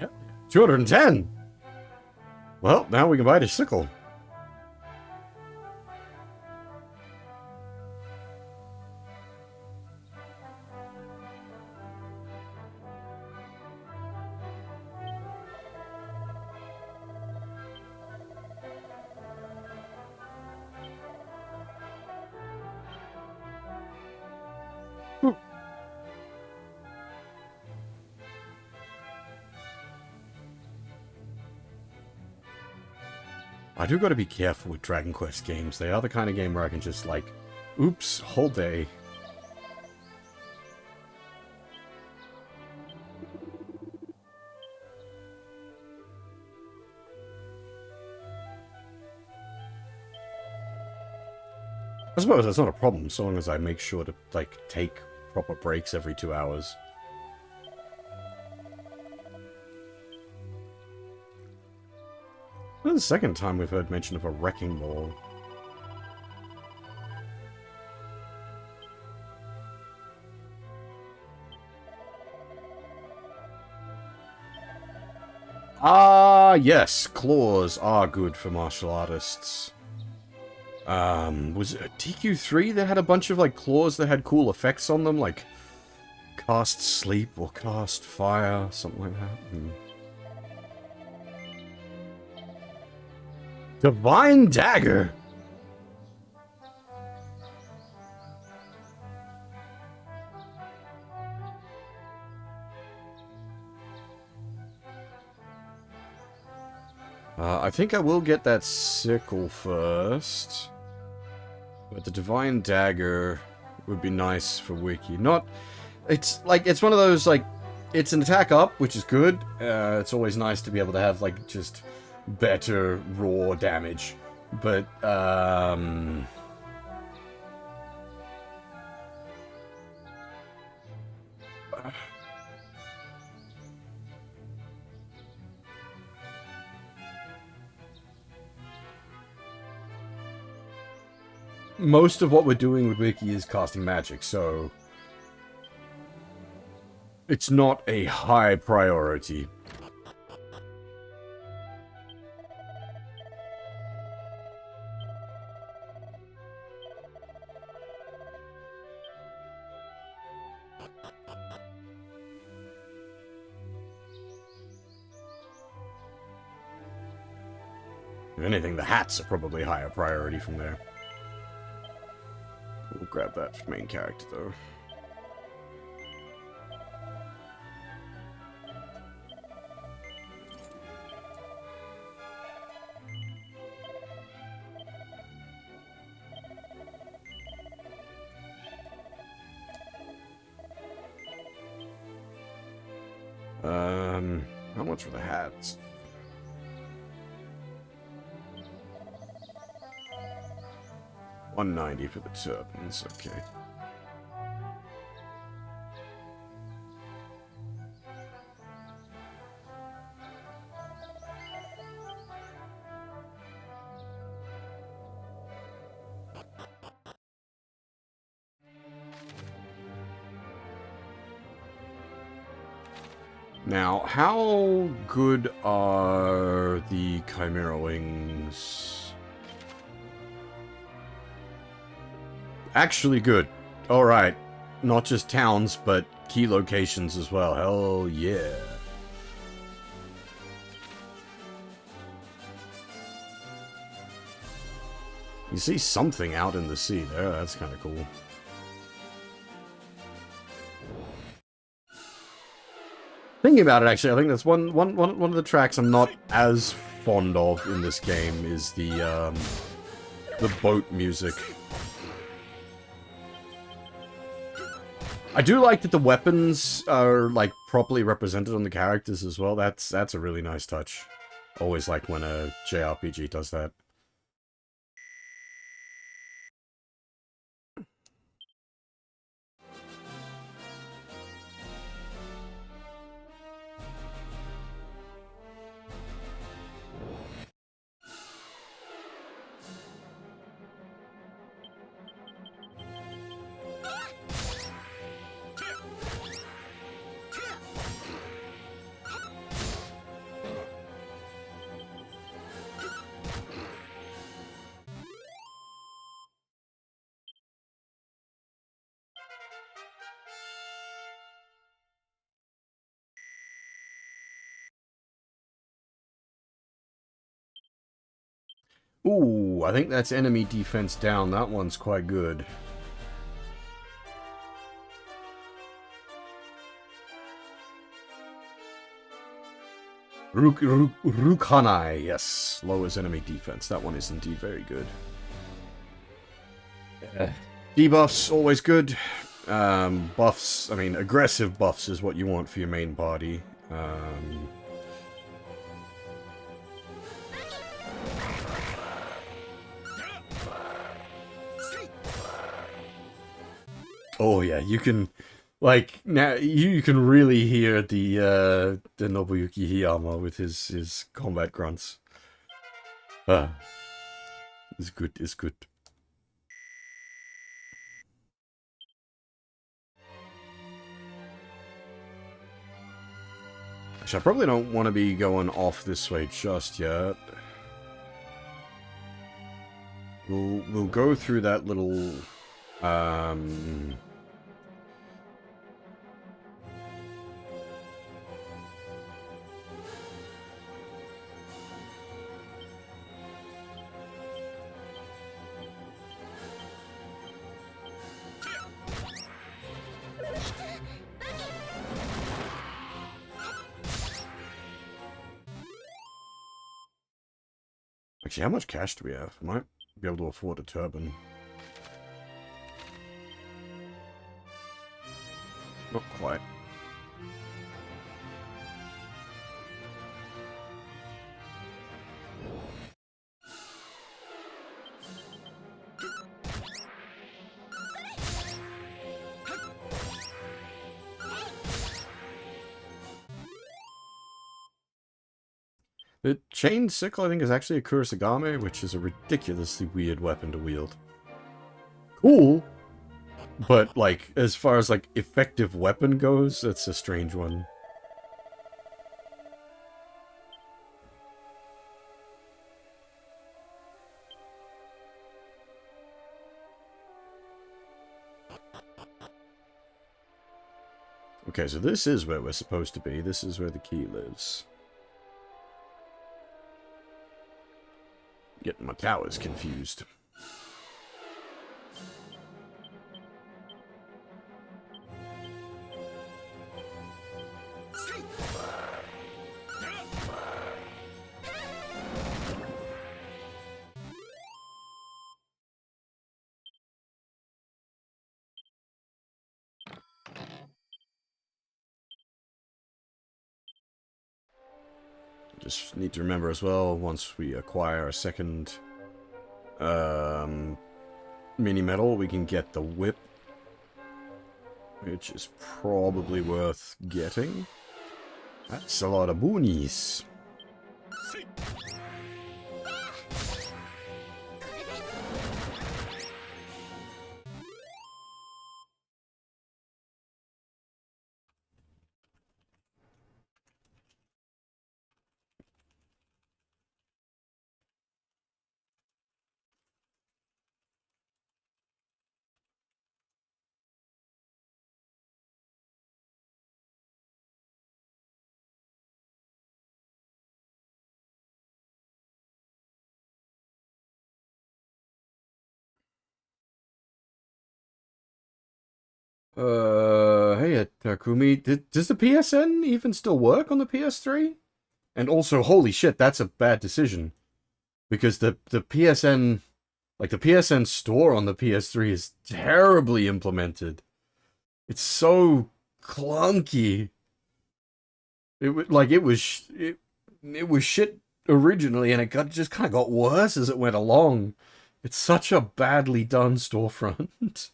Yep. 210! Well, now we can buy the sickle. I do gotta be careful with Dragon Quest games. They are the kind of game where I can just, like, oops, whole day. I suppose that's not a problem, so long as I make sure to, like, take proper breaks every 2 hours. This is the second time we've heard mention of a wrecking ball. Ah, yes, claws are good for martial artists. Was it a TQ3 that had a bunch of, like, claws that had cool effects on them? Like, cast sleep or cast fire, something like that? Divine Dagger! I think I will get that sickle first. But the Divine Dagger would be nice for Wiki. Not... It's, like, it's one of those, like... It's an attack up, which is good. It's always nice to be able to have, like, just... better raw damage, but most of what we're doing with Wiki is casting magic, so it's not a high priority. If anything, the hats are probably higher priority from there. We'll grab that main character, though. How much for the hats? $190 for the turbans, okay. Now, how good are the Chimera Wings? Actually good. Alright. Not just towns, but key locations as well. Hell yeah. You see something out in the sea there. That's kind of cool. Thinking about it, actually, I think that's one of the tracks I'm not as fond of in this game is the boat music. I do like that the weapons are, like, properly represented on the characters as well. That's a really nice touch. Always like when a JRPG does that. Ooh, I think that's enemy defense down. That one's quite good. Rukhanai, yes. Lowers enemy defense. That one is indeed very good. Debuffs, always good. Buffs, I mean, aggressive buffs is what you want for your main party. Oh yeah, you can, like, now you can really hear the Nobuyuki Hiyama with his combat grunts. It's good, it's good. Actually, I probably don't want to be going off this way just yet. We'll go through that little Actually, how much cash do we have? Might be able to afford a turban. Not quite. The chain sickle, I think, is actually a Kurosagame, which is a ridiculously weird weapon to wield. Cool! But, like, as far as, like, effective weapon goes, that's a strange one. Okay, so this is where we're supposed to be. This is where the key lives. Getting my towers confused. Just need to remember as well, once we acquire a second mini medal, we can get the whip, which is probably worth getting. That's a lot of boonies. Hey, Takumi, does the PSN even still work on the PS3? And also, holy shit, that's a bad decision. Because the PSN, like the PSN store on the PS3 is terribly implemented. It's so clunky. It was shit originally, and it just kind of got worse as it went along. It's such a badly done storefront.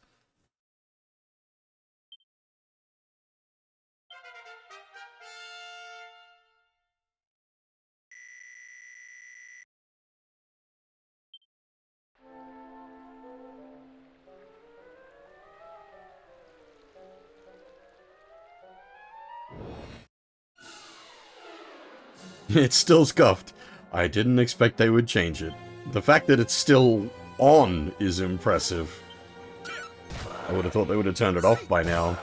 It's still scuffed. I didn't expect they would change it. The fact that it's still on is impressive. I would have thought they would have turned it off by now.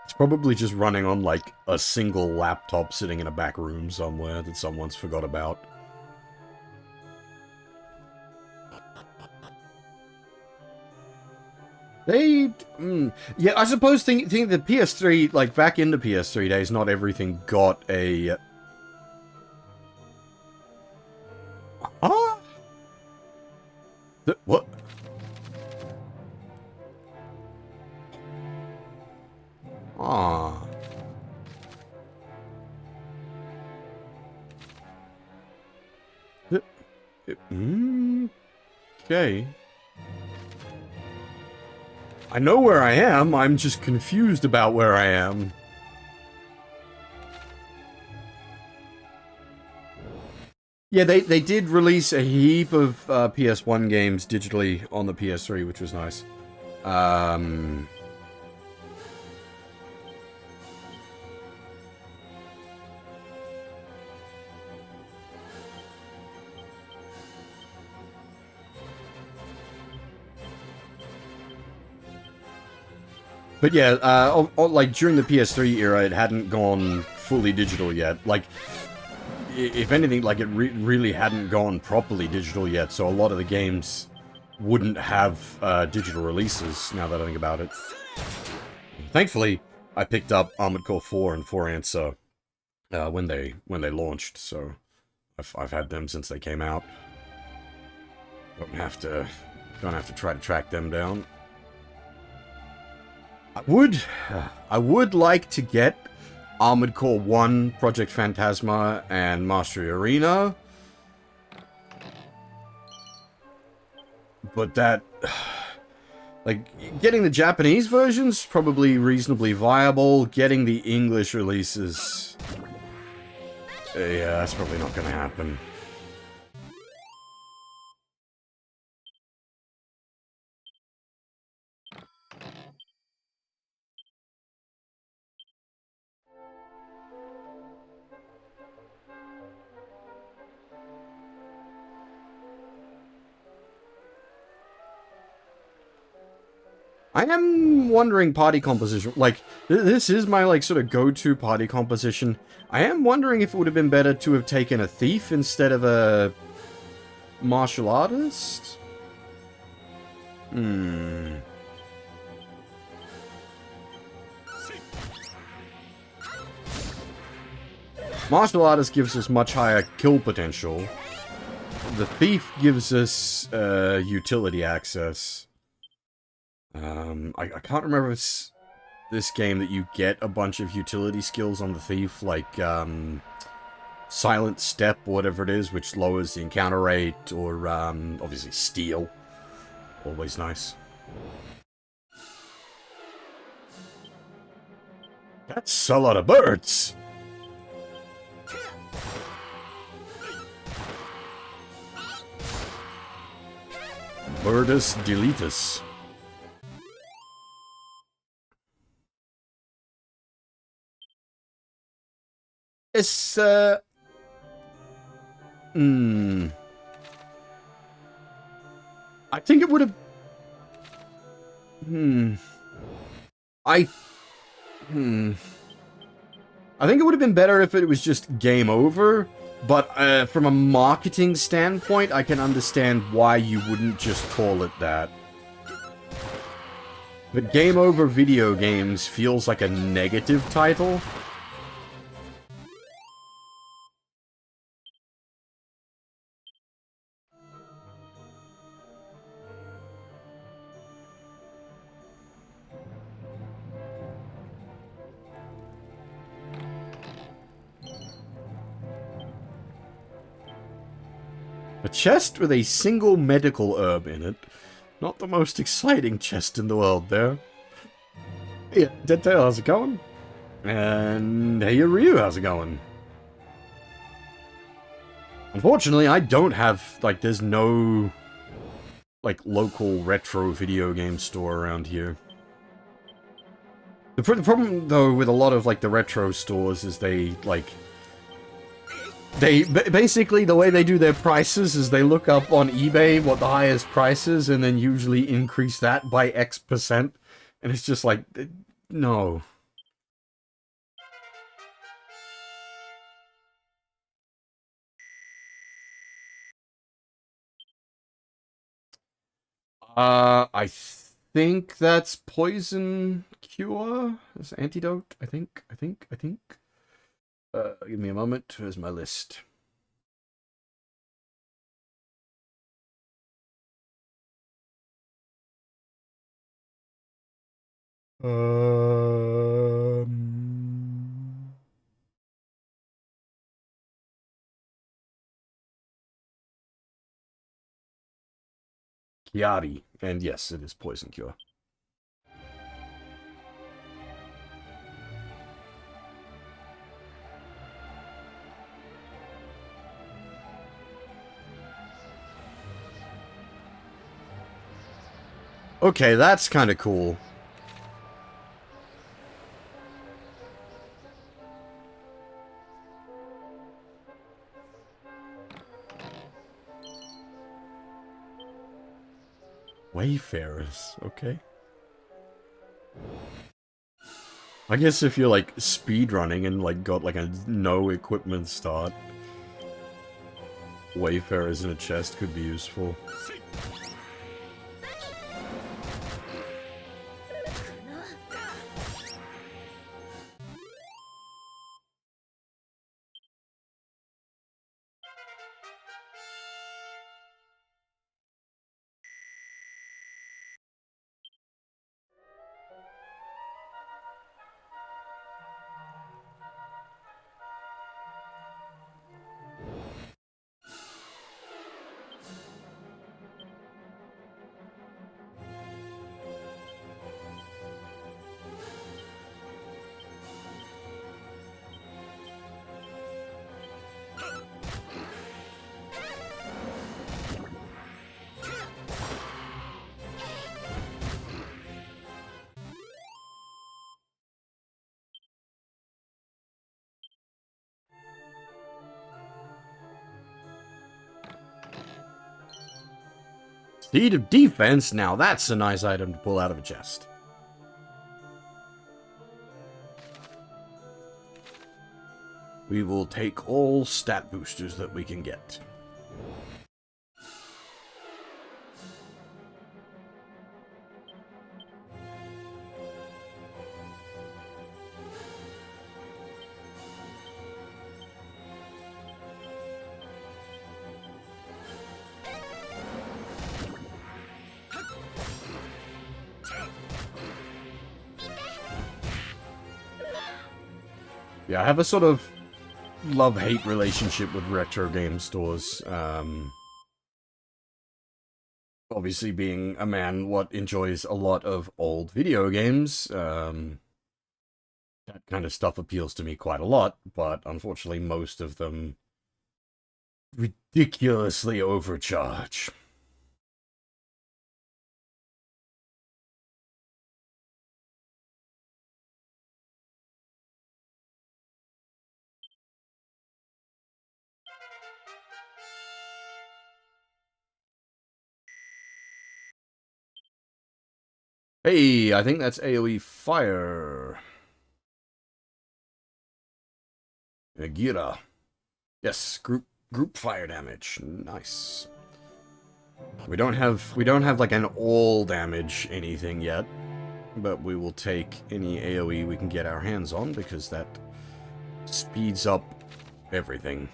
It's probably just running on, like, a single laptop sitting in a back room somewhere that someone's forgot about. Yeah, I suppose think the PS3, like, back in the PS3 days, not everything got a... Huh? What? Ah. Okay. I know where I am, I'm just confused about where I am. Yeah, they did release a heap of PS1 games digitally on the PS3, which was nice. But yeah, like during the PS3 era, it hadn't gone fully digital yet. Like, if anything, like it really hadn't gone properly digital yet. So a lot of the games wouldn't have digital releases. Now that I think about it, thankfully, I picked up Armored Core 4 and 4 Answer when they launched. So I've had them since they came out. Don't have to try to track them down. I would like to get Armored Core 1, Project Phantasma, and Mastery Arena. But that... Like, getting the Japanese versions, probably reasonably viable. Getting the English releases... yeah, that's probably not gonna happen. I am wondering party composition, like, this is my, like, sort of go-to party composition. I am wondering if it would have been better to have taken a thief instead of a martial artist? Martial artist gives us much higher kill potential. The thief gives us, utility access. I can't remember if it's this game that you get a bunch of utility skills on the thief, like, Silent Step, or whatever it is, which lowers the encounter rate, or, obviously Steal. Always nice. That's a lot of birds! Birdus deletus. It's, I think it would have... I think it would have been better if it was just game over, but from a marketing standpoint, I can understand why you wouldn't just call it that. But Game Over Video Games feels like a negative title. A chest with a single medical herb in it. Not the most exciting chest in the world there. Hey, Deadtail, how's it going? And hey, Ryu, how's it going? Unfortunately, I don't have, like, there's no, like, local retro video game store around here. The problem, though, with a lot of, like, the retro stores is they, like... basically, the way they do their prices is they look up on eBay what the highest price is and then usually increase that by X%. And it's just like, no. I think that's poison cure? That's antidote? I think. Give me a moment. Where's my list? Chiari. And yes, it is poison cure. Okay, that's kind of cool. Wayfarers, okay. I guess if you're, like, speedrunning and, like, got, like, a no equipment start, Wayfarers in a chest could be useful. Seed of Defense? Now that's a nice item to pull out of a chest. We will take all stat boosters that we can get. Yeah, I have a sort of love-hate relationship with retro game stores. Obviously, being a man what enjoys a lot of old video games, that kind of stuff appeals to me quite a lot, but unfortunately most of them ridiculously overcharge. Hey, I think that's AoE fire. Gira. Yes, group fire damage. Nice. We don't have like an all damage anything yet, but we will take any AoE we can get our hands on because that speeds up everything.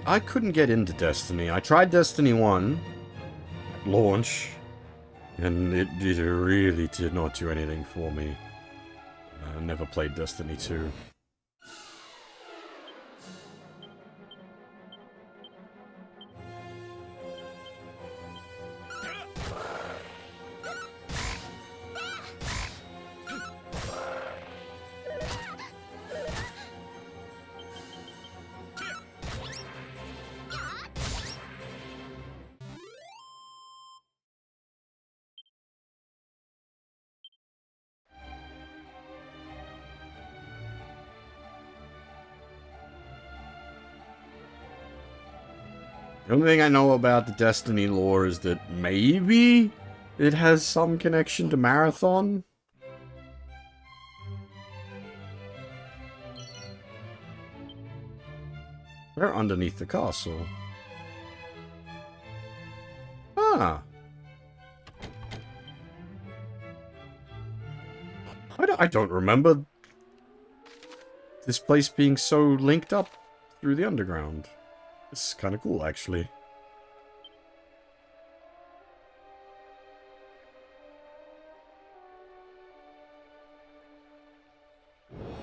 I couldn't get into Destiny. I tried Destiny 1 at launch, and it really did not do anything for me. I never played Destiny 2. The only thing I know about the Destiny lore is that maybe it has some connection to Marathon. We're underneath the castle. Ah. I don't remember this place being so linked up through the underground. It's kind of cool, actually.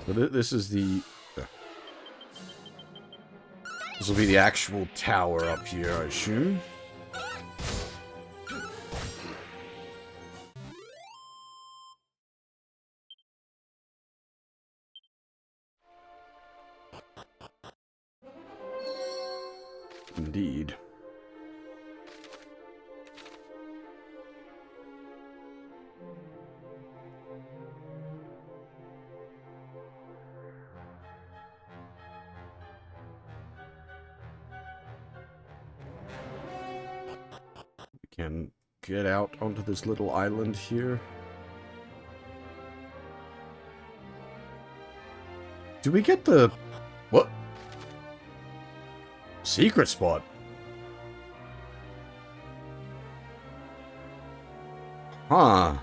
So this is the... This will be the actual tower up here, I assume. Indeed. We can get out onto this little island here. Do we get the... What? Secret spot? Huh.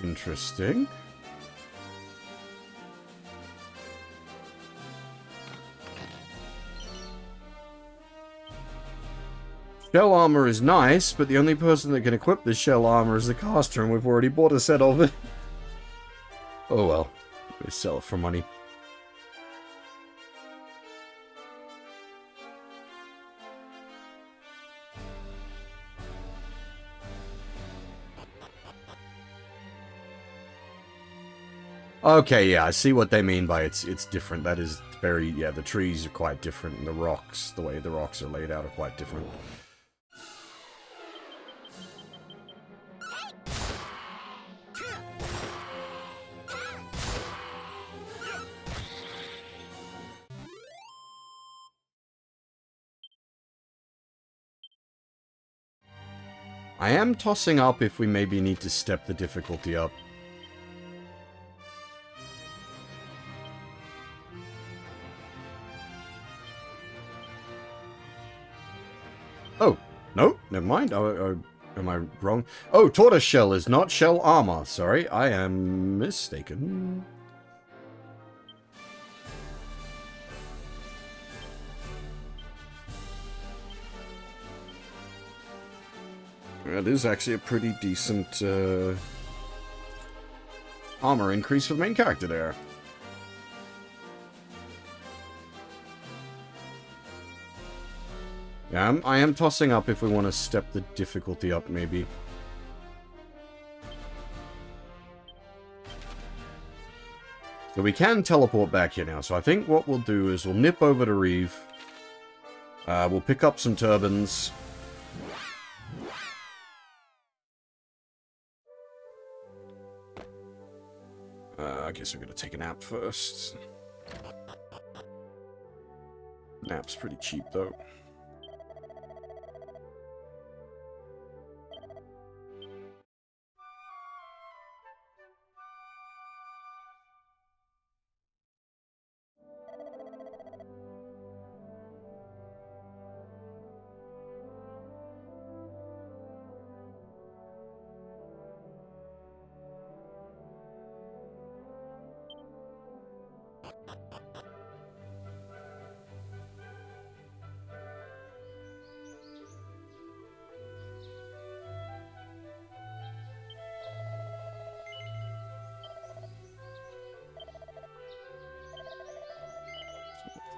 Interesting. Shell armor is nice, but the only person that can equip this shell armor is the caster, and we've already bought a set of it. Oh well. We sell it for money. Okay, yeah, I see what they mean by it's different. That is very, yeah, the trees are quite different, and the rocks, the way the rocks are laid out are quite different. I am tossing up if we maybe need to step the difficulty up. Oh, no, never mind. Am I wrong? Oh, tortoise shell is not shell armor. Sorry, I am mistaken. That is actually a pretty decent armor increase for the main character there. Yeah, I am tossing up if we want to step the difficulty up, maybe. So we can teleport back here now, so I think what we'll do is we'll nip over to Reeve. We'll pick up some turbans. I guess we're gonna take a nap first. Nap's pretty cheap, though.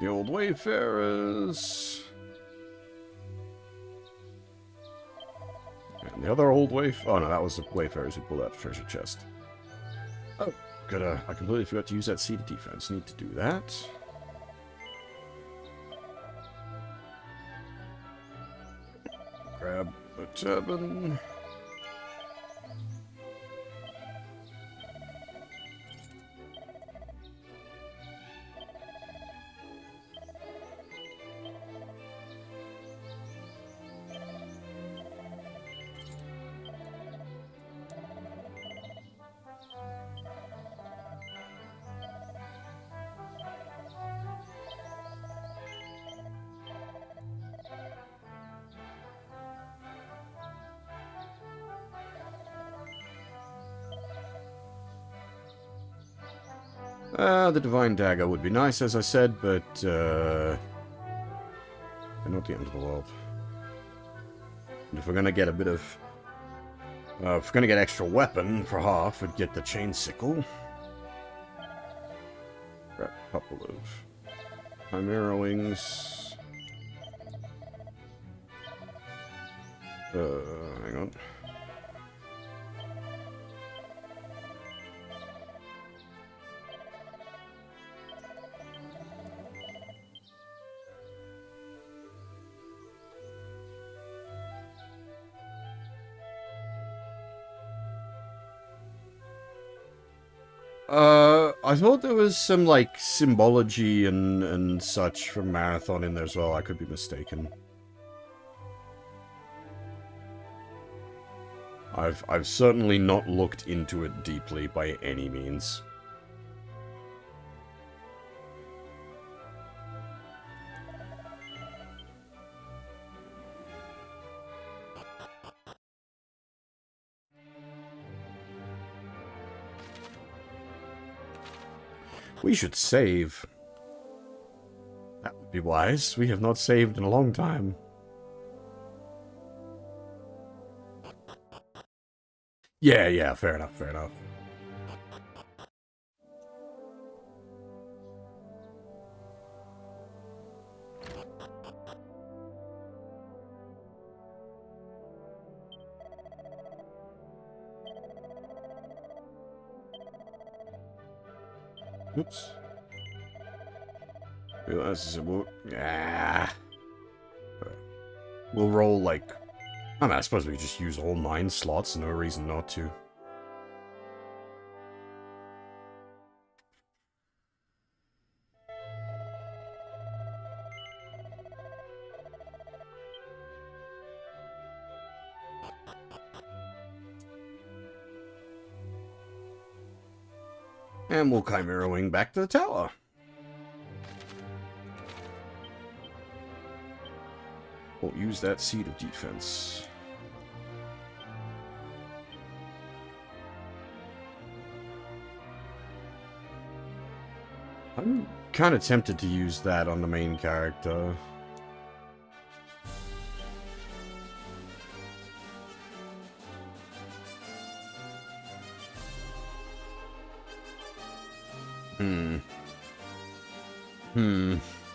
The old wayfarers. And the other old oh no, that was the wayfarers who pulled out the treasure chest. Oh, I completely forgot to use that seed of defense. Need to do that. Grab a turban. The Divine Dagger would be nice, as I said, but, not the end of the world. And if we're gonna get a bit of... if we're gonna get extra weapon for half, we'd get the Chain Sickle. Grab a couple of Chimera Wings. Hang on. I thought there was some, like, symbology and such from Marathon in there as well. I could be mistaken. I've certainly not looked into it deeply by any means. We should save. That would be wise. We have not saved in a long time. Yeah, fair enough, fair enough. Oops. We'll roll, like... I mean, I suppose we could just use all 9 slots. No reason not to. And we'll Chimera Wing back to the tower. We'll use that seed of defense. I'm kind of tempted to use that on the main character.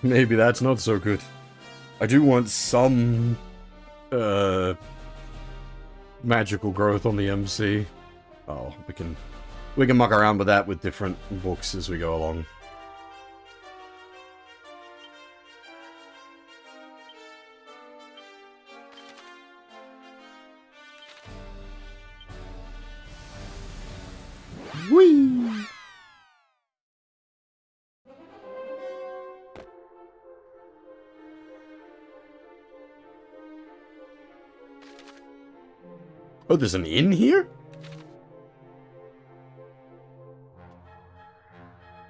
Maybe that's not so good. I do want some magical growth on the MC. Oh, we can muck around with that with different books as we go along. Whee! Oh, there's an inn here?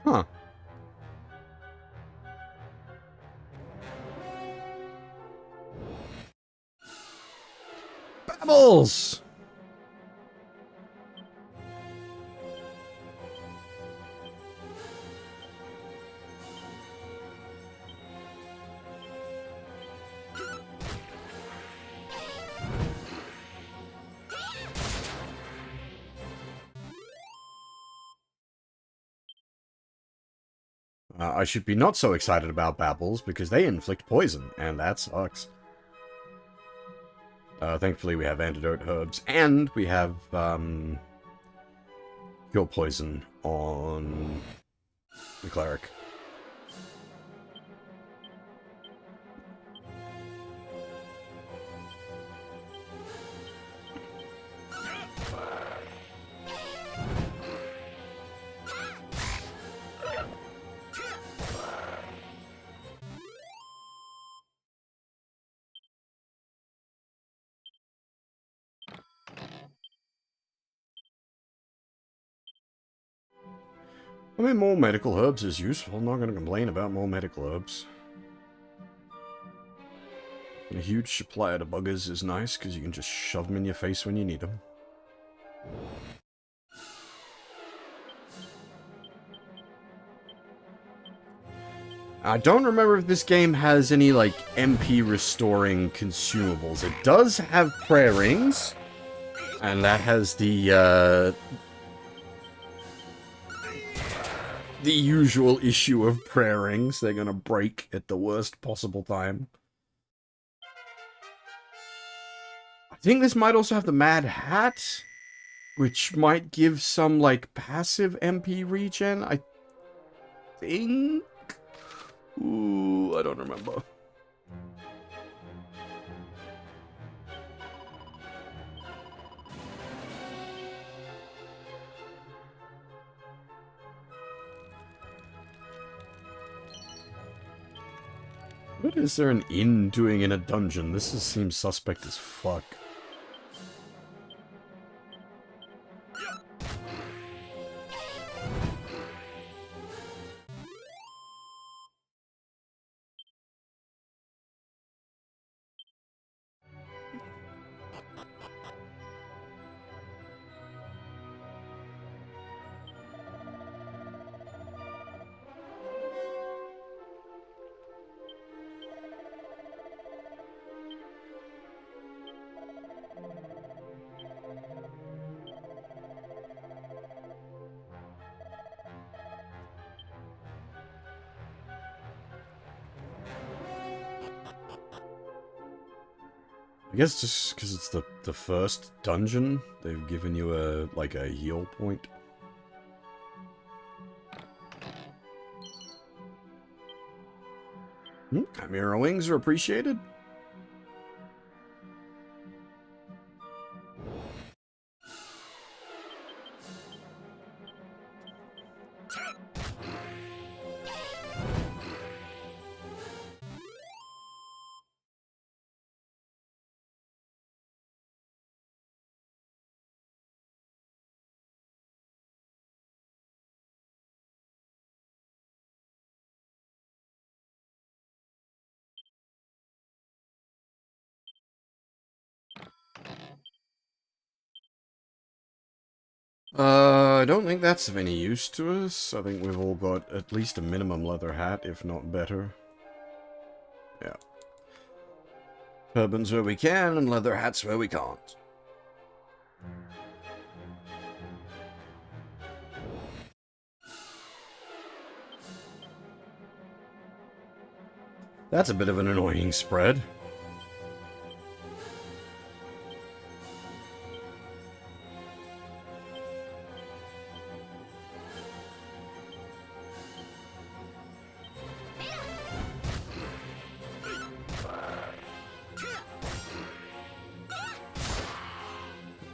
Huh. Babbles! I should be not so excited about Babbles, because they inflict poison, and that sucks. Thankfully we have antidote herbs, and we have, cure poison on the cleric. I mean, more medical herbs is useful. I'm not going to complain about more medical herbs. And a huge supply of the buggers is nice, because you can just shove them in your face when you need them. I don't remember if this game has any, like, MP restoring consumables. It does have prayer rings, and that has the usual issue of prayer rings. They're gonna break at the worst possible time. I think this might also have the Mad Hat, which might give some, like, passive MP regen, I think? Ooh, I don't remember. What is there an inn doing in a dungeon? This seems suspect as fuck. I guess just because it's the first dungeon, they've given you a heal point. Chimera wings are appreciated. I don't think that's of any use to us. I think we've all got at least a minimum leather hat, if not better. Yeah. Turbans where we can, and leather hats where we can't. That's a bit of an annoying spread.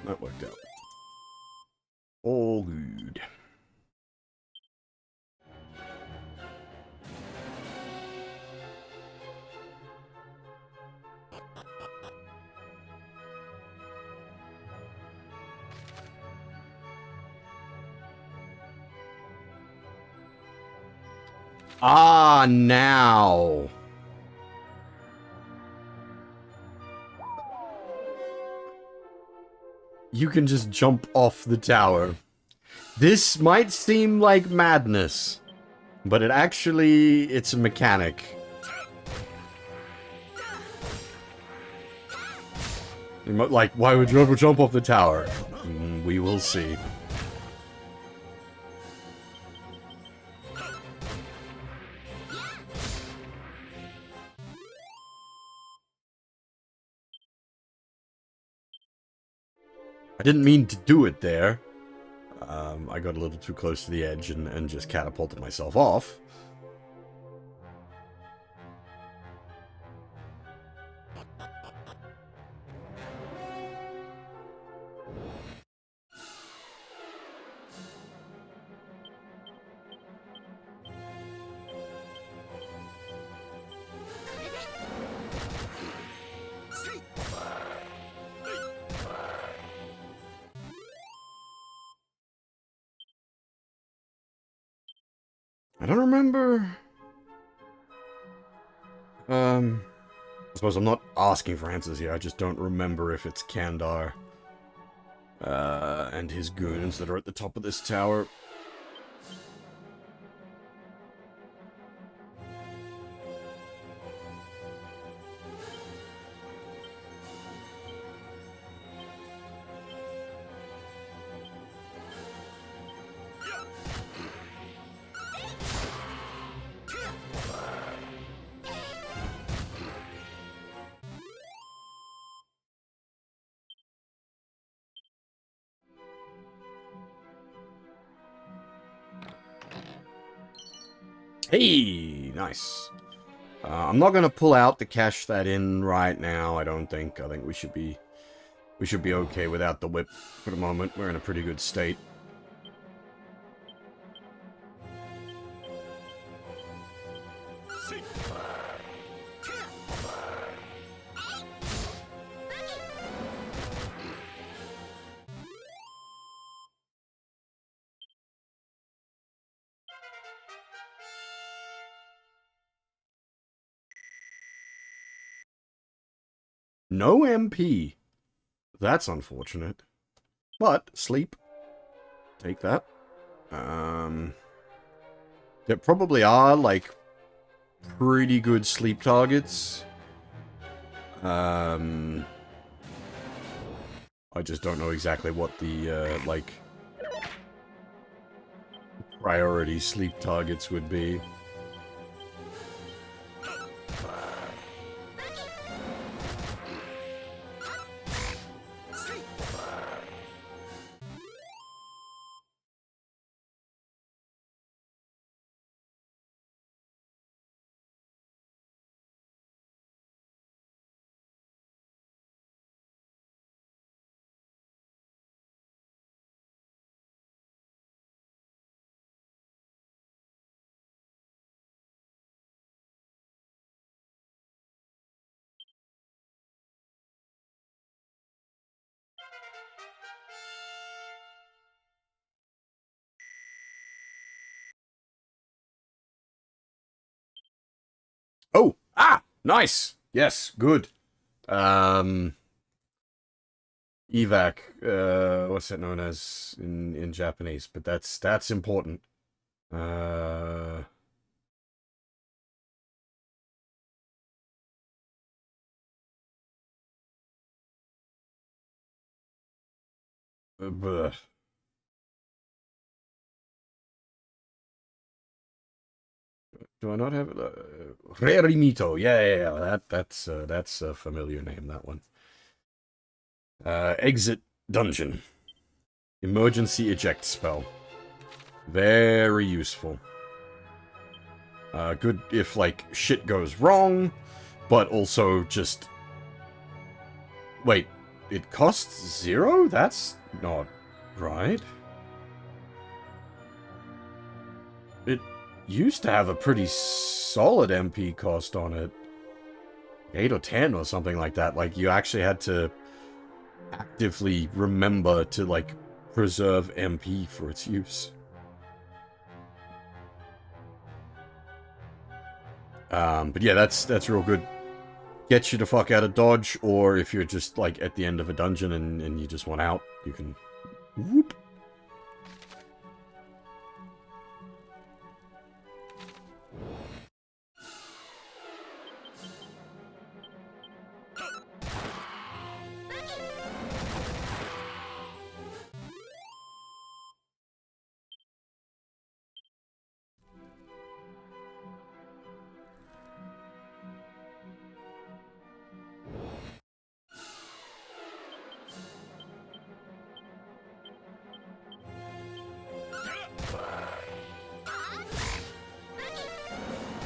That worked out. All good. Ah, now. You can just jump off the tower. This might seem like madness, but it's a mechanic. Like, why would you ever jump off the tower? We will see. I didn't mean to do it there. I got a little too close to the edge and just catapulted myself off. I don't remember. I suppose I'm not asking for answers here. I just don't remember if it's Kandar and his goons that are at the top of this tower. Hey, nice. I'm not gonna pull out to cash that in right now. I don't think. I think we should be okay without the whip for the moment. We're in a pretty good state. No MP. That's unfortunate. But, sleep. Take that. There probably are, like, pretty good sleep targets. I just don't know exactly what the, like, priority sleep targets would be. Oh! Ah! Nice! Yes, good. Evac. What's that known as in Japanese? But that's important. Bruh. Do I not have it? Rerimito. Yeah. That's a familiar name, that one. Exit dungeon. Emergency eject spell. Very useful. Good if, like, shit goes wrong, but also just... Wait, it costs 0? That's not right. It used to have a pretty solid MP cost on it. 8 or 10 or something like that. Like, you actually had to actively remember to, like, preserve MP for its use. But yeah, that's real good. Gets you the fuck out of dodge, or if you're just, like, at the end of a dungeon and you just want out, you can... Whoop!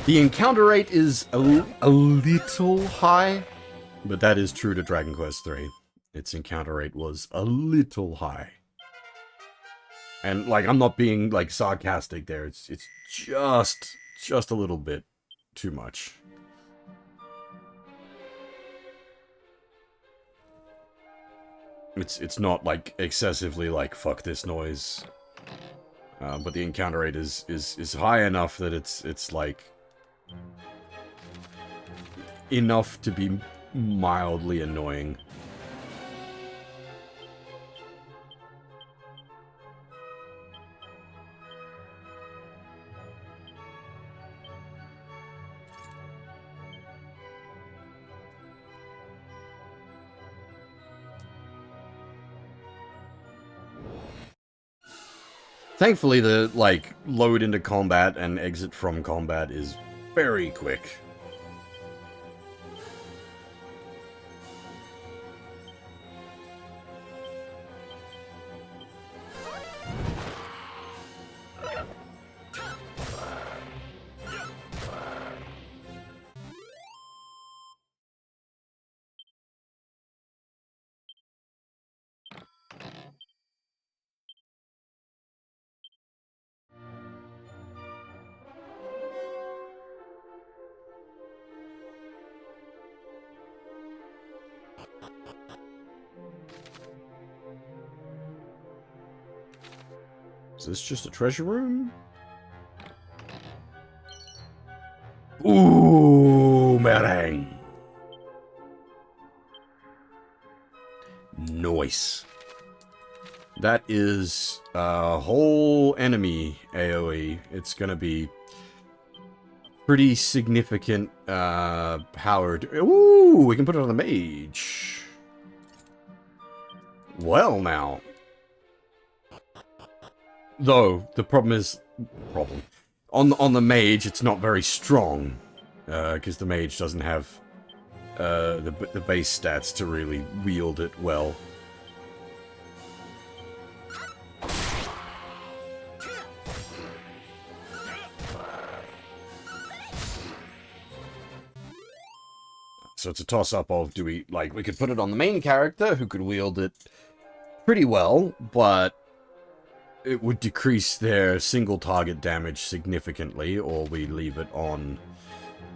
The encounter rate is a little high, but that is true to Dragon Quest III. Its encounter rate was a little high. And, like, I'm not being, like, sarcastic there. It's just a little bit too much. It's not, like, excessively, like, fuck this noise. But the encounter rate is high enough that it's like... enough to be mildly annoying. Thankfully, the, like, load into combat and exit from combat is very quick. Is this just a treasure room? Ooh, meringue. Nice. That is a whole enemy AoE. It's gonna be pretty significant powered. Ooh, we can put it on the mage. Well, now. Though, the problem is... On the mage, it's not very strong. Because the mage doesn't have the base stats to really wield it well. So it's a toss-up of, do we... Like, we could put it on the main character, who could wield it pretty well, but... it would decrease their single target damage significantly, or we leave it on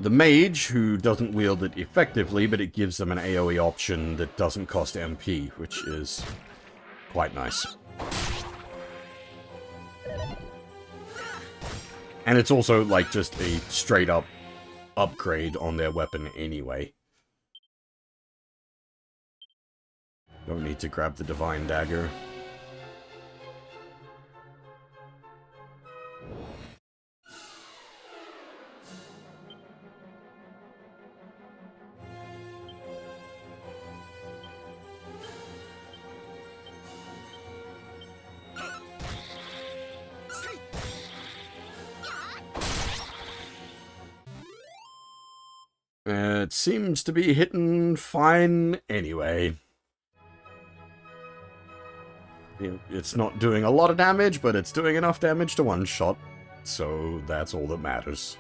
the mage, who doesn't wield it effectively, but it gives them an AoE option that doesn't cost MP, which is quite nice. And it's also, like, just a straight-up upgrade on their weapon anyway. Don't need to grab the Divine Dagger. It seems to be hitting fine anyway. It's not doing a lot of damage, but it's doing enough damage to one-shot, so that's all that matters.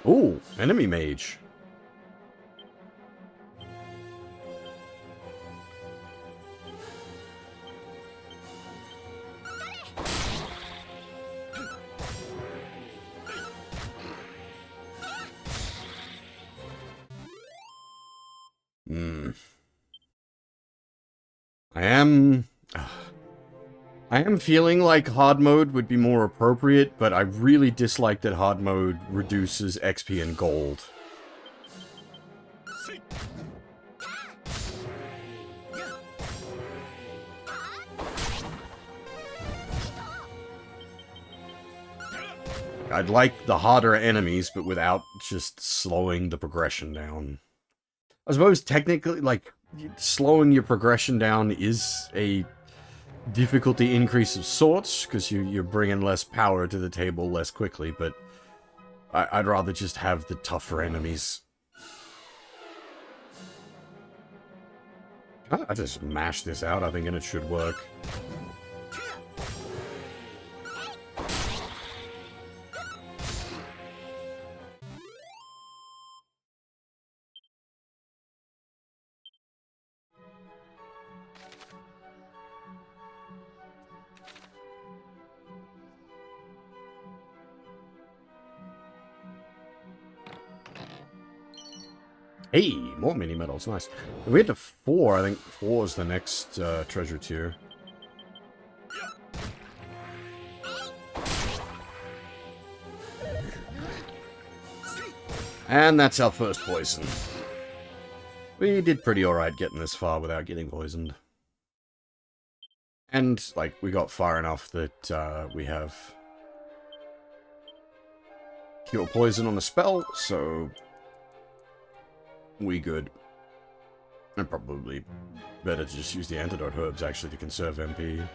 Ooh, enemy mage. I am feeling like hard mode would be more appropriate, but I really dislike that hard mode reduces XP and gold. I'd like the harder enemies, but without just slowing the progression down. I suppose technically, like, slowing your progression down is a difficulty increase of sorts, because you're bringing less power to the table less quickly, but I'd rather just have the tougher enemies. I just mash this out, I think, and it should work. Hey, more mini medals, nice. If we get to 4, I think 4 is the next treasure tier. And that's our first poison. We did pretty alright getting this far without getting poisoned. And, like, we got far enough that we have cure poison on the spell, so we good. And probably better to just use the antidote herbs, actually, to conserve MP.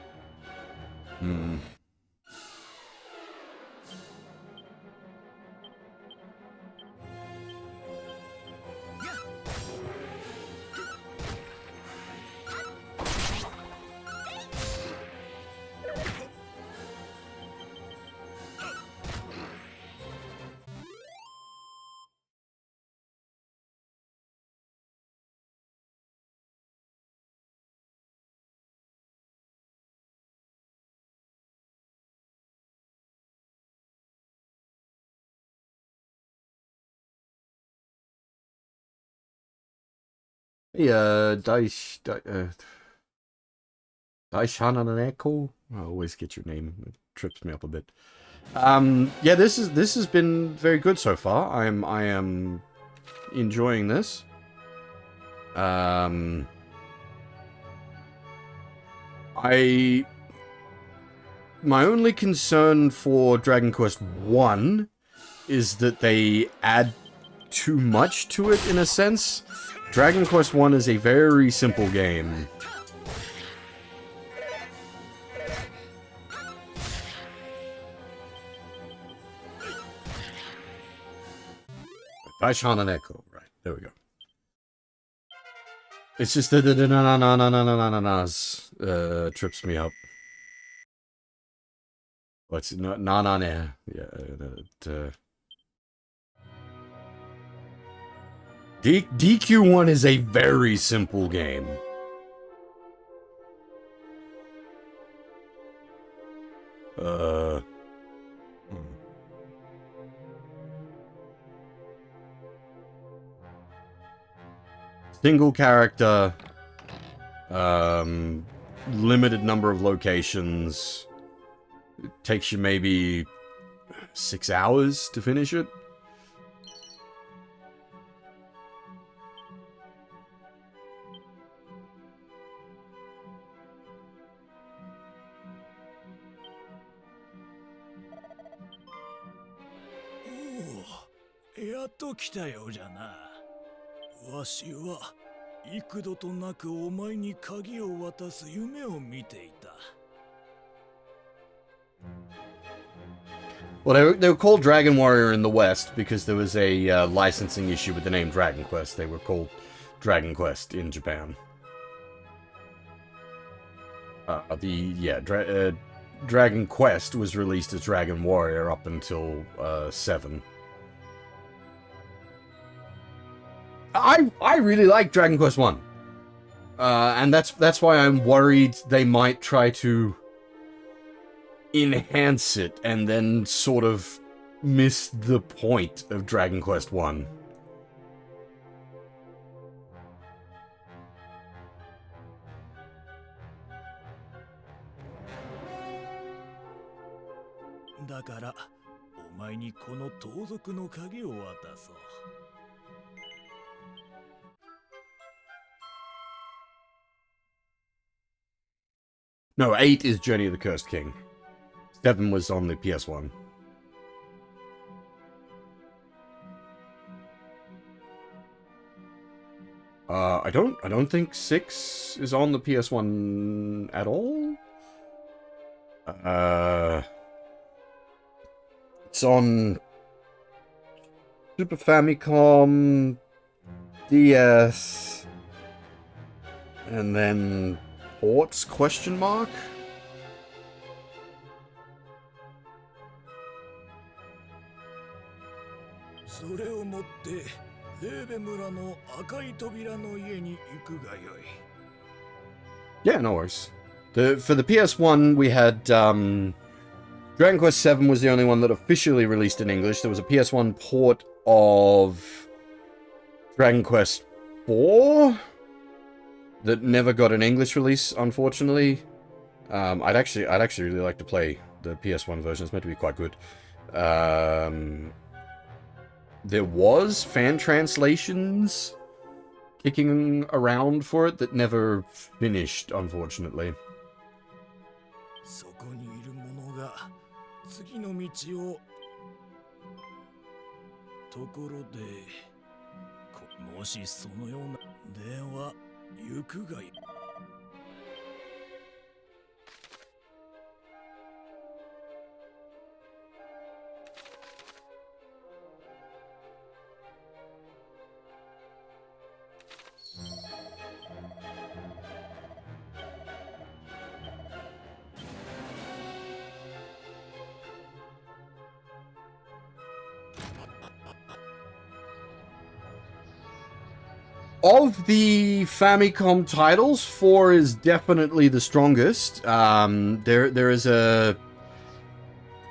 Hey, Daishananeko? I always get your name. It trips me up a bit. Yeah, this has been very good so far. I am enjoying this. My only concern for Dragon Quest I is that they add too much to it, in a sense. Dragon Quest I is a very simple game. Daishananeko, right, there we go. It's just the na trips me up. What's na? Yeah, DQ1 is a very simple game. Single character, limited number of locations. It takes you maybe 6 hours to finish it.
やっと来たようじゃな。わしは幾度となくお前に鍵を渡す夢を見ていた。
Well, they were called Dragon Warrior in the West because there was a licensing issue with the name Dragon Quest. They were called Dragon Quest in Japan. Dragon Quest was released as Dragon Warrior up until 7. I really like Dragon Quest 1. And that's why I'm worried they might try to enhance it and then sort of miss the point of Dragon Quest 1. No, 8 is Journey of the Cursed King. 7 was on the PS1. I don't think 6 is on the PS1 at all. It's on Super Famicom, DS, and then ports, question mark? Yeah, no worries. For the PS1, we had Dragon Quest 7 was the only one that officially released in English. There was a PS1 port of Dragon Quest 4 that never got an English release, unfortunately. I'd actually really like to play the PS1 version. It's meant to be quite good. There was fan translations kicking around for it that never finished, unfortunately. Of the Famicom titles, 4 is definitely the strongest. There is a,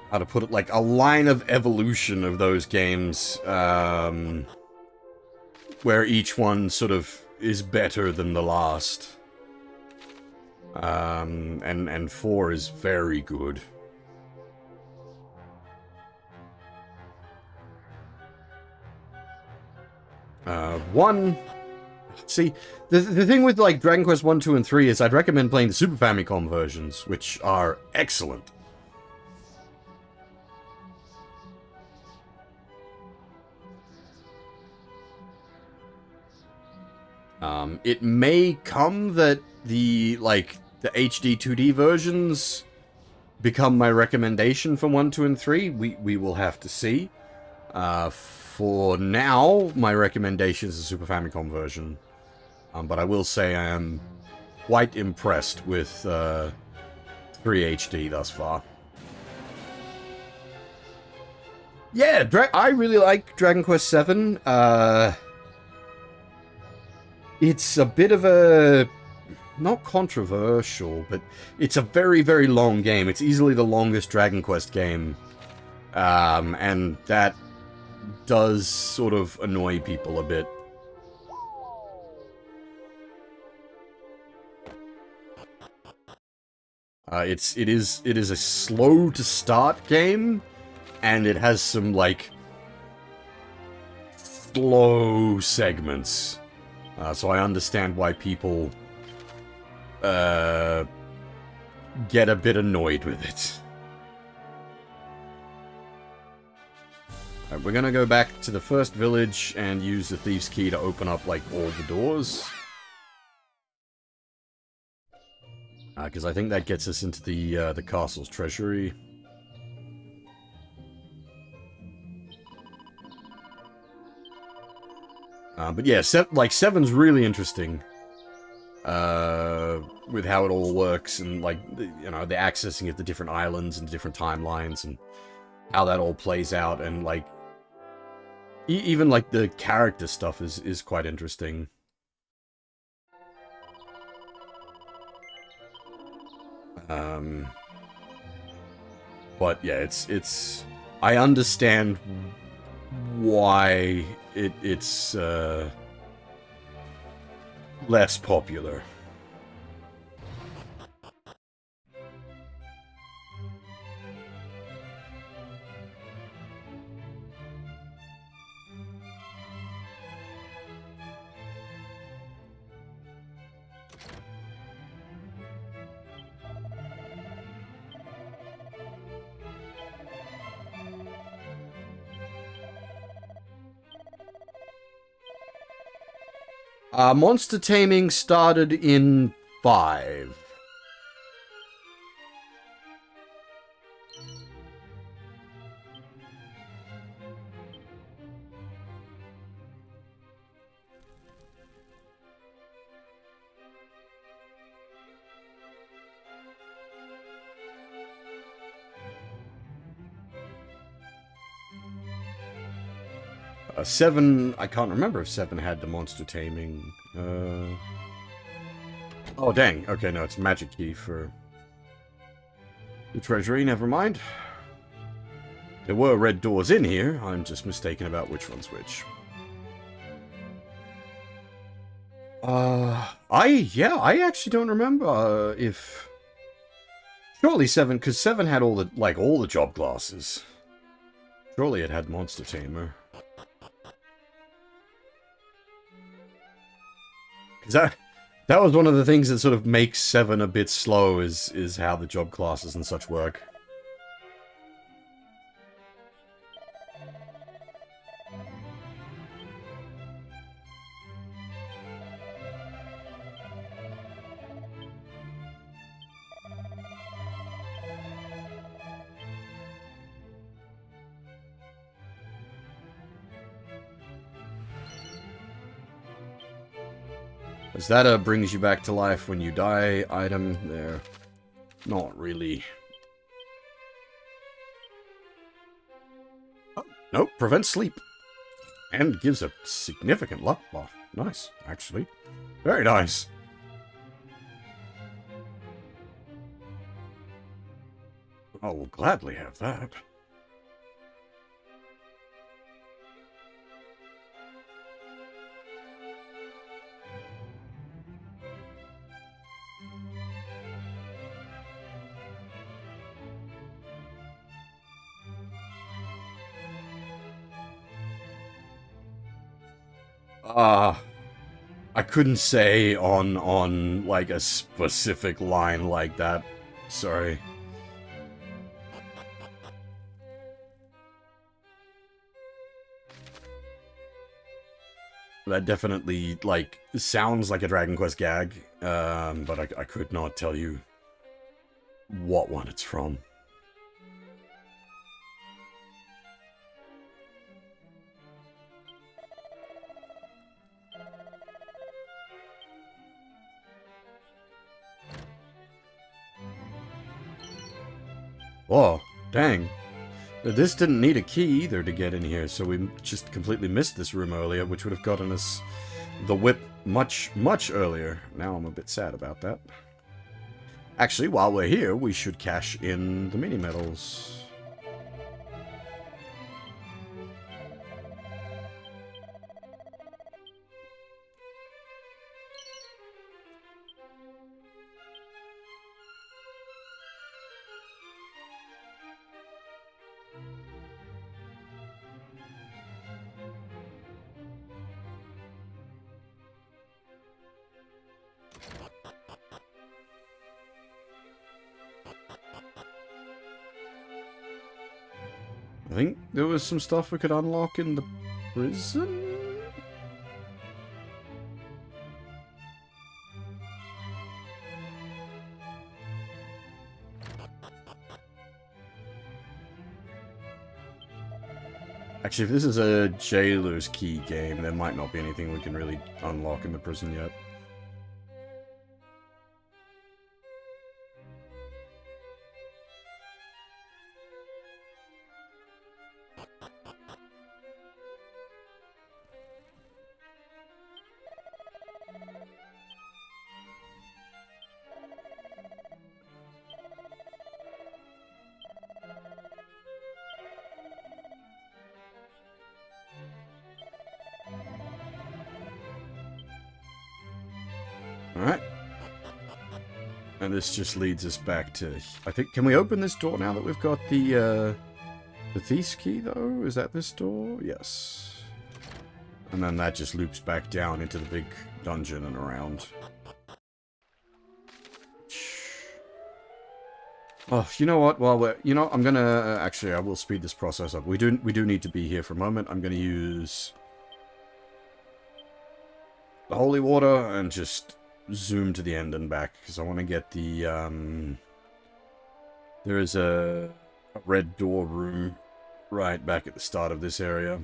how to put it, like a line of evolution of those games, where each one sort of is better than the last. And 4 is very good. One... See, the thing with, like, Dragon Quest 1, 2, and 3 is I'd recommend playing the Super Famicom versions, which are excellent. It may come that the HD 2D versions become my recommendation for 1, 2, and 3. We will have to see. For now, my recommendation is the Super Famicom version. But I will say I am quite impressed with 3 HD thus far. Yeah, I really like Dragon Quest 7. It's a bit of a... not controversial, but it's a very, very long game. It's easily the longest Dragon Quest game. And that does sort of annoy people a bit. It is a slow to start game, and it has some, like, slow segments. So I understand why people get a bit annoyed with it. Alright, we're gonna go back to the first village and use the Thieves' Key to open up, like, all the doors. Because I think that gets us into the castle's treasury. But yeah, 7's really interesting. With how it all works and, like, you know, the accessing of the different islands and different timelines and how that all plays out, and, like, even, like, the character stuff is quite interesting. But yeah, it's I understand why it's less popular. Monster taming started in 5. Seven, I can't remember if 7 had the monster taming. Oh, dang. Okay, no, it's magic key for the treasury. Never mind. There were red doors in here. I'm just mistaken about which one's which. I actually don't remember if... Surely 7, because 7 had all the job classes. Surely it had Monster Tamer. Because that was one of the things that sort of makes 7 a bit slow, is how the job classes and such work. As that brings you back to life when you die item there. Not really. Oh, nope, prevents sleep. And gives a significant luck buff. Nice, actually. Very nice. I will gladly have that. I couldn't say on like a specific line like that. Sorry. That definitely, like, sounds like a Dragon Quest gag, but I could not tell you what one it's from. Oh, dang. This didn't need a key either to get in here, so we just completely missed this room earlier, which would have gotten us the whip much, much earlier. Now I'm a bit sad about that. Actually, while we're here, we should cash in the mini-medals. I think there was some stuff we could unlock in the prison? Actually, if this is a jailer's key game, there might not be anything we can really unlock in the prison yet. Alright. And this just leads us back to... I think... Can we open this door now that we've got the thief's key, though? Is that this door? Yes. And then that just loops back down into the big dungeon and around. Oh, you know what? While we're... You know, I'm gonna... actually, I will speed this process up. We do need to be here for a moment. I'm gonna use... the holy water and just... zoom to the end and back, because I want to get the, there is a red door room right back at the start of this area.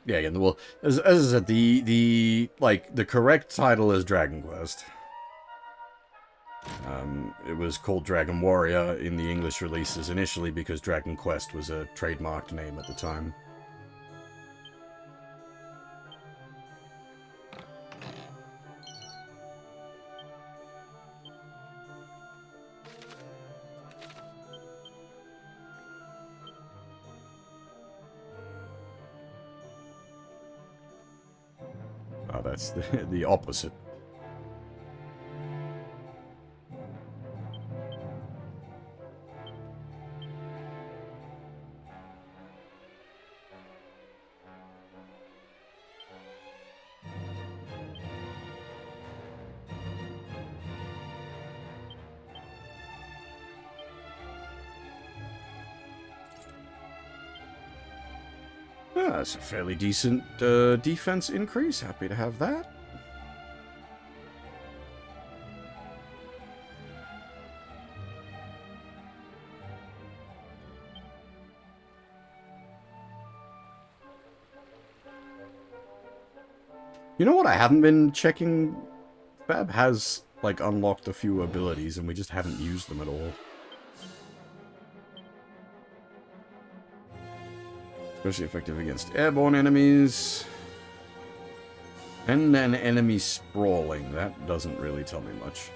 Yeah, again, well, as I said, the correct title is Dragon Quest. It was called Dragon Warrior in the English releases initially because Dragon Quest was a trademarked name at the time. Oh, that's the opposite. That's a fairly decent defense increase. Happy to have that. You know what I haven't been checking? Fab has, like, unlocked a few abilities, and we just haven't used them at all. Especially effective against airborne enemies. And an enemy sprawling. That doesn't really tell me much.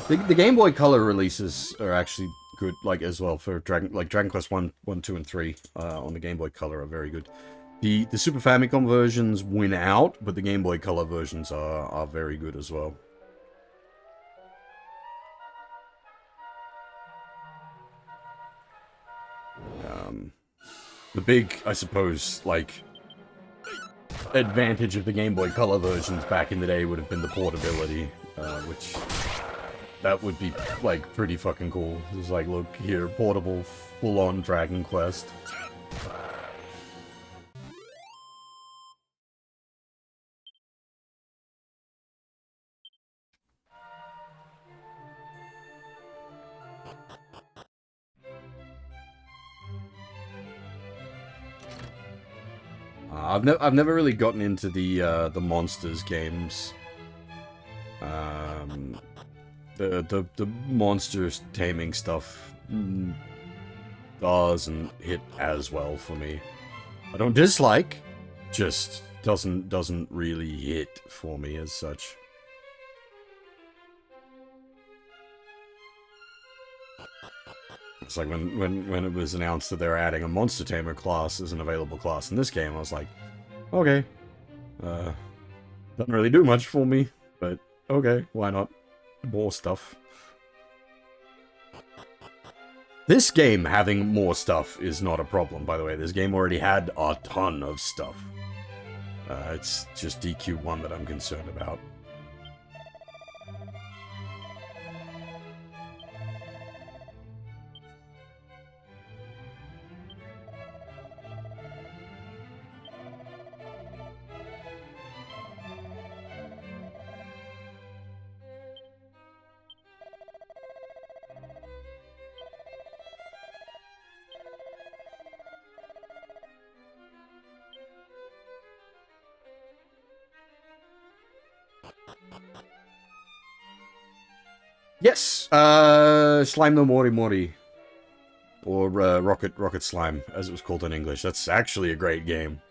The Game Boy Color releases are actually good, like, as well, for Dragon Quest 1, 2, and 3 on the Game Boy Color are very good. The Super Famicom versions win out, but the Game Boy Color versions are very good as well. The big, I suppose, like, advantage of the Game Boy Color versions back in the day would have been the portability, which... that would be, like, pretty fucking cool. It's like, look, here, portable, full-on Dragon Quest. I've never really gotten into the Monsters games. The monsters taming stuff doesn't hit as well for me. I don't dislike, just doesn't really hit for me as such. It's like when it was announced that they were adding a monster tamer class as an available class in this game, I was like, okay, Doesn't really do much for me, but okay, why not? More stuff. This game having more stuff is not a problem, by the way. This game already had a ton of stuff. It's just DQ1 that I'm concerned about. Yes, Slime no Mori Mori. Or Rocket Slime, as it was called in English. That's actually a great game.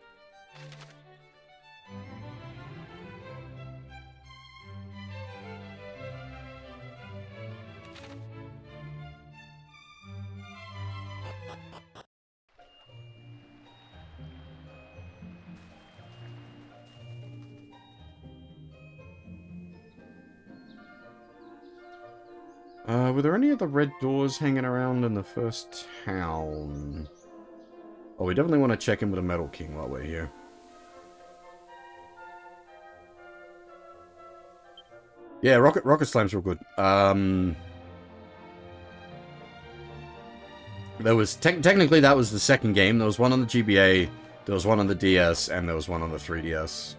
Were there any other red doors hanging around in the first town? Oh, we definitely want to check in with a Metal King while we're here. Yeah, Rocket Slime's real good. There was technically that was the second game. There was one on the GBA, there was one on the DS, and there was one on the 3DS.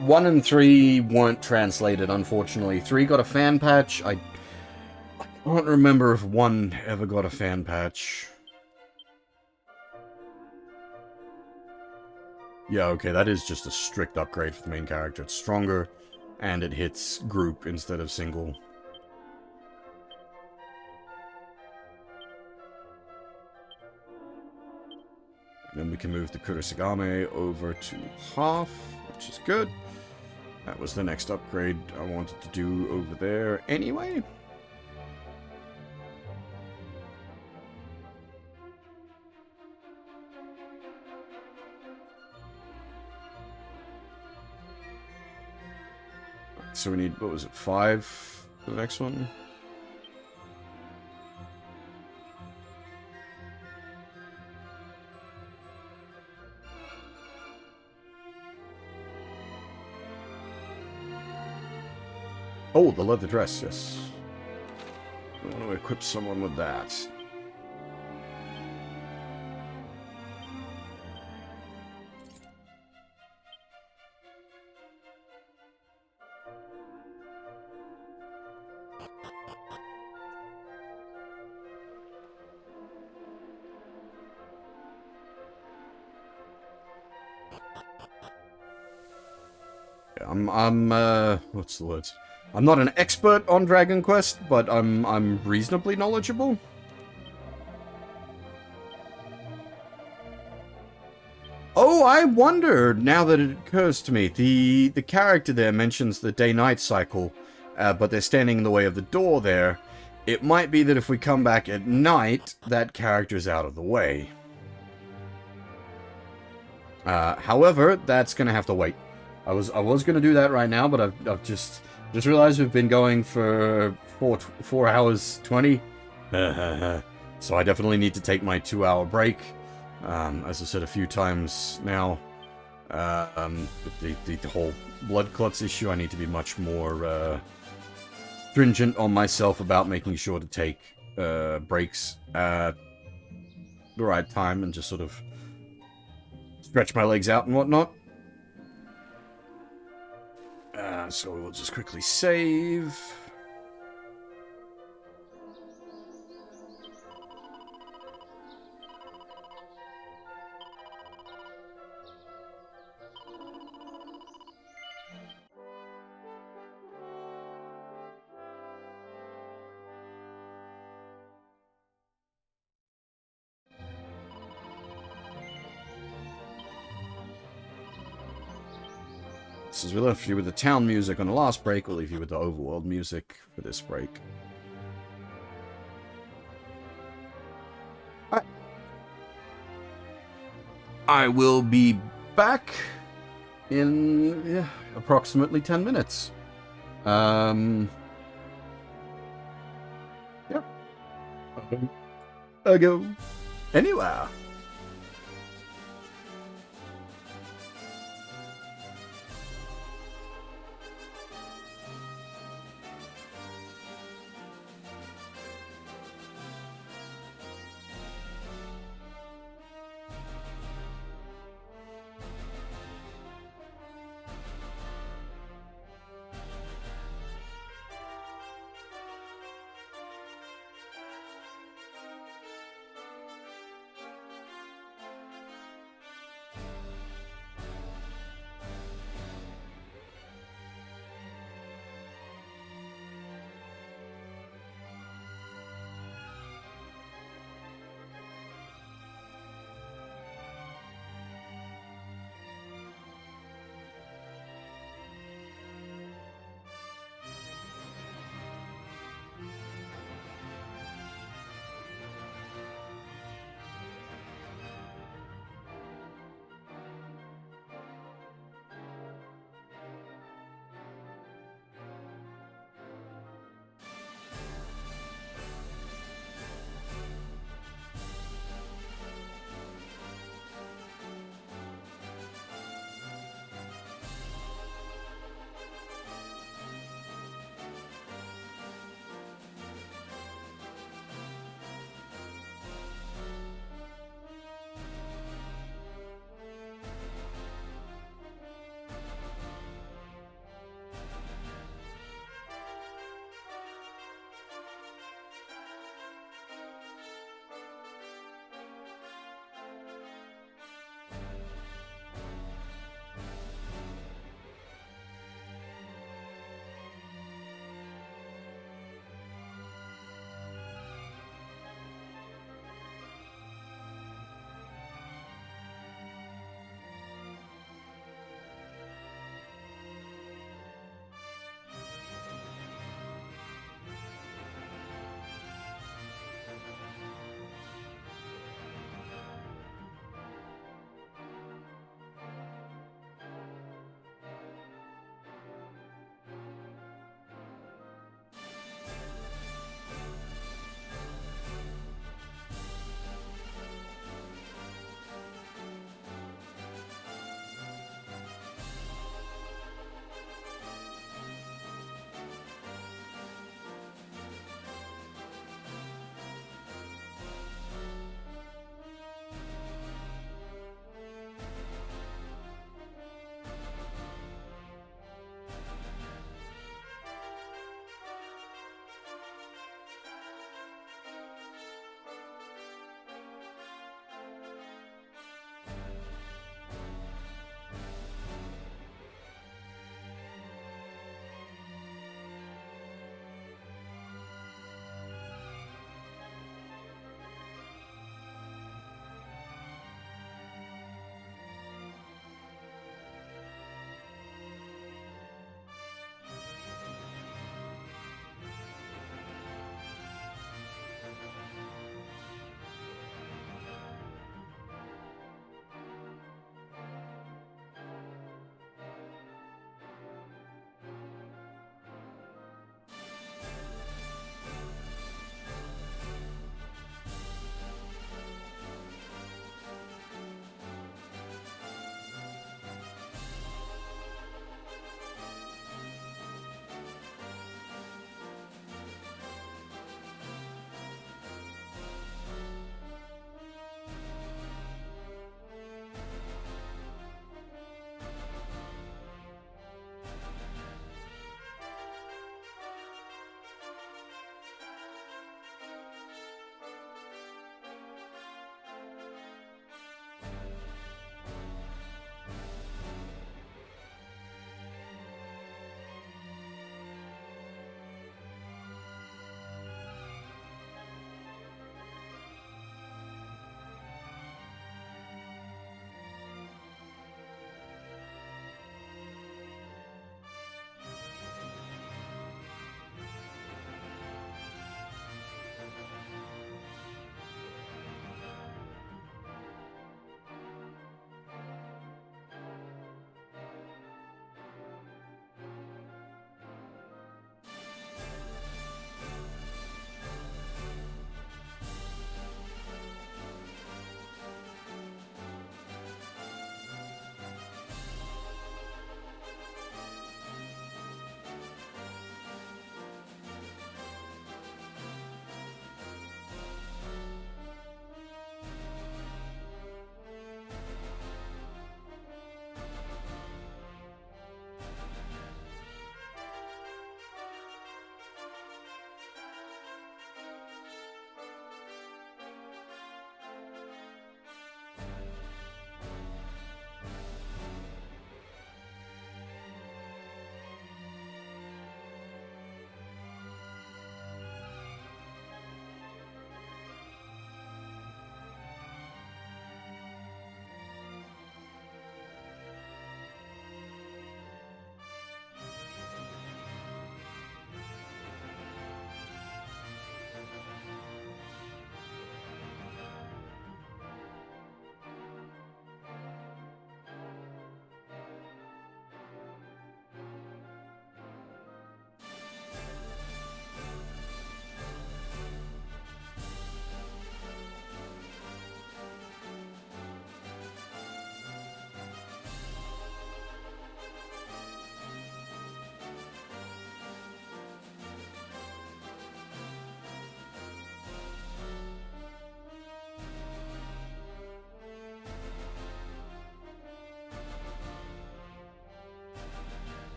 One and 3 weren't translated, unfortunately. 3 got a fan patch. I can't remember if 1 ever got a fan patch. Yeah, okay, that is just a strict upgrade for the main character. It's stronger, and it hits group instead of single. And then we can move the Kurosagame over to half, which is good. That was the next upgrade I wanted to do over there anyway. So we need, what was it, 5 for the next one? Oh, the leather dress, yes. I want to equip someone with that. What's the words? I'm not an expert on Dragon Quest, but I'm reasonably knowledgeable. Oh, I wonder, now that it occurs to me, the character there mentions the day-night cycle, but they're standing in the way of the door there. It might be that if we come back at night, that character's out of the way. However, that's gonna have to wait. I was gonna do that right now, but I've just realized we've been going for 4 hours 20. So I definitely need to take my 2-hour break. As I said a few times now, with the whole blood clots issue, I need to be much more stringent on myself about making sure to take breaks at the right time and just sort of stretch my legs out and whatnot. So we'll just quickly save. Since we left you with the town music on the last break, we'll leave you with the overworld music for this break. I will be back in approximately 10 minutes. Yeah. I go anywhere.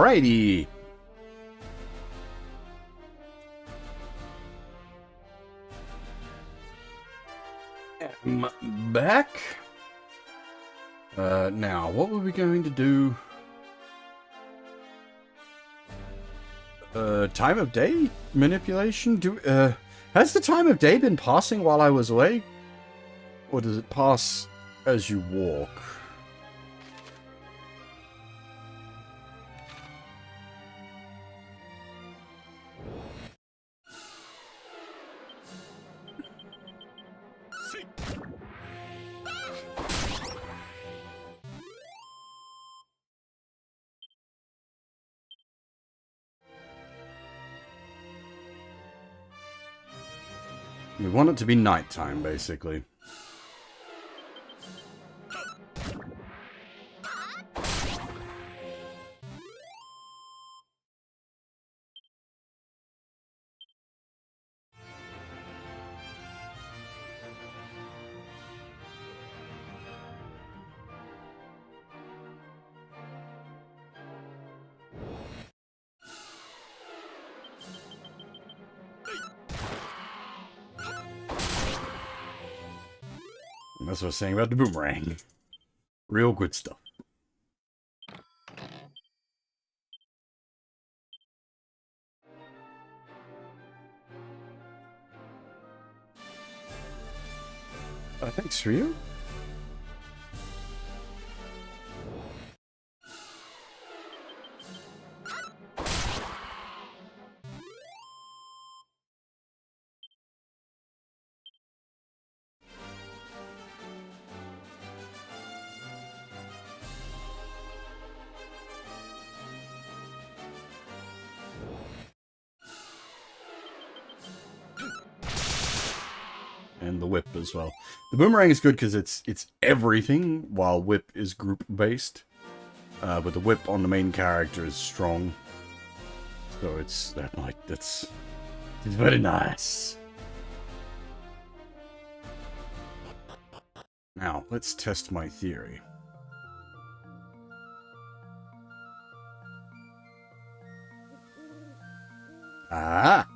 Alrighty. I'm back. Now, what were we going to do? Time of day manipulation? Has the time of day been passing while I was away? Or does it pass as you walk? We want it to be nighttime, basically. And that's what I was saying about the boomerang. Real good stuff. Thanks, Ryu. And the whip as well. The boomerang is good because it's everything, while whip is group based. But the whip on the main character is strong, so it's very nice. Now let's test my theory. Ah.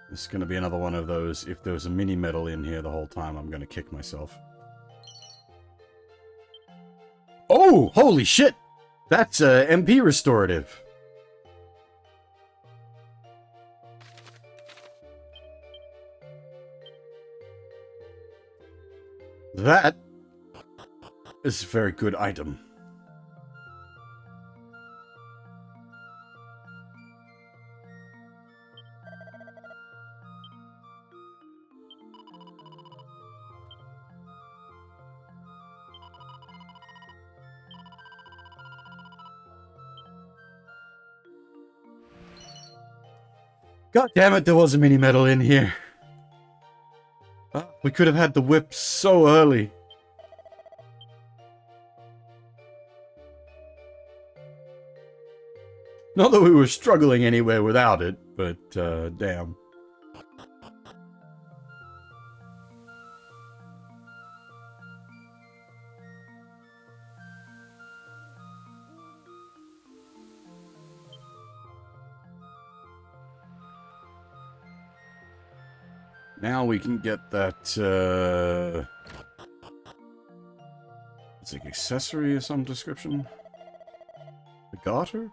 This is going to be another one of those, if there's a mini medal in here the whole time, I'm going to kick myself. Oh, holy shit! That's MP restorative. That is a very good item. God damn it, there was a mini medal in here. We could have had the whip so early. Not that we were struggling anywhere without it, but damn. Now we can get that, it's like accessory of some description. The garter?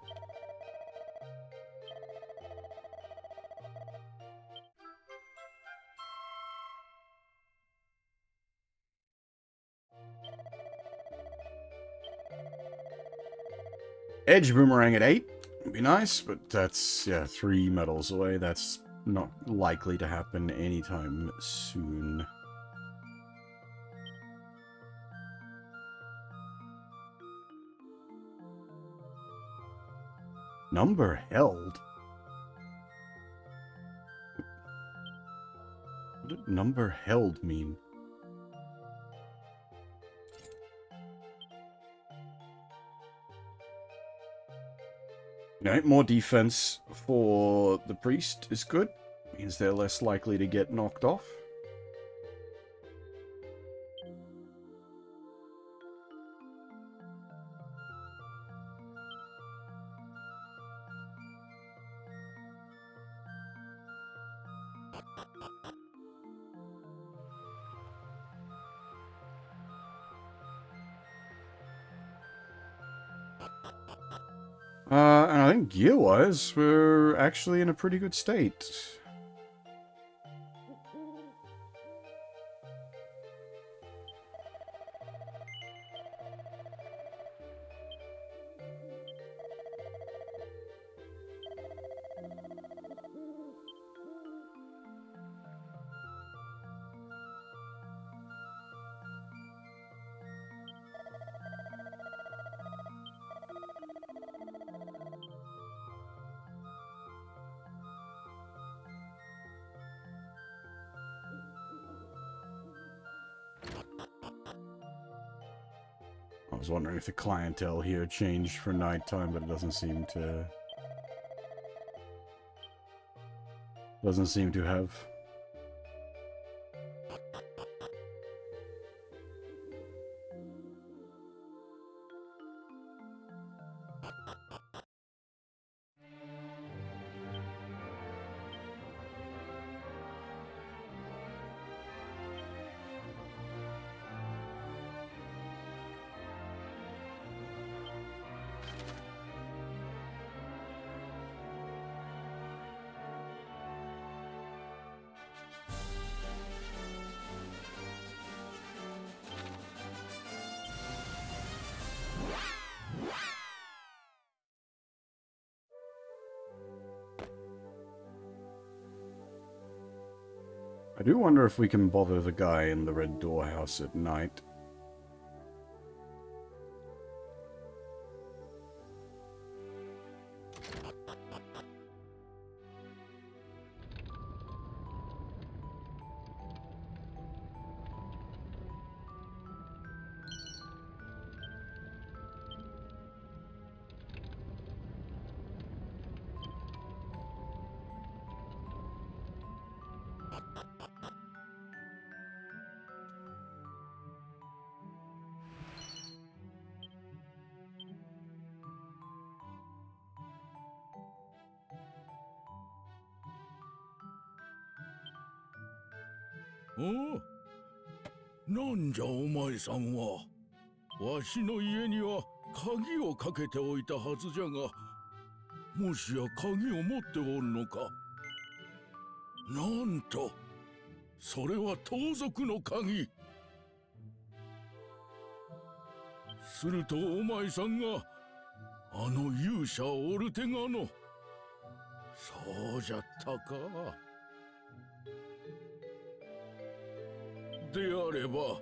Edge boomerang at 8 would be nice, but that's, yeah, 3 medals away. That's not likely to happen anytime soon. Number held? What did number held mean? No, more defense for the priest is good. Means they're less likely to get knocked off. And I think gear-wise, we're actually in a pretty good state. I was wondering if the clientele here changed for nighttime, but it doesn't seem to... Doesn't seem to have. I do wonder if we can bother the guy in the red door house at night.
Oh? なんじゃお前さんは。わしの家には鍵をかけておいたはずじゃが、もしや鍵を持っておるのか。なんと、それは盗賊の鍵。するとお前さんがあの勇者オルテガの。そうじゃったか。であれば、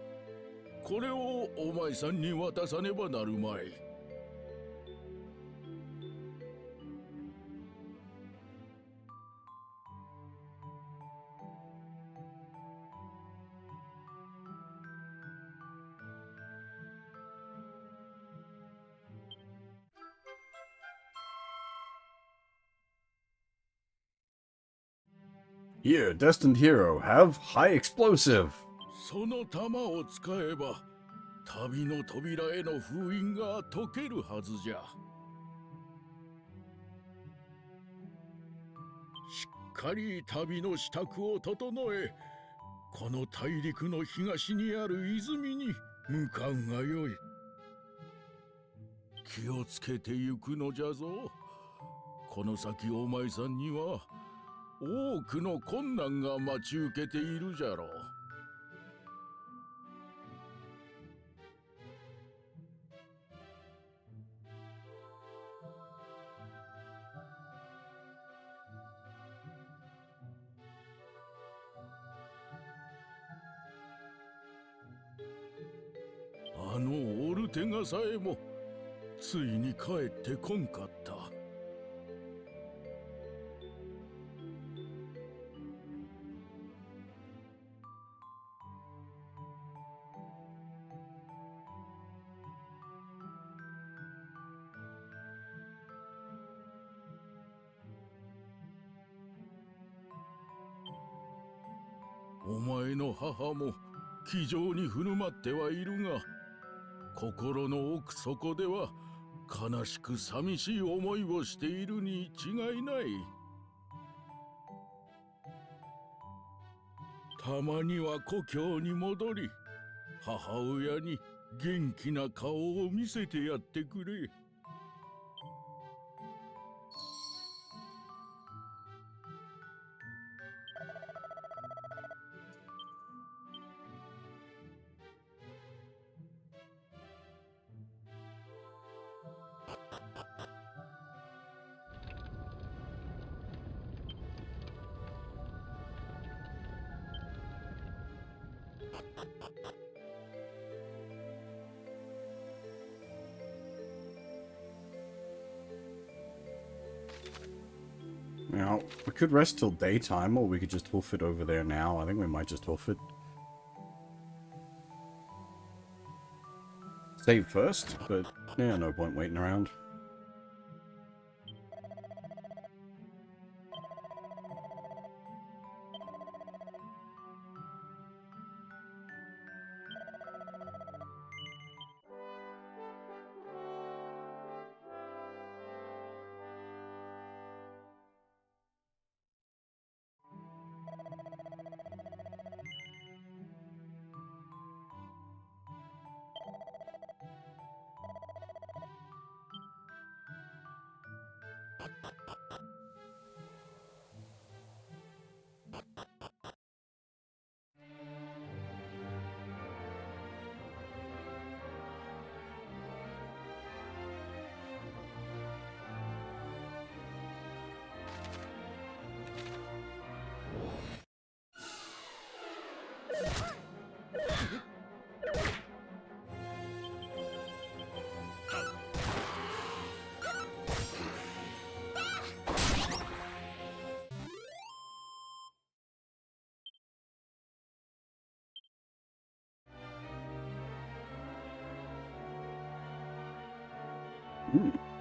これをお前さんに渡さねばなるまい。
Here, destined hero, have high explosive.
その弾を使えば旅の扉への封印が解けるはずじゃ。しっかり旅の支度を整え、この大陸の東にある泉に向かうがよい。気をつけて行くのじゃぞ。この先お前さんには多くの困難が待ち受けているじゃろう。あのオルテガさえもついに帰ってこんかった。お前の母も気丈に振る舞ってはいるが、心の奥底では悲しく寂しい思いをしているに違いない。たまには故郷に戻り、母親に元気な顔を見せてやってくれ。
Now, we could rest till daytime, or we could just hoof it over there now. I think we might just hoof it. Save first, but yeah, no point waiting around.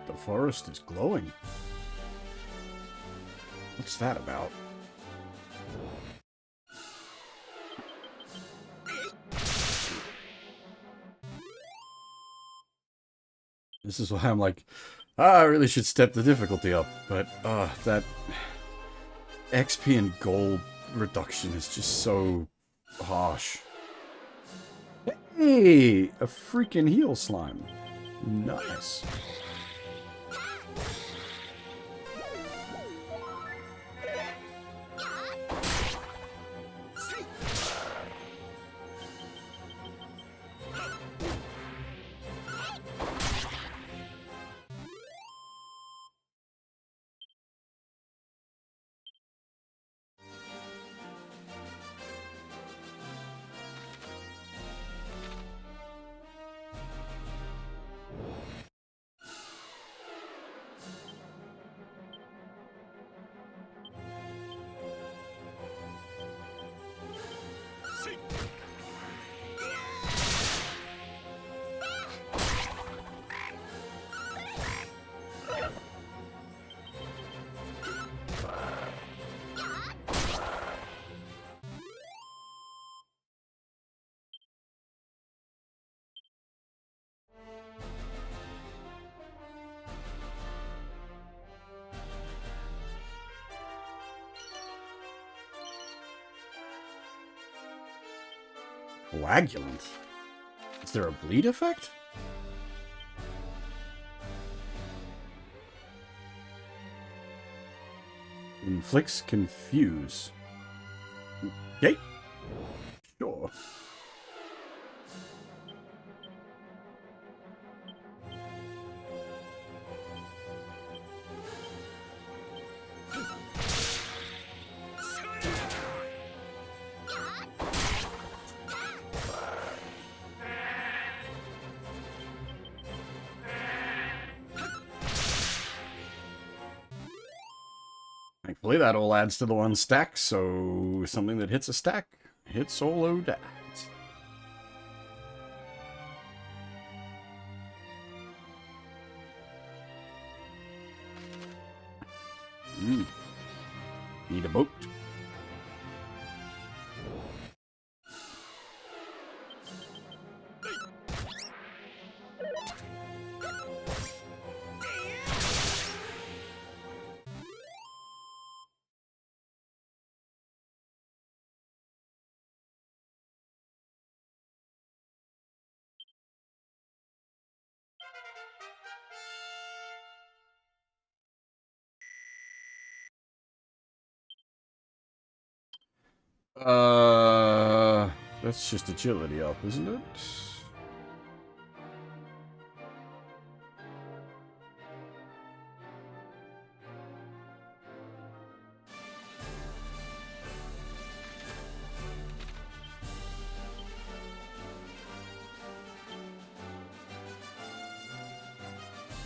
The forest is glowing. What's that about? This is why I'm like, I really should step the difficulty up, but that XP and gold reduction is just so harsh. Hey, a freaking heal slime. Nice. Coagulant? Is there a bleed effect? Inflicts confuse. Okay. Sure. Thankfully, that all adds to the one stack, so something that hits a stack hits all o' that. Need a boat. That's just agility up, isn't it?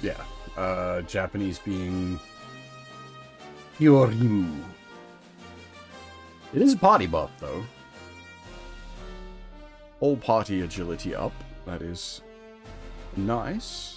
yeah. Japanese being Yorimu. It is a party buff, though. All party agility up. That is nice.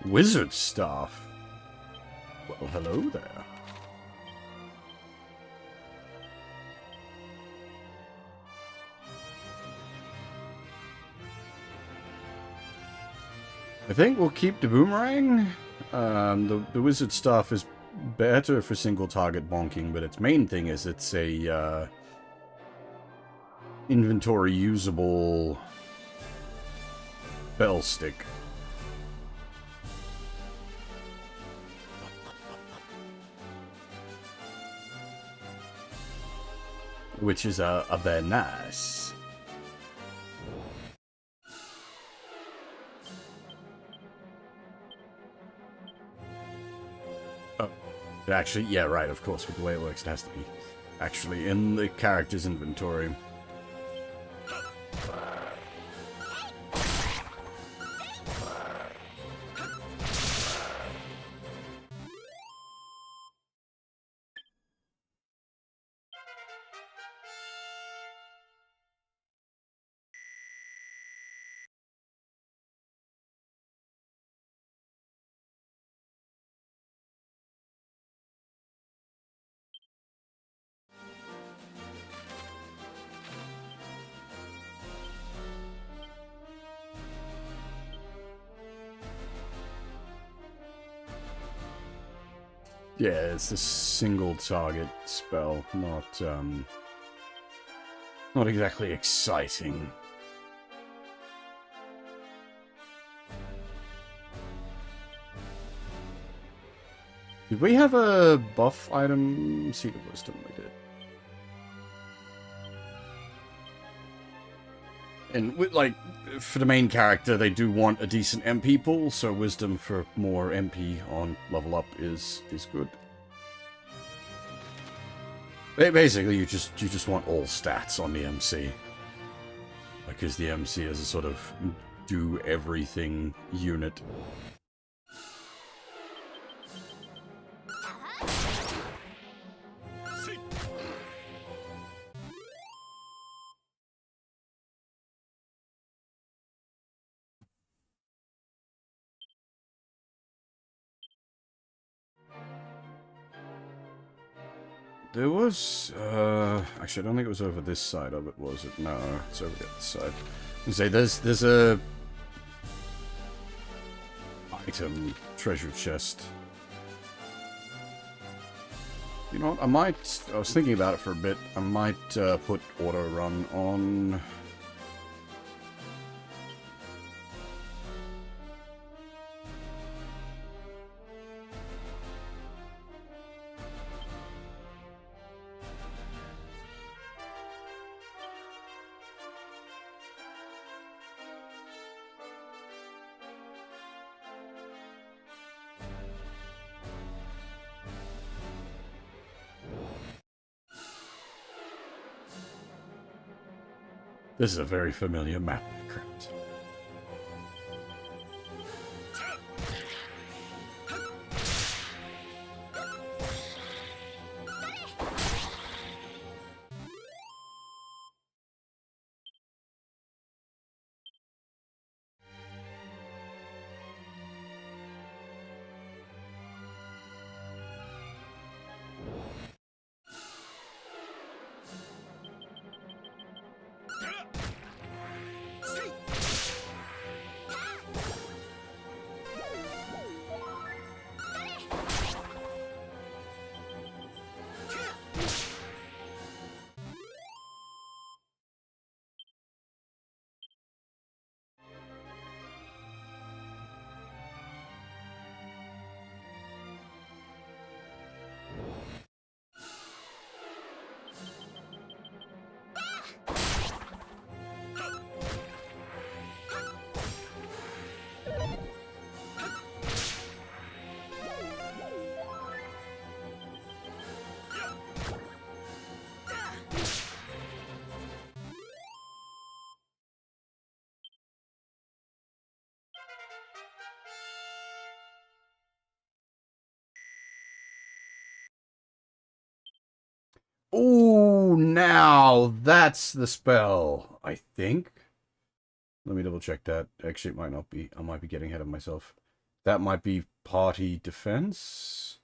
Wizard staff. Well, hello there. I think we'll keep the boomerang. The wizard staff is better for single target bonking, but its main thing is it's a inventory usable bell stick. Which is a bit nice. Oh, actually, yeah, right, of course, with the way it works, it has to be actually in the character's inventory. Yeah, it's a single target spell, not exactly exciting. Did we have a buff item? Seed of Wisdom, we did. And with, like, for the main character, they do want a decent MP pool, so Wisdom for more MP on level up is good. Basically, you just want all stats on the MC, because the MC is a sort of do everything unit. There was, actually, I don't think it was over this side of it, was it? No, it's over the other side. I say there's a item treasure chest. You know what? I was thinking about it for a bit. I might put auto run on. This is a very familiar map, correct? Oh, now that's the spell, I think. Let me double check that. Actually, it might not be. I might be getting ahead of myself. That might be party defense.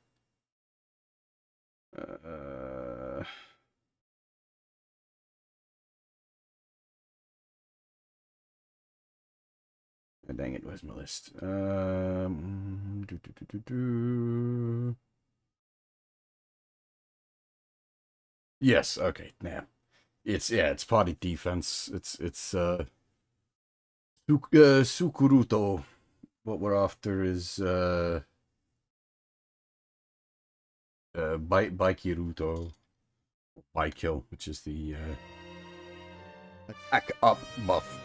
Dang it, where's my list? Yes, okay, now. It's party defense. It's Sukuruto. What we're after is Baikiruto. Baikyo, which is the attack up buff.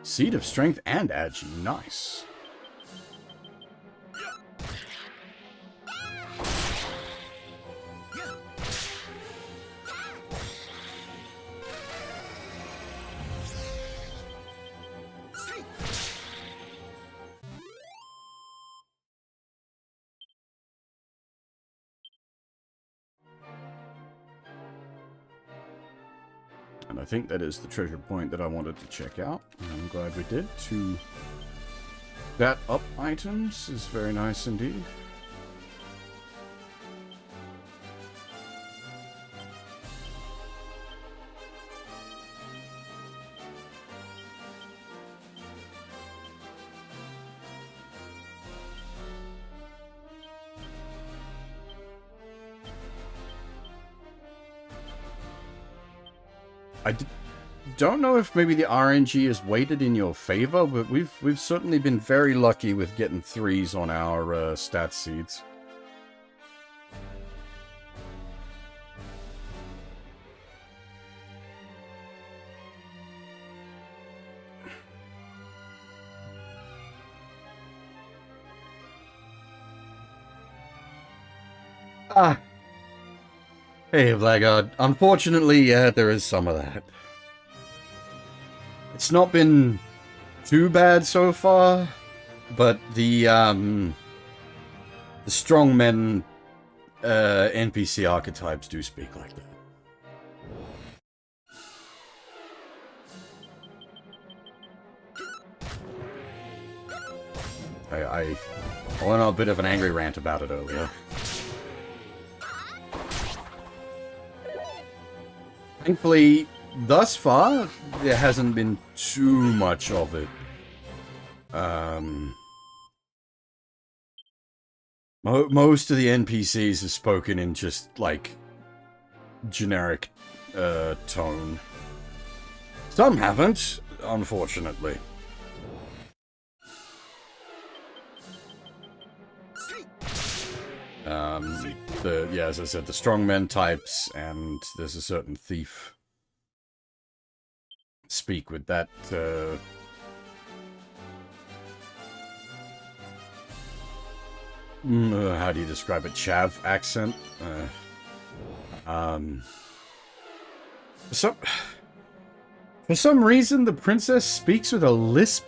Seed of Strength and Agi. Nice. And I think that is the treasure point that I wanted to check out. And I'm glad we did. 2 that up items is very nice indeed. Don't know if maybe the RNG is weighted in your favor, but we've certainly been very lucky with getting 3s on our stat seeds. Hey, Blackguard. Unfortunately, there is some of that. It's not been too bad so far, but the strongmen NPC archetypes do speak like that. I went on a bit of an angry rant about it earlier. Thankfully, thus far, there hasn't been too much of it. Most of the NPCs have spoken in just, like, generic tone. Some haven't, unfortunately. As I said, the strongmen types, and there's a certain thief speak with that, how do you describe it? Chav accent? For some reason, the princess speaks with a lisp.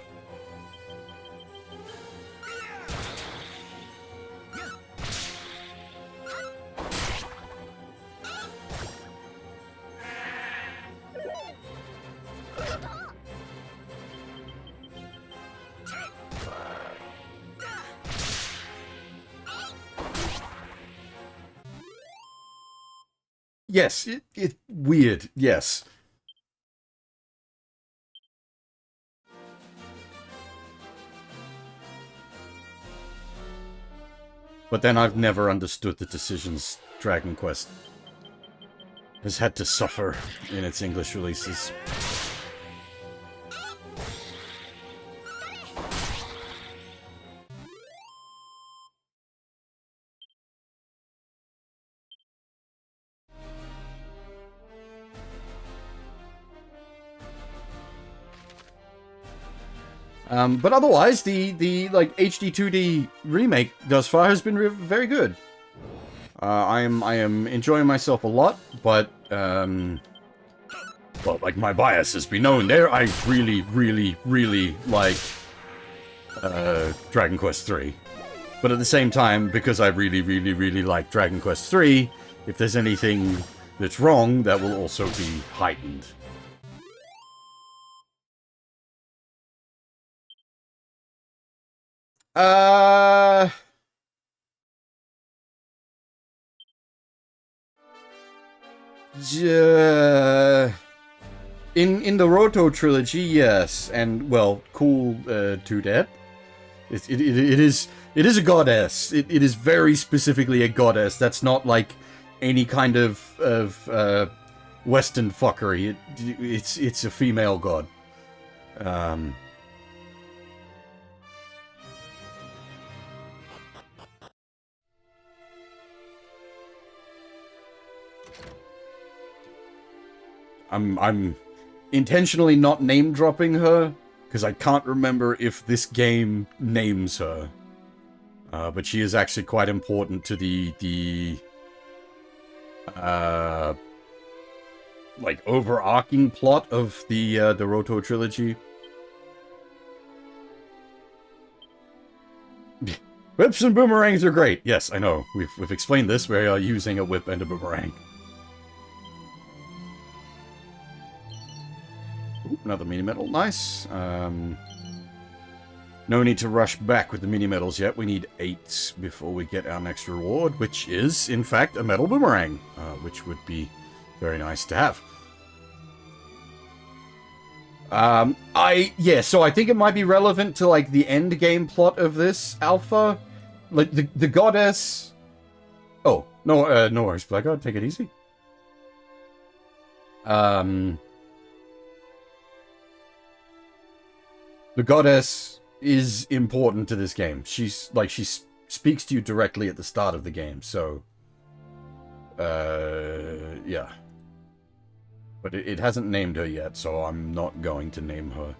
Yes, it's weird, yes. But then I've never understood the decisions Dragon Quest has had to suffer in its English releases. But otherwise, the like HD-2D remake thus far has been very good. I am enjoying myself a lot, but well, like my bias has been known there. I really like Dragon Quest III. But at the same time, because I really, really, really like Dragon Quest III, if there's anything that's wrong, that will also be heightened. In the Roto trilogy, yes, and well, cool to that. It is a goddess. It is very specifically a goddess. That's not like any kind of Western fuckery. It's a female god. I'm intentionally not name dropping her because I can't remember if this game names her. But she is actually quite important to the like overarching plot of the Roto trilogy. Whips and boomerangs are great. Yes, I know. We've explained this. We are using a whip and a boomerang. Ooh, another mini medal. Nice. No need to rush back with the mini medals yet. We need 8 before we get our next reward, which is, in fact, a metal boomerang, which would be very nice to have. So I think it might be relevant to, like, the end game plot of this alpha. Like, the goddess... Oh, no, no worries, Blackguard. Take it easy. The goddess is important to this game. She's, like, she speaks to you directly at the start of the game, so... yeah. But it hasn't named her yet, so I'm not going to name her.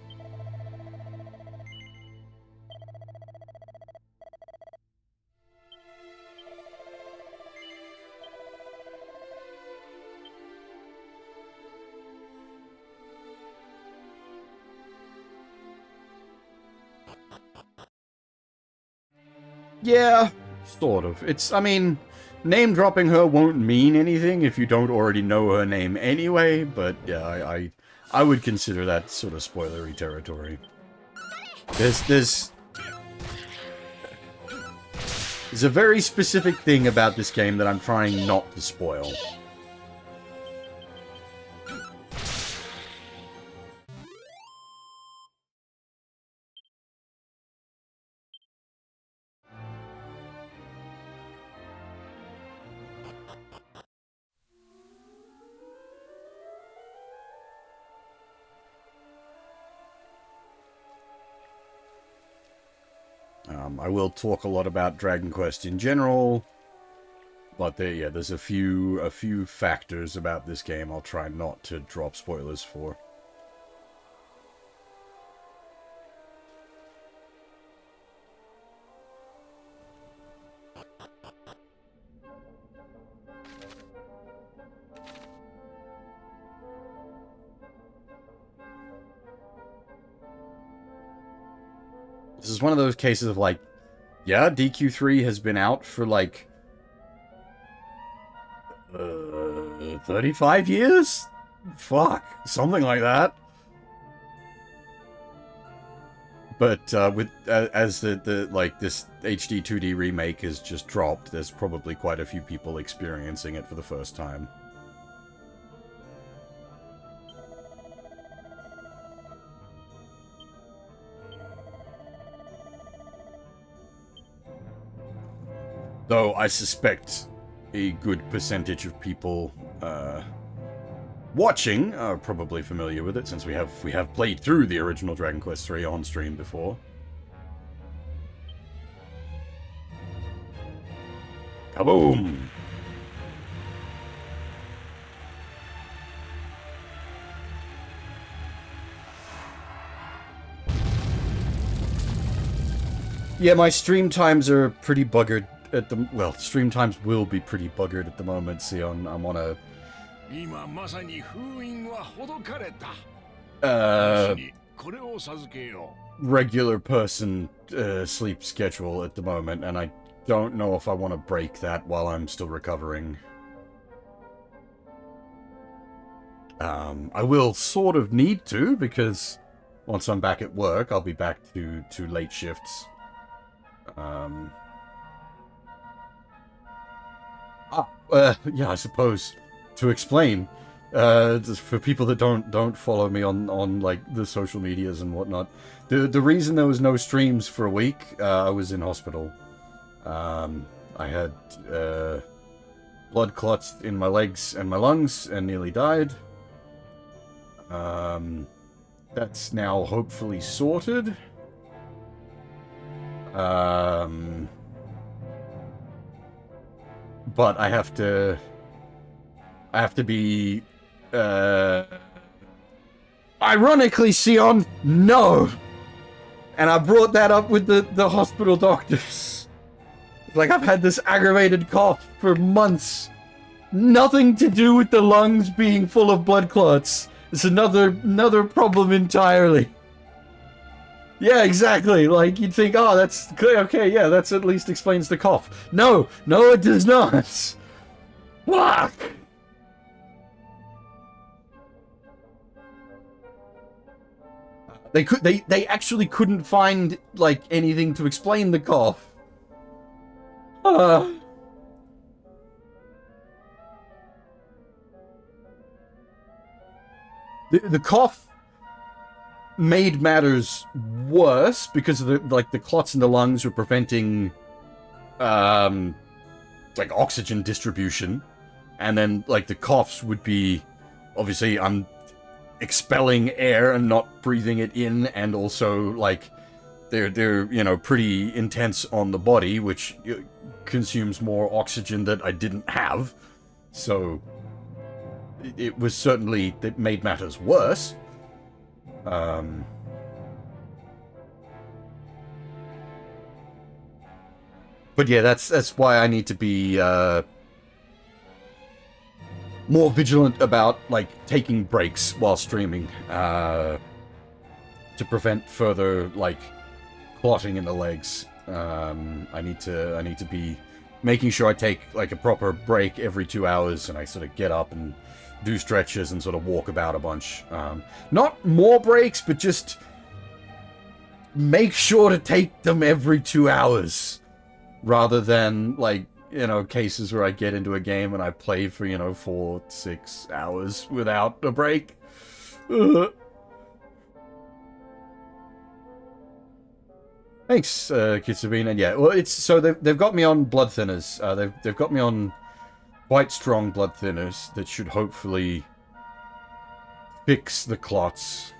Yeah, sort of. I mean, name-dropping her won't mean anything if you don't already know her name anyway, but yeah, I would consider that sort of spoilery territory. There's a very specific thing about this game that I'm trying not to spoil. I will talk a lot about Dragon Quest in general, but there's a few factors about this game I'll try not to drop spoilers for. This is one of those cases of, like, yeah, DQ3 has been out for, like, 35 years? Fuck, something like that. But, as this HD-2D remake is just dropped, there's probably quite a few people experiencing it for the first time. Though I suspect a good percentage of people watching are probably familiar with it, since we have played through the original Dragon Quest III on stream before. Kaboom! Yeah, my stream times are pretty buggered. Well, stream times will be pretty buggered at the moment. See, I'm on a... regular person sleep schedule at the moment, and I don't know if I want to break that while I'm still recovering. I will sort of need to, because once I'm back at work, I'll be back to late shifts. Yeah, I suppose to explain, for people that don't follow me on like the social medias and whatnot, the reason there was no streams for a week, I was in hospital. I had blood clots in my legs and my lungs and nearly died. That's now hopefully sorted. But I have to be, ironically, Sion, no! And I brought that up with the hospital doctors. Like, I've had this aggravated cough for months. Nothing to do with the lungs being full of blood clots. It's another problem entirely. Yeah, exactly. Like, you'd think, oh, that's okay, yeah, that's at least explains the cough. No, it does not. Fuck! They actually couldn't find, like, anything to explain the cough. The cough made matters worse because of the clots in the lungs were preventing like oxygen distribution, and then like the coughs would be, obviously I'm expelling air and not breathing it in, and also like they're you know pretty intense on the body, which consumes more oxygen that I didn't have, so it was certainly, that made matters worse. But yeah, that's why I need to be more vigilant about like taking breaks while streaming to prevent further like clotting in the legs. I need to be making sure I take like a proper break every 2 hours, and I sort of get up and do stretches and sort of walk about a bunch. Not more breaks, but just make sure to take them every 2 hours, rather than like, you know, cases where I get into a game and I play for, you know, 4-6 hours without a break. Ugh. Thanks, Kitsubine. And yeah, well, it's so they've got me on blood thinners. They've got me on quite strong blood thinners that should hopefully fix the clots.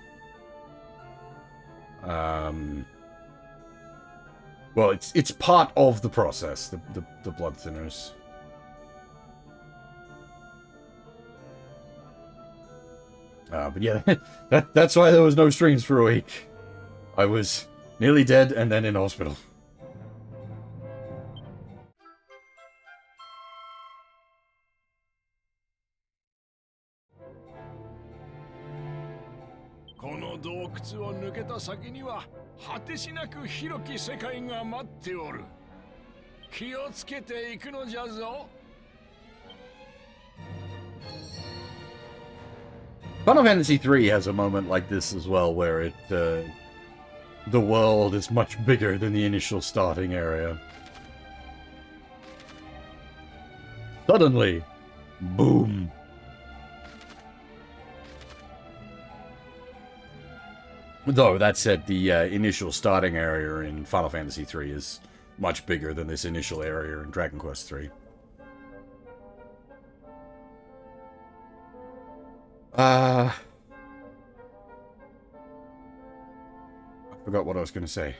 Well, it's part of the process, the blood thinners. But yeah, that's why there was no streams for a week. I was nearly dead and then in hospital. Final Fantasy III has a moment like this as well, where it the world is much bigger than the initial starting area. Suddenly, boom. Though, that said, the initial starting area in Final Fantasy III is much bigger than this initial area in Dragon Quest III. I forgot what I was going to say.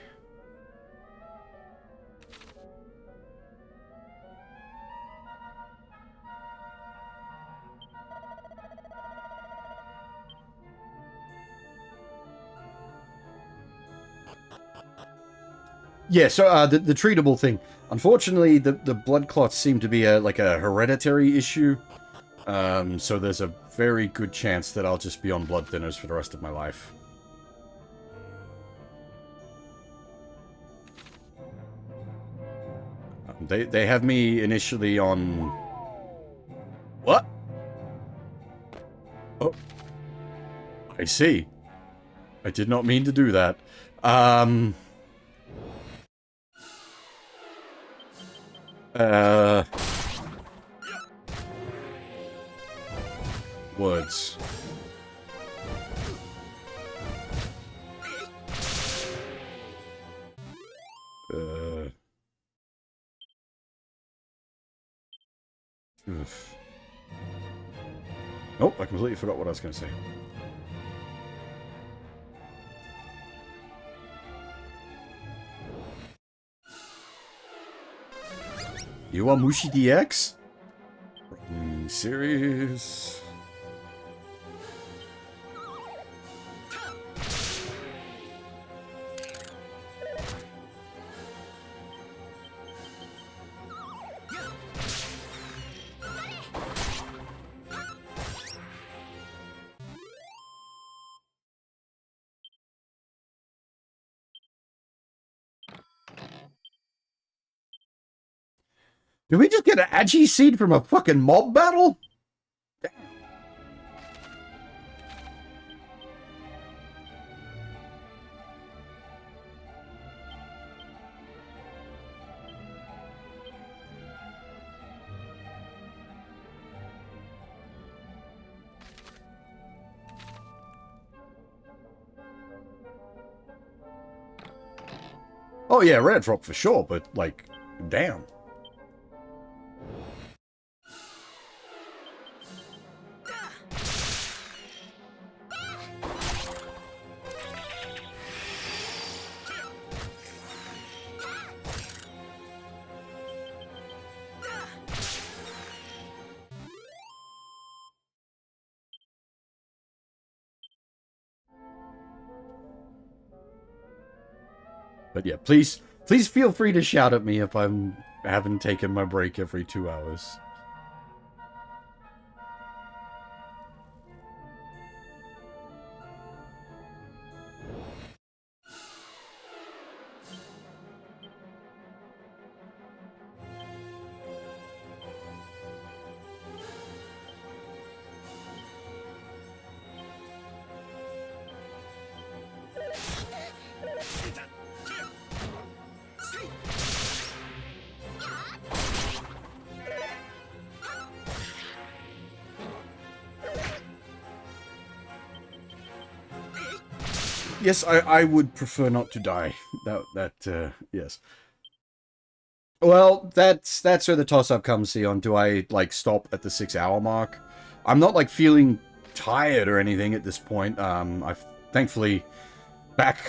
Yeah, so the treatable thing. Unfortunately, the blood clots seem to be like a hereditary issue. So there's a very good chance that I'll just be on blood thinners for the rest of my life. They have me initially on... What? Oh. I see. I did not mean to do that. Words. Oof. Nope, I completely forgot what I was going to say. You are Mushi DX? Serious? Did we just get an Agi seed from a fucking mob battle? Oh yeah, rare drop for sure, but like, damn. But yeah, please feel free to shout at me if I haven't taken my break every 2 hours. Yes, I would prefer not to die. Yes. Well, that's where the toss-up comes, Sion. Do I, like, stop at the 6-hour mark? I'm not, like, feeling tired or anything at this point. I've thankfully back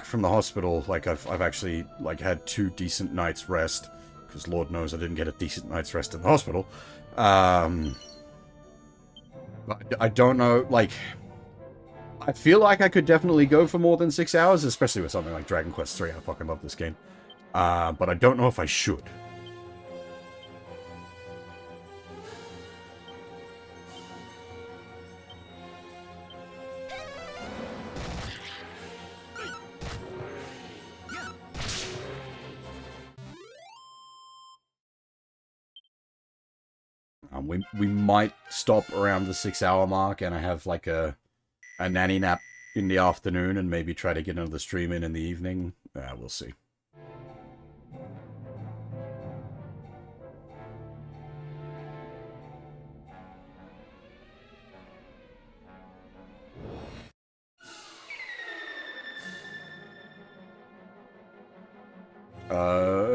from the hospital, like, I've actually, like, had 2 decent nights rest. Because Lord knows I didn't get a decent night's rest in the hospital. But I don't know, like... I feel like I could definitely go for more than 6 hours, especially with something like Dragon Quest III. I fucking love this game. But I don't know if I should. We might stop around the 6-hour mark, and I have like a nanny nap in the afternoon, and maybe try to get another stream in the evening. We'll see.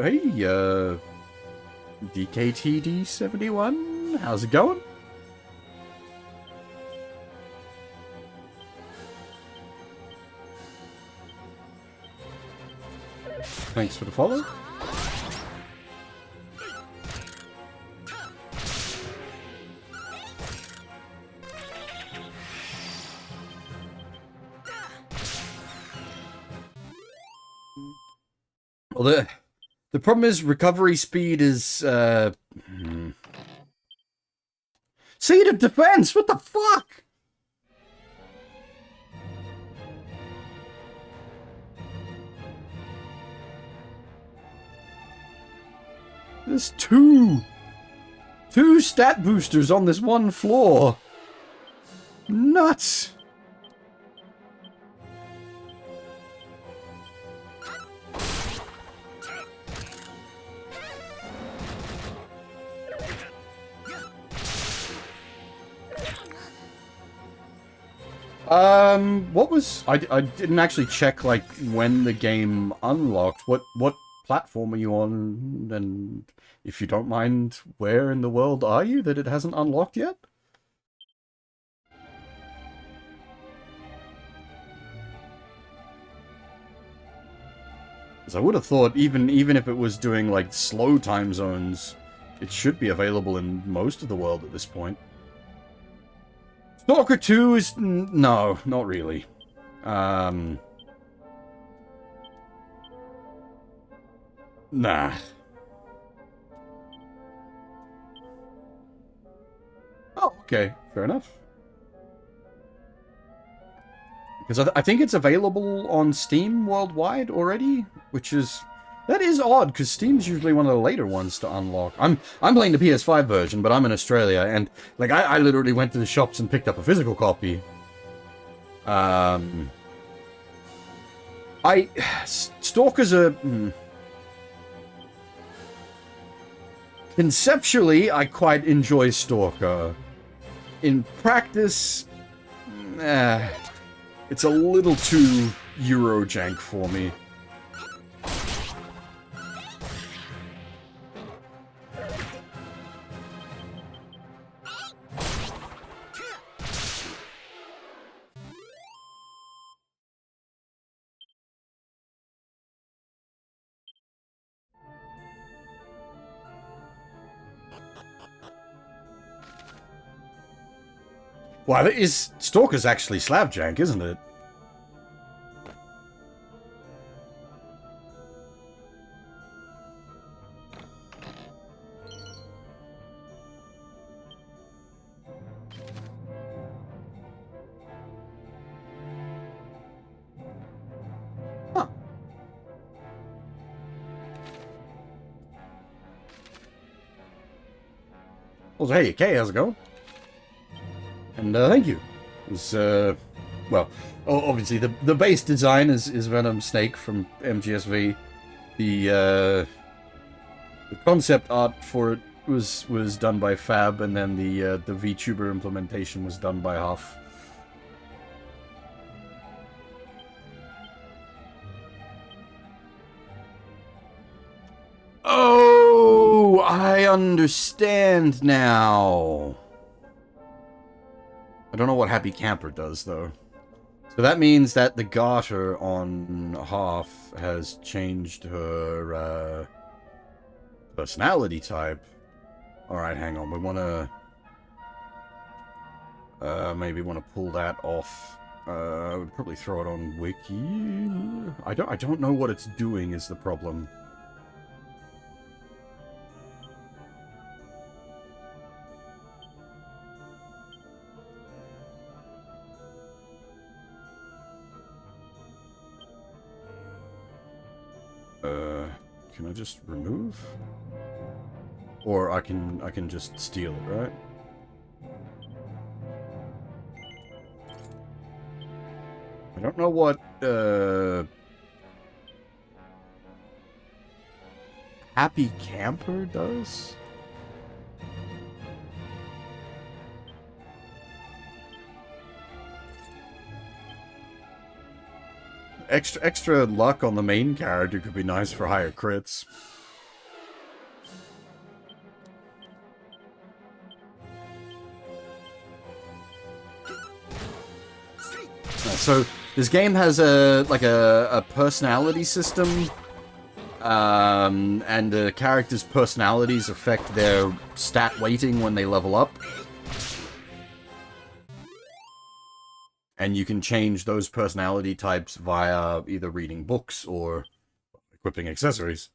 Hey, DKTD71, how's it going? Thanks for the follow. Well, the problem is recovery speed is, Seed of Defense! What the fuck? There's two stat boosters on this one floor. Nuts. What was... I didn't actually check, like, when the game unlocked. What platform are you on? And if you don't mind, where in the world are you that it hasn't unlocked yet? Because I would have thought, even if it was doing, like, slow time zones, it should be available in most of the world at this point. Stalker 2 is... no, not really. Nah. Oh, okay. Fair enough. Because I think it's available on Steam worldwide already, which is... that is odd, because Steam's usually one of the later ones to unlock. I'm playing the PS5 version, but I'm in Australia, and, like, I literally went to the shops and picked up a physical copy. Stalkers are... Conceptually, I quite enjoy Stalker. In practice... it's a little too Eurojank for me. Wow, that is... Stalker's actually Slavjank, isn't it? Huh. Well, hey, Kay, how's it going? And thank you. It was, well, obviously the base design is Venom Snake from MGSV. The concept art for it was done by Fab, and then the VTuber implementation was done by Huff. Oh, I understand now. I don't know what Happy Camper does, though. So that means that the garter on Hoff has changed her personality type. Alright, hang on. We want to... maybe want to pull that off. We'd probably throw it on Wiki. I don't know what it's doing is the problem. Can I just remove? Or I can just steal it, right? I don't know what Happy Camper does. Extra luck on the main character could be nice for higher crits. So this game has a personality system, and the characters' personalities affect their stat weighting when they level up. And you can change those personality types via either reading books or equipping accessories.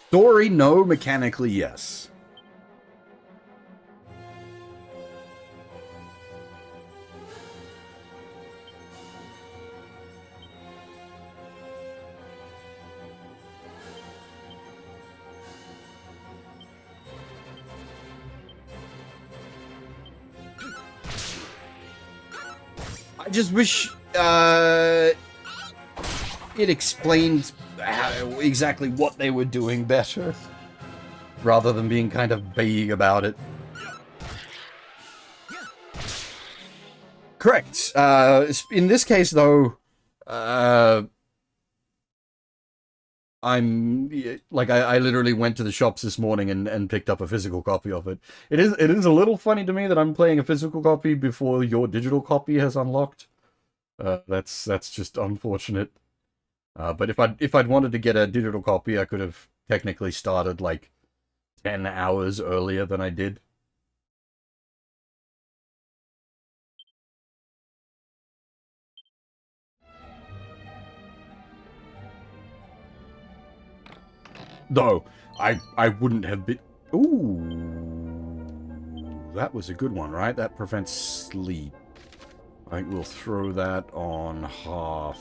Story, no. Mechanically, yes. I just wish it explained exactly what they were doing better, rather than being kind of vague about it. Correct. In this case, though, I literally went to the shops this morning and picked up a physical copy of it. It is a little funny to me that I'm playing a physical copy before your digital copy has unlocked. That's just unfortunate. But if I'd wanted to get a digital copy, I could have technically started like 10 hours earlier than I did. Though, I wouldn't have been... Ooh. That was a good one, right? That prevents sleep. I think we'll throw that on half.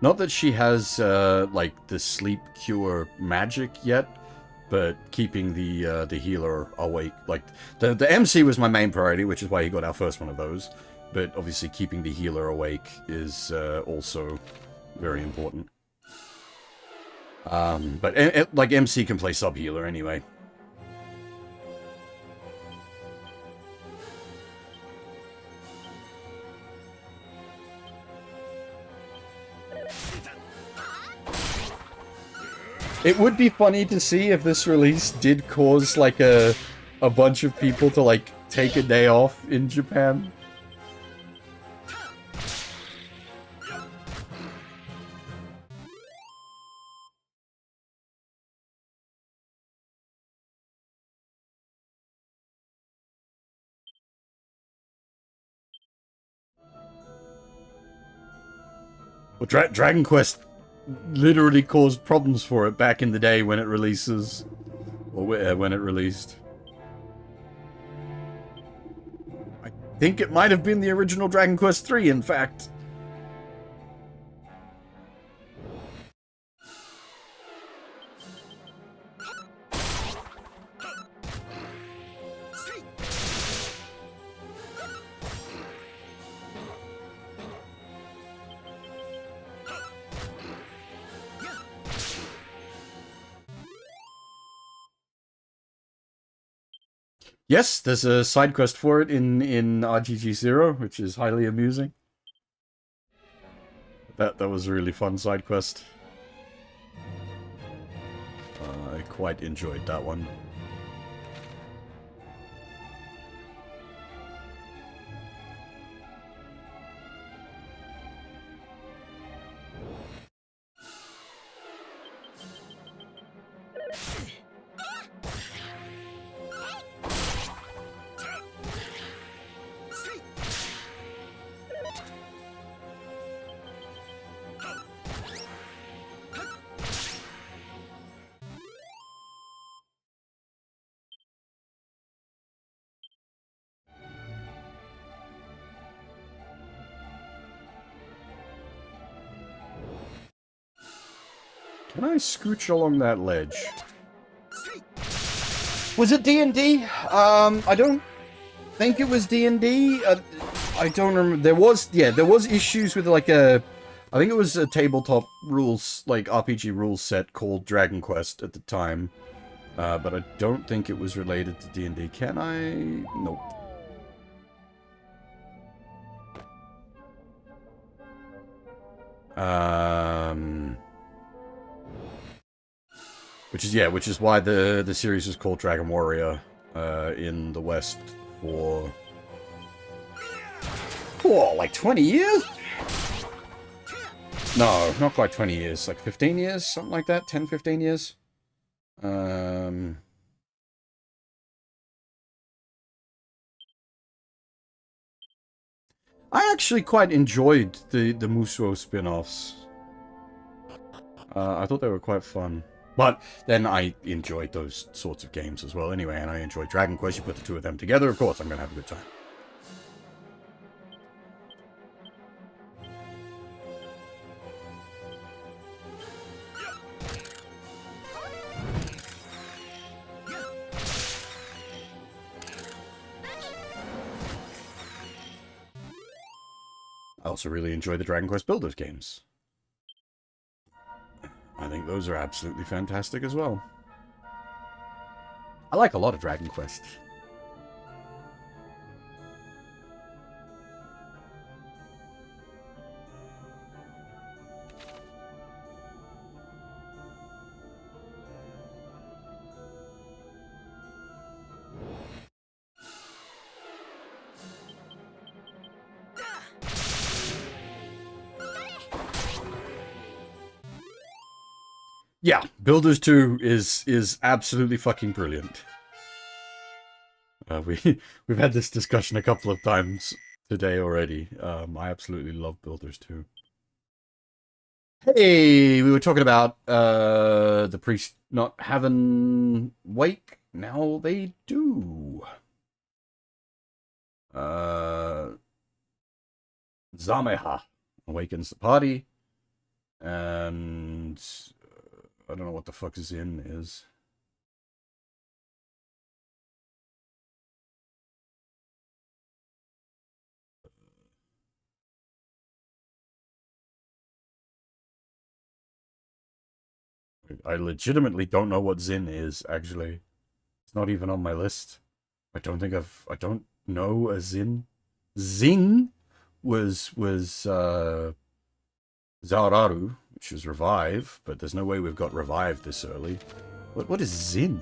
Not that she has, like, the sleep cure magic yet, but keeping the healer awake, like, the MC was my main priority, which is why he got our first one of those, but obviously keeping the healer awake is, also very important. But, like, MC can play sub-healer anyway. It would be funny to see if this release did cause, like, a bunch of people to, like, take a day off in Japan. Well, Dragon Quest literally caused problems for it back in the day when it releases. Or when it released. I think it might have been the original Dragon Quest III, in fact. Yes, there's a side quest for it in RGG 0, which is highly amusing. That was a really fun side quest. I quite enjoyed that one. Can I scooch along that ledge? Was it D&D? I don't think it was D&D. I don't remember. There was issues with like I think it was a tabletop rules, like RPG rules set called Dragon Quest at the time. But I don't think it was related to D&D. Can I? Nope. Which is why the series is called Dragon Warrior in the West for like 20 years? No, not quite 20 years, like 15 years, something like that, 10, 15 years. I actually quite enjoyed the Musuo spin-offs. I thought they were quite fun. But then I enjoyed those sorts of games as well anyway, and I enjoyed Dragon Quest. You put the two of them together, of course I'm going to have a good time. also really enjoy the Dragon Quest Builders games. I think those are absolutely fantastic as well. I like a lot of Dragon Quest. Yeah, Builders 2 is absolutely fucking brilliant. We've had this discussion a couple of times today already. I absolutely love Builders 2. Hey, we were talking about the priest not having wake. Now they do. Zameha awakens the party, and I don't know what the fuck Zin is. I legitimately don't know what Zin is, actually. It's not even on my list. I don't know a Zin. Zing was Zaoraru, which is Revive, but there's no way we've got Revive this early. What is Zin?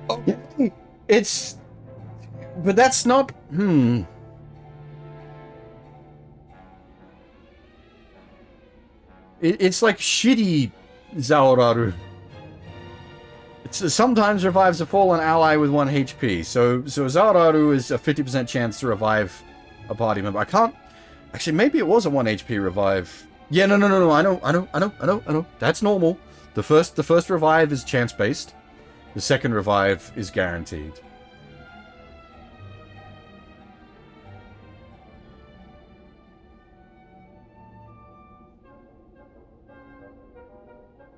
Okay. It's... But that's not... It's like shitty Zaoraru. It sometimes revives a fallen ally with 1 HP. So Zaoraru is a 50% chance to revive a party member. I can't... Actually, maybe it was a 1 HP revive. Yeah, no. I know. That's normal. The first revive is chance-based. The second revive is guaranteed.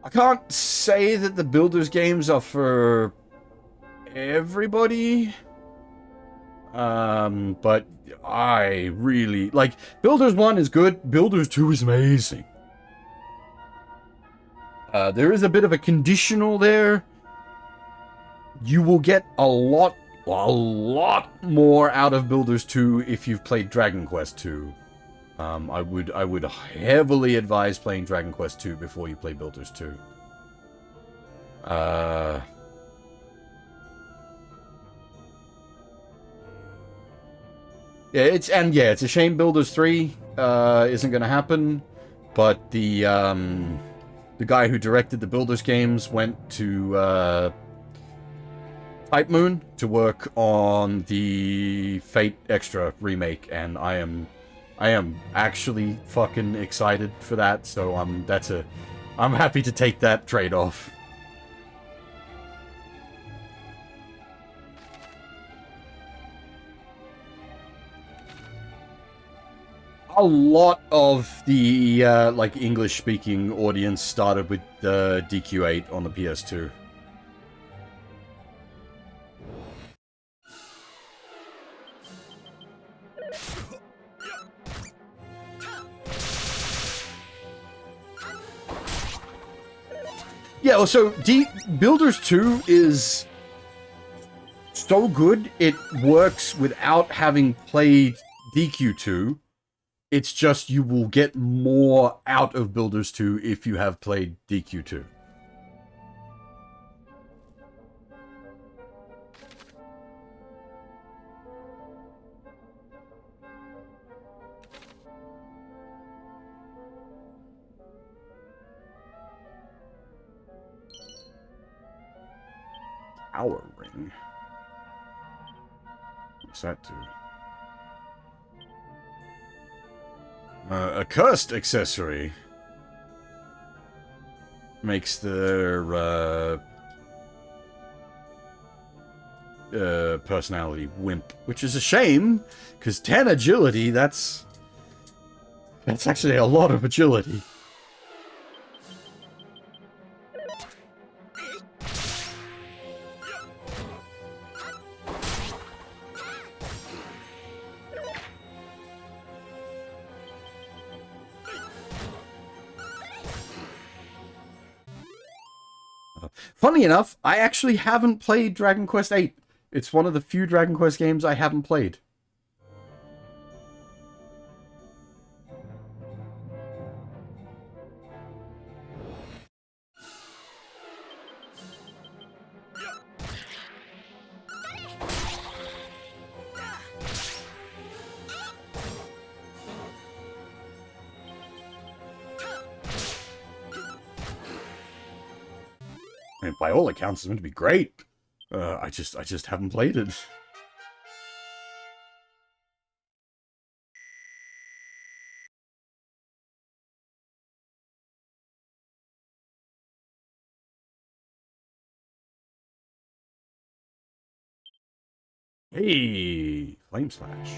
I can't say that the Builders games are for everybody. But I really... Like, Builders 1 is good. Builders 2 is amazing. There is a bit of a conditional there. You will get a lot more out of Builders 2 if you've played Dragon Quest 2. I would heavily advise playing Dragon Quest 2 before you play Builders 2. It's a shame Builders 3 isn't going to happen, but the guy who directed the Builders games went to Type Moon to work on the Fate Extra remake, and I am actually fucking excited for that, so I'm happy to take that trade-off. A lot of the like English-speaking audience started with the DQ8 on the PS2. Yeah, well, so Builders 2 is so good, it works without having played DQ2. It's just you will get more out of Builders 2 if you have played DQ2. Power ring. What's that do? A cursed accessory makes their personality wimp, which is a shame because 10 agility, that's actually a lot of agility. Funny enough, I actually haven't played Dragon Quest VIII. It's one of the few Dragon Quest games I haven't played. I mean, by all accounts, it's meant to be great. I just haven't played it. Hey, Flame Slash.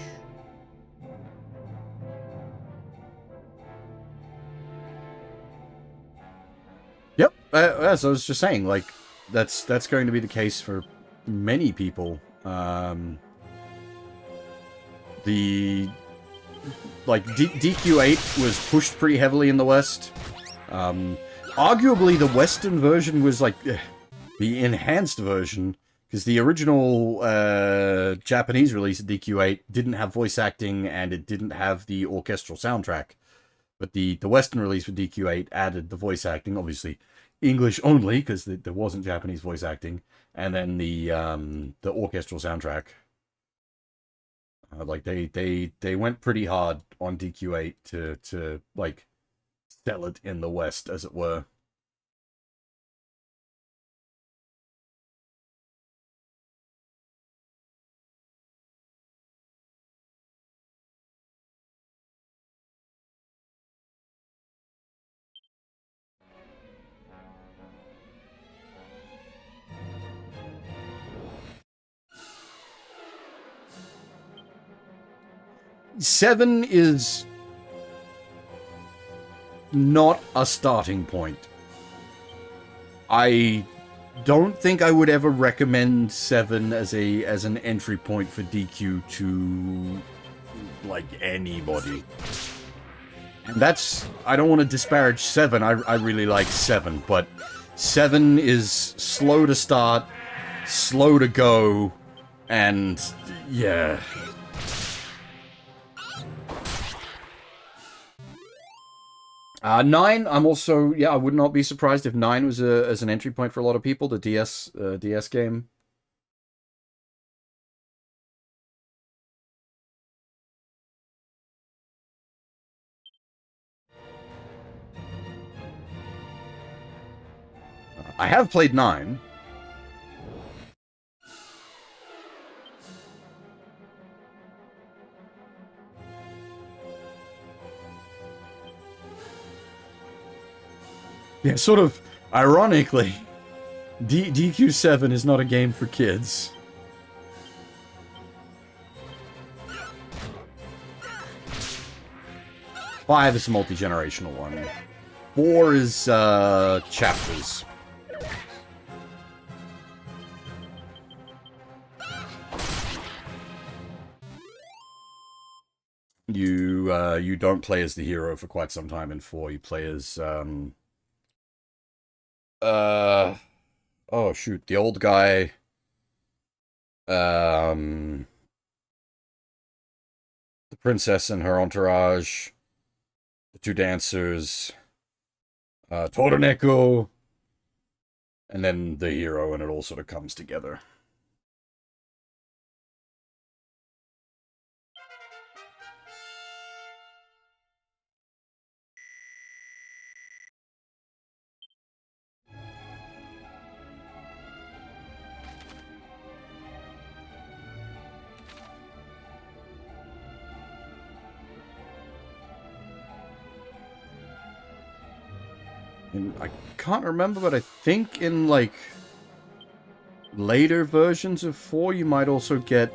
Yep, as I was just saying, like, that's going to be the case for many people. DQ8 was pushed pretty heavily in the West. Arguably, the Western version was, like, the enhanced version, because the original Japanese release of DQ8 didn't have voice acting, and it didn't have the orchestral soundtrack. But the Western release for DQ8 added the voice acting, obviously English only, because there wasn't Japanese voice acting, and then the orchestral soundtrack. Like they went pretty hard on DQ8 to like sell it in the West, as it were. Seven is not a starting point. I don't think I would ever recommend 7 as an entry point for DQ to like anybody. And that's, I don't want to disparage 7. I really like 7, but 7 is slow to start, slow to go, and yeah. 9, I'm also, yeah, I would not be surprised if 9 was as an entry point for a lot of people, the DS game. I have played 9. Yeah, sort of ironically, DQ7 is not a game for kids. Five is a multi-generational one. 4 is chapters. You don't play as the hero for quite some time in 4. You play as oh shoot, the old guy. The princess and her entourage, the 2 dancers, Toroneko, and then the hero, and it all sort of comes together. And I can't remember, but I think in, like, later versions of 4, you might also get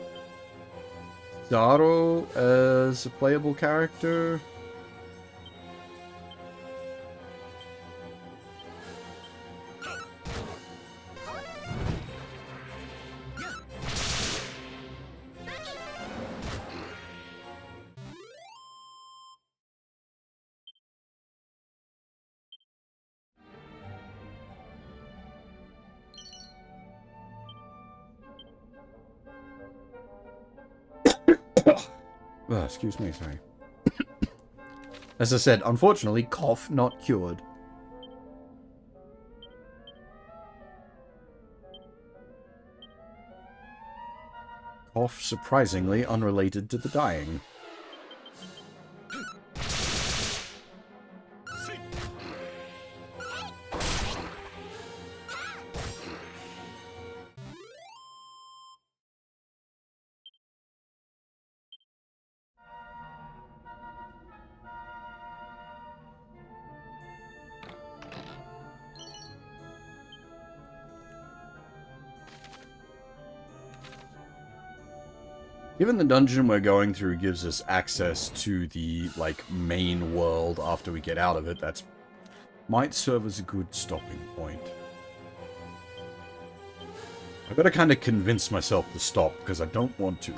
Zaro as a playable character. Excuse me, sorry. As I said, unfortunately, cough not cured. Cough surprisingly unrelated to the dying. Given the dungeon we're going through gives us access to the, like, main world after we get out of it, that might serve as a good stopping point. I've got to kind of convince myself to stop, because I don't want to.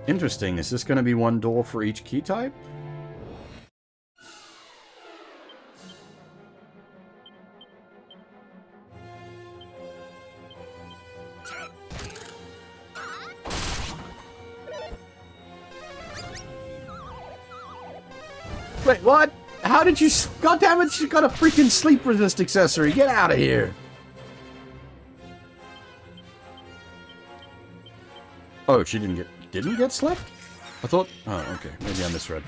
Interesting. Is this going to be one door for each key type? Wait, what? How did you... God damn it, she got a freaking sleep resist accessory. Get out of here. Oh, she didn't get slept? I thought... Oh, okay. Maybe I misread.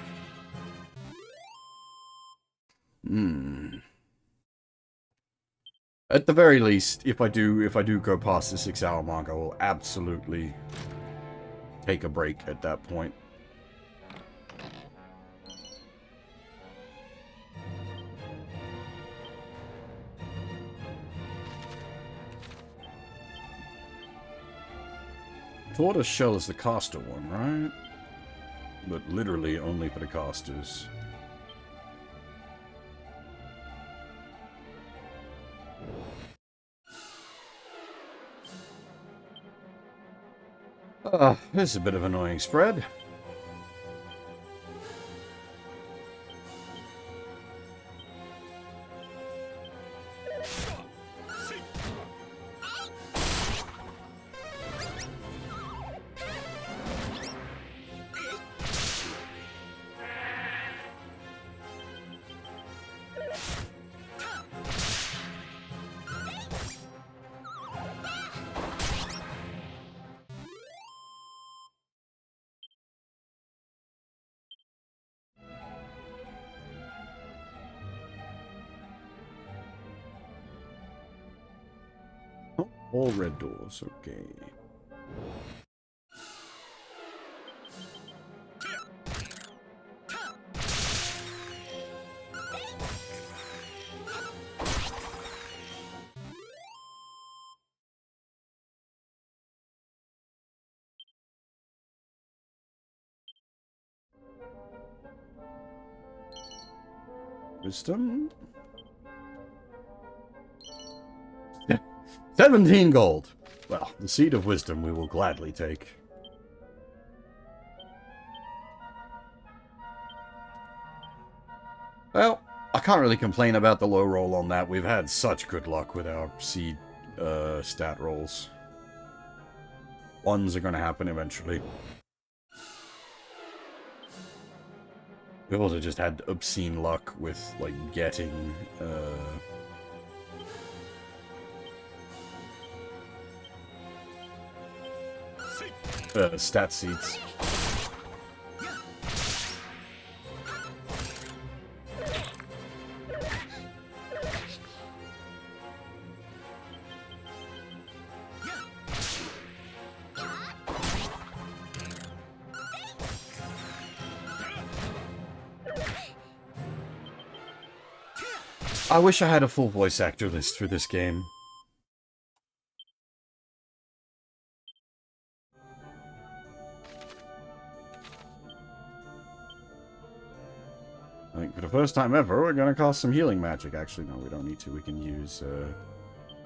At the very least, if I do go past the 6-hour mark, I will absolutely take a break at that point. Tortoise shell is the caster one, right? But literally only for the casters. This is a bit of an annoying spread. All red doors, okay. Wisdom? 17 gold. Well, the Seed of Wisdom we will gladly take. Well, I can't really complain about the low roll on that. We've had such good luck with our seed stat rolls. Ones are going to happen eventually. We've also just had obscene luck with, like, getting... stat seeds. I wish I had a full voice actor list for this game. I think for the first time ever, we're gonna cast some healing magic. Actually, no, we don't need to. We can use,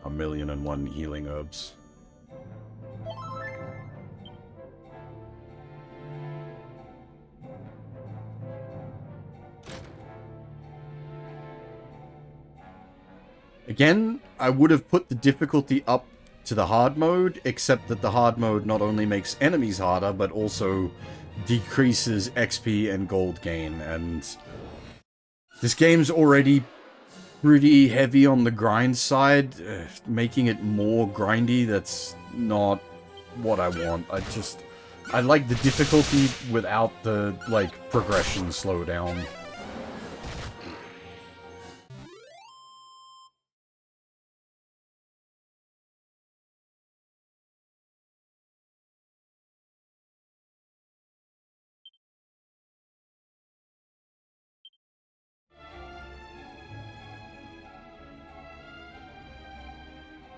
1,000,001 healing herbs. Again, I would have put the difficulty up to the hard mode, except that the hard mode not only makes enemies harder, but also decreases XP and gold gain, and this game's already pretty heavy on the grind side. Making it more grindy, that's not what I want. I like the difficulty without the, like, progression slowdown.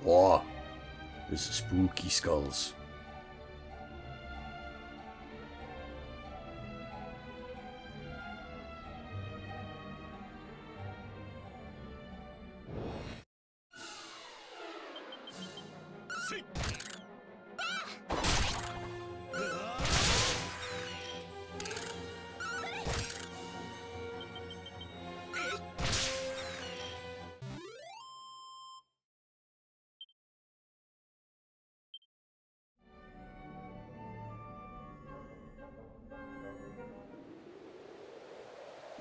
Oh, there's spooky skulls.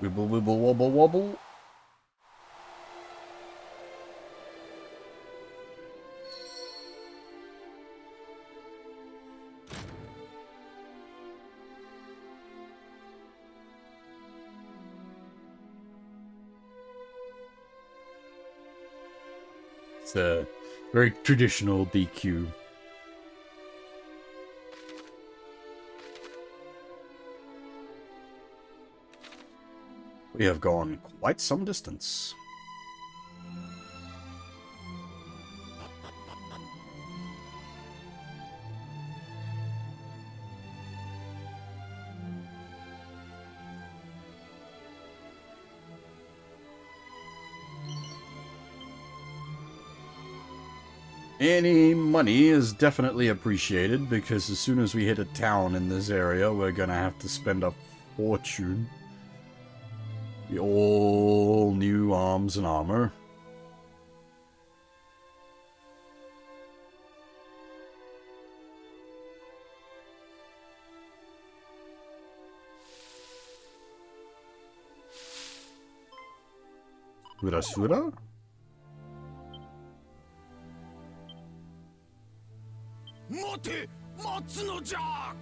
Wibble, wibble, wobble, wobble. It's a very traditional DQ. We have gone quite some distance. Any money is definitely appreciated, because as soon as we hit a town in this area, we're gonna have to spend a fortune. The all new arms and armor. Surasura?
Mate! Matsu no ja!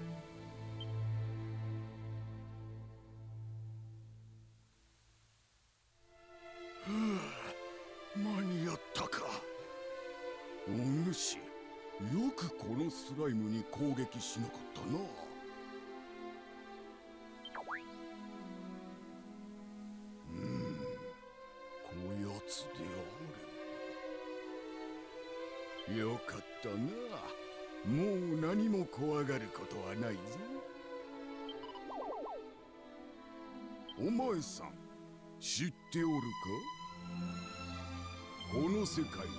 間に合ったか。お主、よくこのスライムに攻撃しなかったな。こやつであれ。よかったな。もう何も怖がることはないぞ。お前さん、知っておるか？この世界に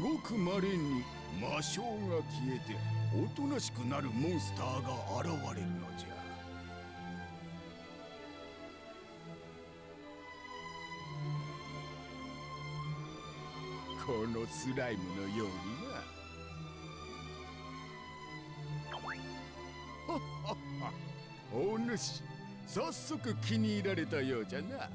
ごくまれに魔性が消えておとなしくなるモンスターが現れるのじゃ。このスライムのようにな。はっはっは、お主、早速気に入られたようじゃな。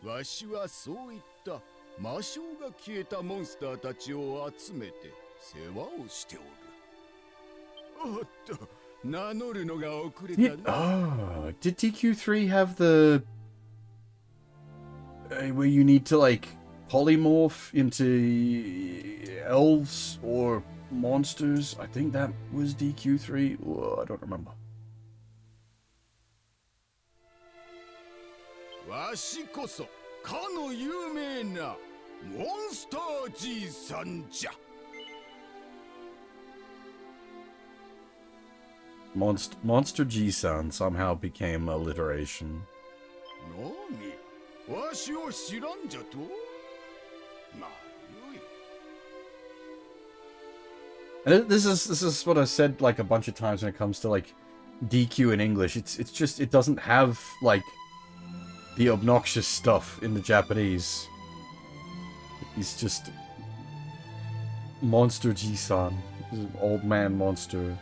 わしはそういった魔性が消えたモンスターたちを集めて世話をしておる。おっと、名乗るのが遅れたな。
Did TQ3 have the where you need to like polymorph into elves or monsters? I think that was DQ3. Oh, I don't remember.
わしこそかの有名なモンスターじいさんじゃ。
Monster G-san somehow became alliteration.
なに、わしを知らんじゃと？まあよい。
And this is what I said like a bunch of times when it comes to like DQ in English. It's just it doesn't have like the obnoxious stuff in the Japanese. He's just Monster G-san, old man monster.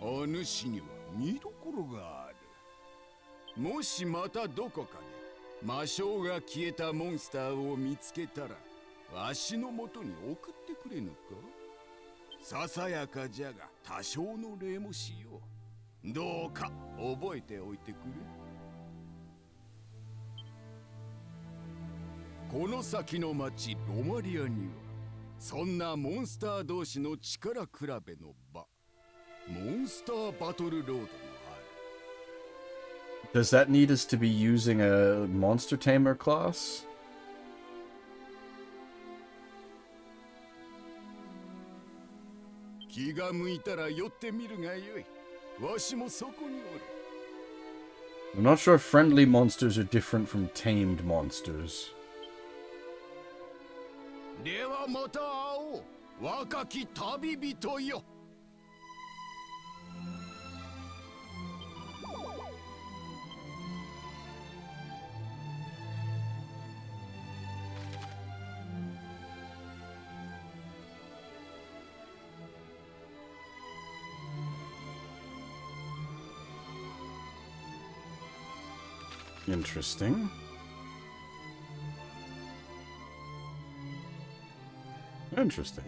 O 主には見どころがある。もしまたどこかで魔性が消えたモンスターを見つけたら、わしのもとに送ってくれぬか。ささやかじゃが多少の礼もしよう。どうか覚えておいてくれ。この先の町ロマリアには、そんなモンスター同士の力比べの場、モンスターバトルロードもある。
Does that need us to be using a monster tamer class?
気が向いたら寄ってみるがよい。わしもそこにおる。
I'm not sure if friendly monsters are different from tamed monsters.
ではまた会おう。若き旅人よ。
Interesting. Interesting.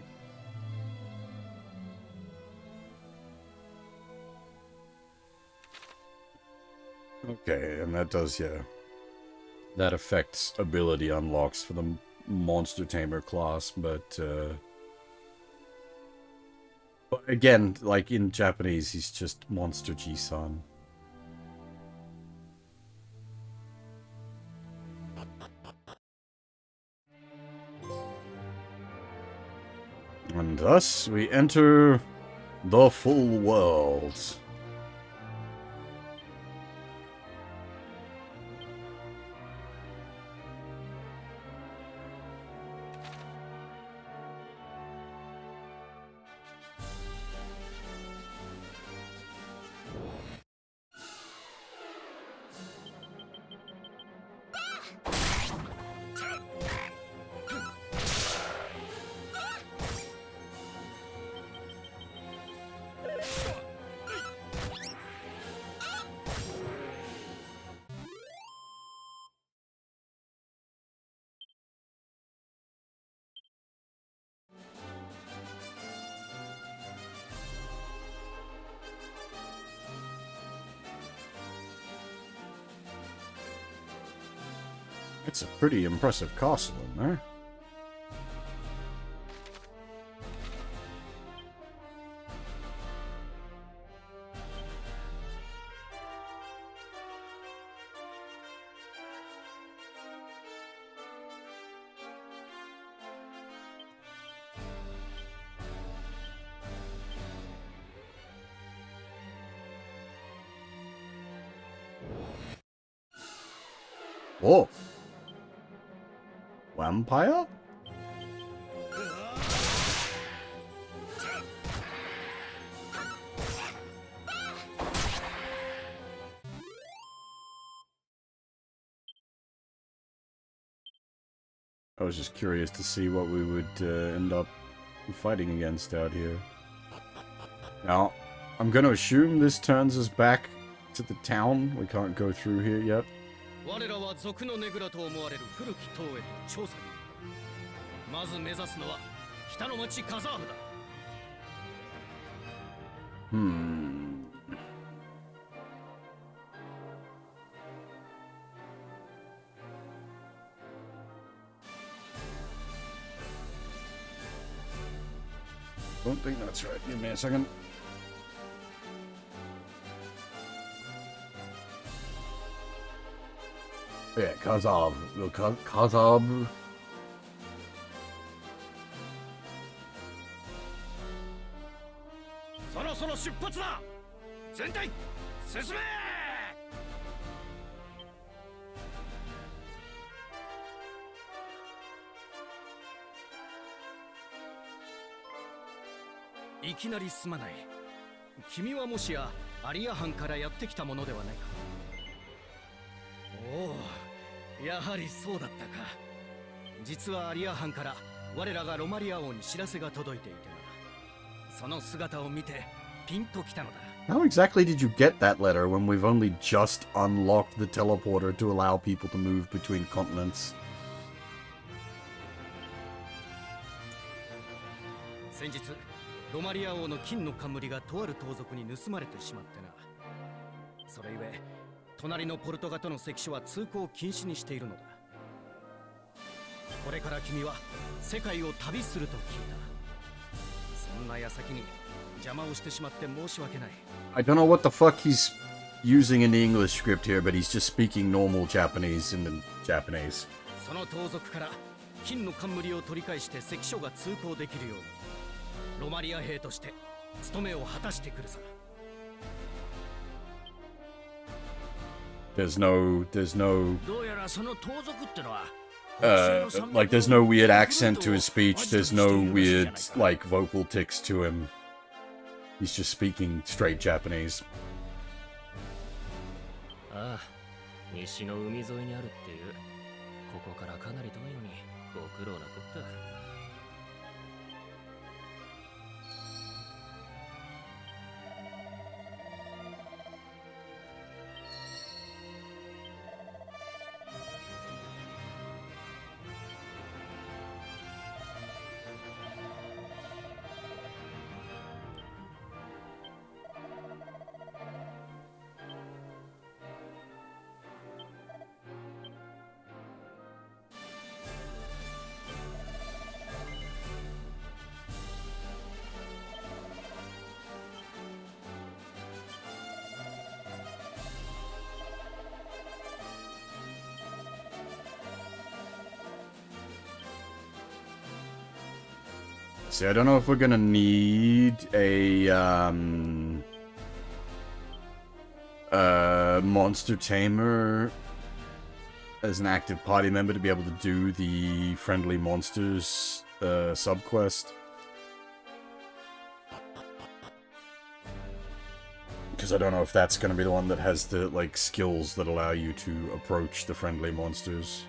Okay, and that does, yeah. That affects ability unlocks for the Monster Tamer class, but again, like in Japanese, he's just Monster G-san. And thus, we enter the full world. It's a pretty impressive castle in there. Whoa. Vampire? I was just curious to see what we would end up fighting against out here. Now, I'm going to assume this turns us back to the town. We can't go through here yet.
我らは賊のねぐらと思われる古き塔へと調査に。まず目指すのは北の町カザーフだ。
Don't think that's right. Give me a second. Yeah, Kazab. Kazab.
そろそろ出発だ。全体進め。いきなりすまない。君はもしやアリア藩からやってきたものではないか。おお、やはりそうだったか。実はアリア藩から我らがロマリア王に知らせが届いていてな。その姿を見てピンときたのだ。
How exactly did you get that letter when we've only just unlocked the teleporter to allow people to move between continents?
先日ロマリア王の金の冠がとある盗賊に盗まれてしまってな。それゆえ隣のポルトガとの関所は通行禁止にしているのだ。これから君は世界を旅すると聞いた。そんな矢先に邪魔をしてしまって申し訳ない。
I don't know what the fuck he's using in the English script here, but he's just speaking normal Japanese in the Japanese.
その盗賊から金の冠を取り返して関所が通行できるようにロマリア兵として務めを果たしてくるさ。
There's no
どうやらその盗賊ってのは
like there's no weird accent to his speech, there's no weird like vocal tics to him. He's just speaking straight Japanese.
ああ、西の海沿いにあるっていう。ここからかなり遠いのにご苦労なこった。
See, I don't know if we're gonna need a monster tamer as an active party member to be able to do the friendly monsters subquest. Because I don't know if that's gonna be the one that has the like skills that allow you to approach the friendly monsters.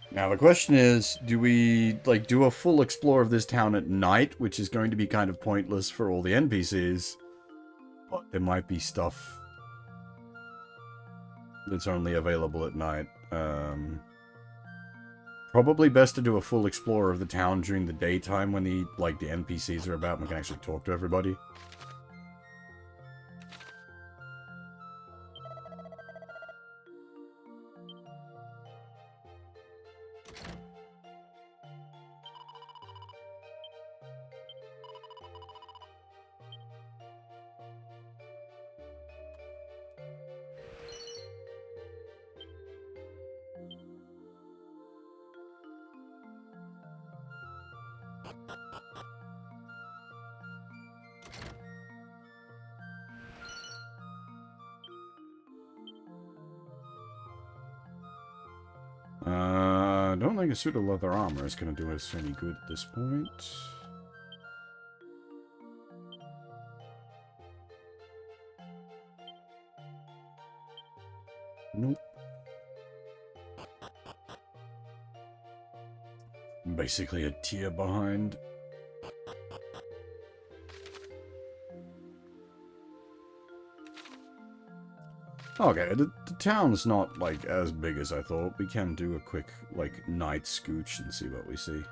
Now the question is, do we like do a full explore of this town at night, which is going to be kind of pointless for all the NPCs, but there might be stuff that's only available at night. Probably best to do a full explore of the town during the daytime when the NPCs are about and we can actually talk to everybody. I don't think a suit of leather armor is going to do us any good at this point. Nope. I'm basically a tier behind. Okay, the town's not, like, as big as I thought. We can do a quick, like, night scooch and see what we see.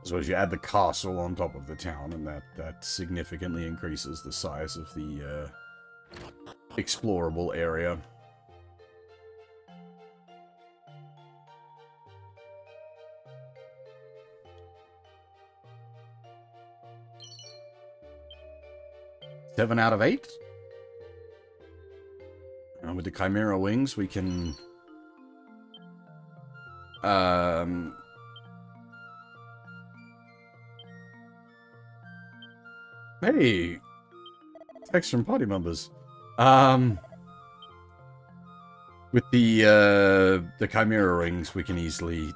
I suppose you add the castle on top of the town, and that significantly increases the size of the, explorable area. Seven out of 8. And with the Chimera wings, we can... Hey! Text from party members. With the Chimera rings, we can easily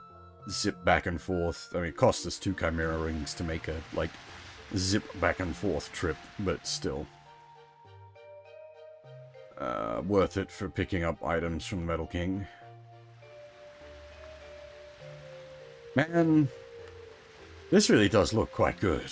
zip back and forth. I mean, it costs us 2 Chimera rings to make a, like, zip back and forth trip, but still. Worth it for picking up items from the Metal King. Man, this really does look quite good.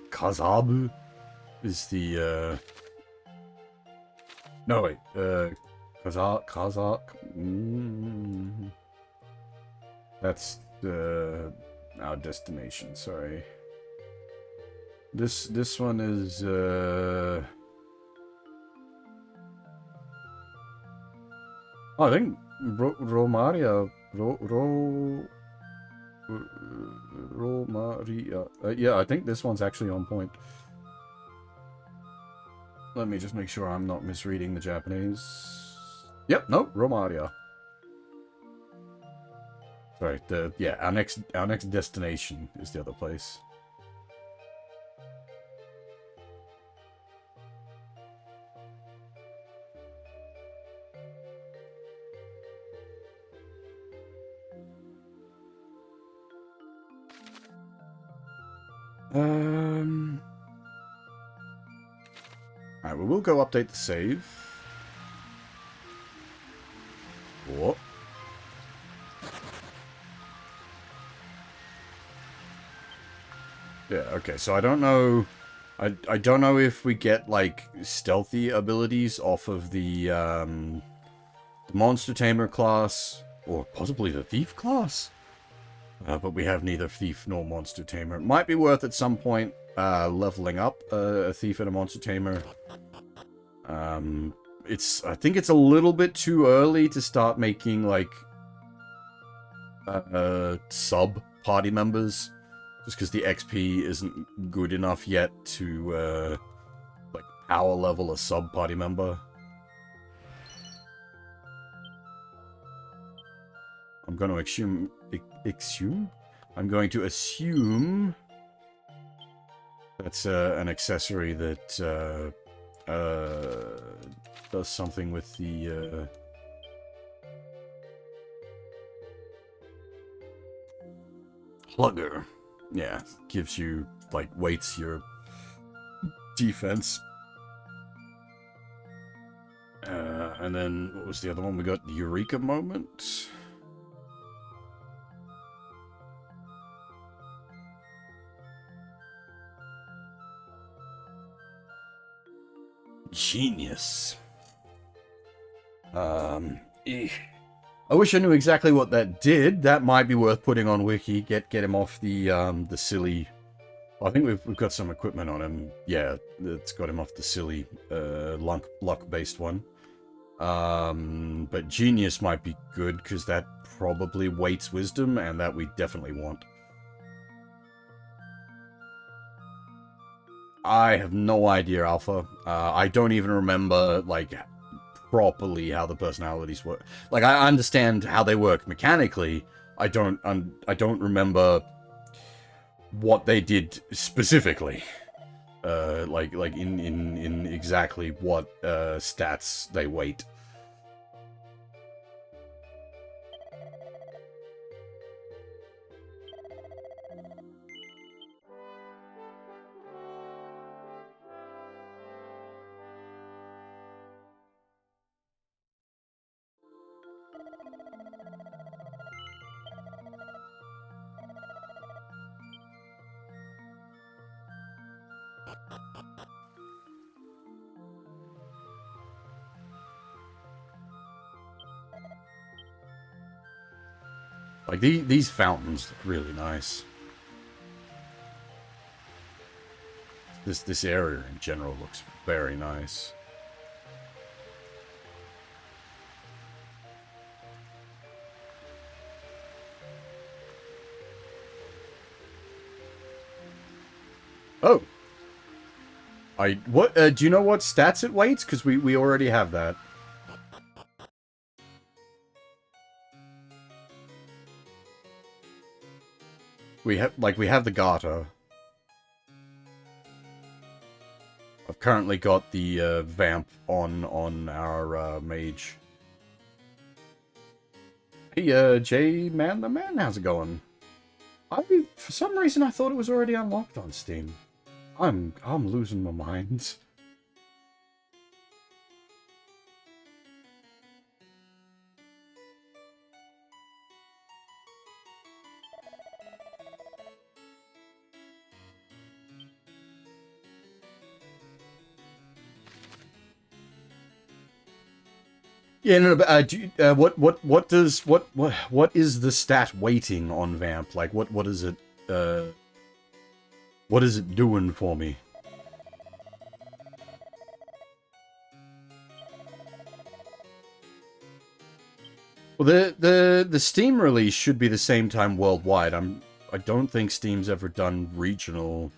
Kazabu is the, no, wait, Kazak, that's, our destination, sorry. This one is, I think, Romaria, Romaria. Yeah, I think this one's actually on point. Let me just make sure I'm not misreading the Japanese. Yep, no, Romaria. Sorry, yeah, our next destination is the other place. Alright, we will go update the save. What? Yeah, okay, so I don't know... I don't know if we get, like, stealthy abilities off of the Monster Tamer class, or possibly the Thief class? But we have neither Thief nor Monster Tamer. It might be worth at some point leveling up a Thief and a Monster Tamer. I think it's a little bit too early to start making, like, sub-party members. Just because the XP isn't good enough yet to, like, power level a sub-party member. I'm going to I'm going to assume that's an accessory that does something with the Plugger. Yeah, gives you, like, weights your defense. And then, what was the other one? We got the Eureka Moment. Genius. I wish I knew exactly what that did. That might be worth putting on Wiki. Get him off the silly... I think we've got some equipment on him. Yeah, it's got him off the silly luck-based one. But Genius might be good, because that probably weights Wisdom, and that we definitely want. I have no idea, Alpha. I don't even remember, like, properly how the personalities work. Like, I understand how they work mechanically. I don't remember what they did specifically. Like in exactly what stats they weight. Like, these fountains look really nice. This area in general looks very nice. Oh. Do you know what stats it weights? Because we already have that. We have the garter. I've currently got the vamp on our mage. Hey, J-Man the Man, how's it going? For some reason I thought it was already unlocked on Steam. I'm losing my mind. Yeah, no, but what is the stat weighting on Vamp? Like, what is it doing for me? Well, the Steam release should be the same time worldwide. I don't think Steam's ever done regional.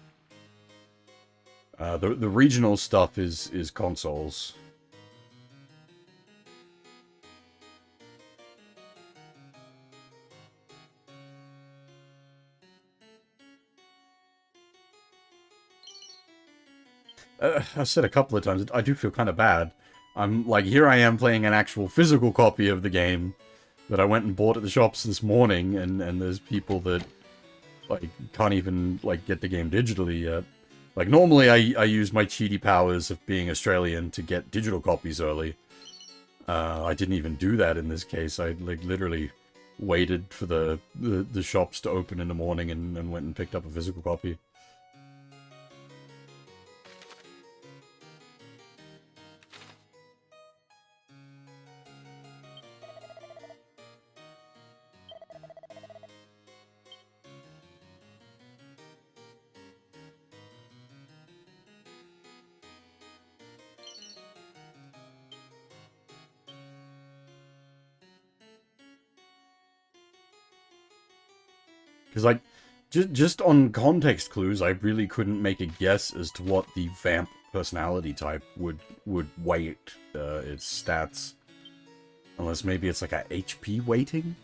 The regional stuff is consoles. I've said a couple of times, I do feel kind of bad. I'm like, here I am playing an actual physical copy of the game that I went and bought at the shops this morning, and there's people that, like, can't even, like, get the game digitally yet. Like, normally I use my cheaty powers of being Australian to get digital copies early. I didn't even do that in this case. I, like, literally waited for the shops to open in the morning and went and picked up a physical copy. Because, like, just on context clues, I really couldn't make a guess as to what the vamp personality type would weight its stats. Unless maybe it's like a HP weighting?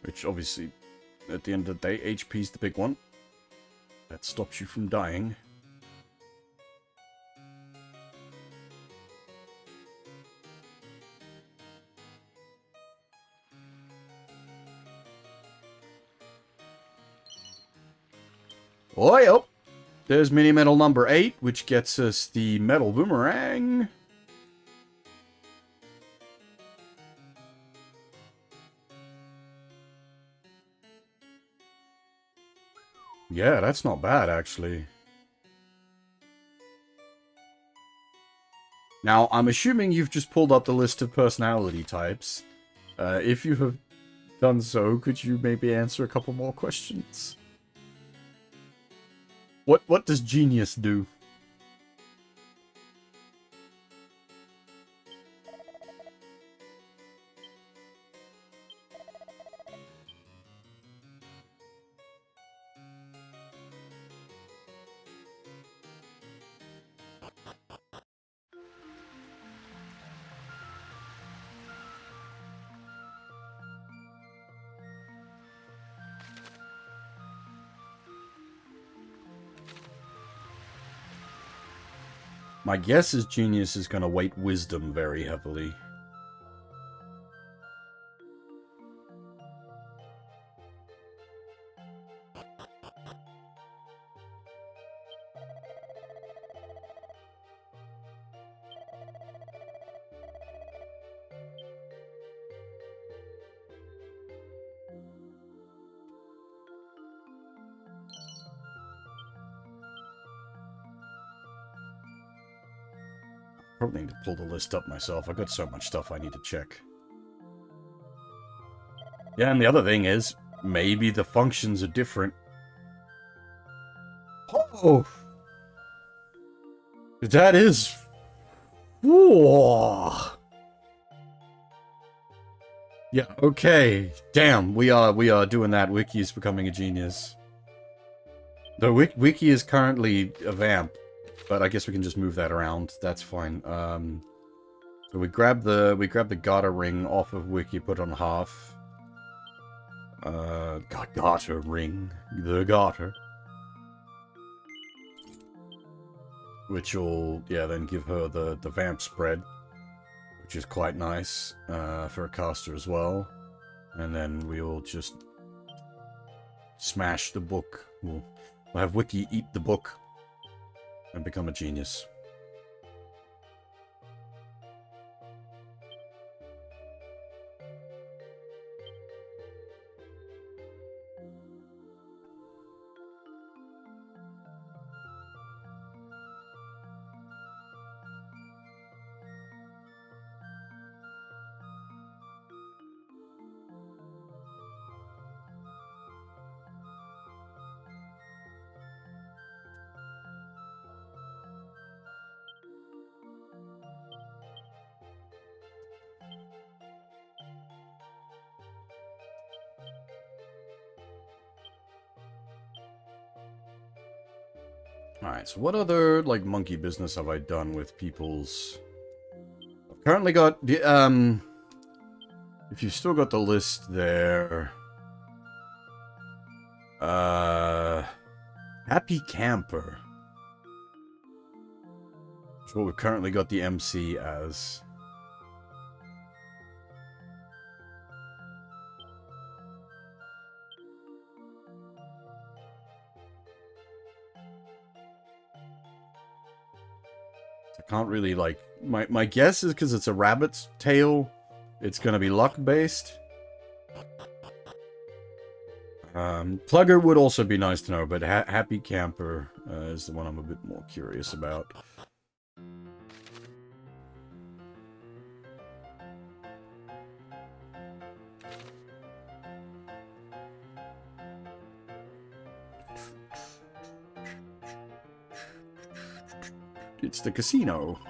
Which, obviously, at the end of the day, HP's the big one. That stops you from dying. Oh, yep. There's mini medal number 8, which gets us the metal boomerang. Yeah, that's not bad, actually. Now, I'm assuming you've just pulled up the list of personality types. If you have done so, could you maybe answer a couple more questions? What does genius do? My guess is genius is going to weight wisdom very heavily. Probably need to pull the list up myself. I've got so much stuff I need to check. Yeah, and the other thing is, maybe the functions are different. Oh! That is... Whoa! Yeah, okay. Damn, we are doing that. Wiki is becoming a genius. The Wiki is currently a vamp, but I guess we can just move that around. That's fine. So we grab the garter ring off of Wiki, put on half. Garter ring. The garter. Which will, yeah, then give her the vamp spread. Which is quite nice for a caster as well. And then we'll just smash the book. We'll have Wiki eat the book and become a genius. Alright, so what other, like, monkey business have I done with people's... I've currently got the, if you've still got the list there... Happy Camper. That's what we've currently got the MC as. I can't really, like... My guess is because it's a rabbit's tail, it's going to be luck-based. Plugger would also be nice to know, but Happy Camper is the one I'm a bit more curious about. It's the casino.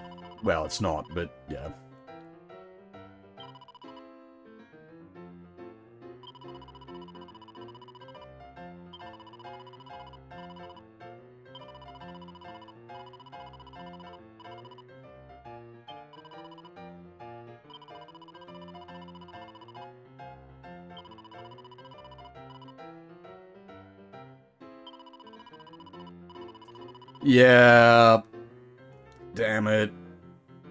Well, it's not, but yeah. Yeah. Damn it.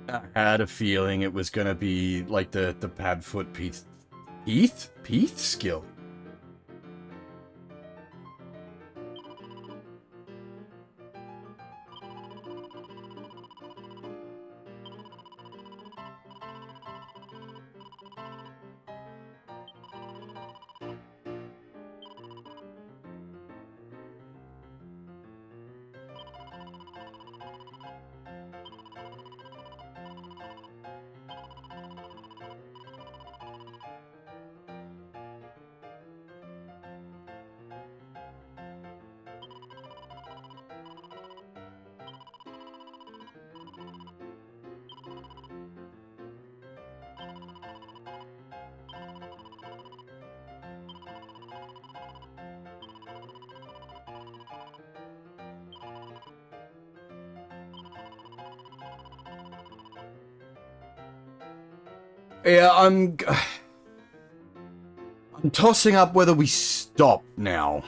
I had a feeling it was gonna be like the Padfoot Peeth skill. Yeah, I'm tossing up whether we stop now.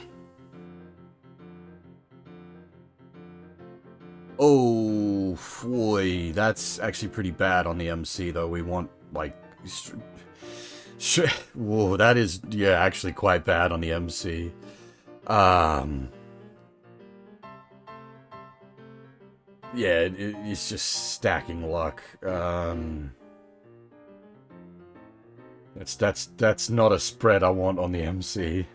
Oh, boy, that's actually pretty bad on the MC, though. We want, like... Whoa, that is, yeah, actually quite bad on the MC. Yeah, it's just stacking luck. That's not a spread I want on the MC.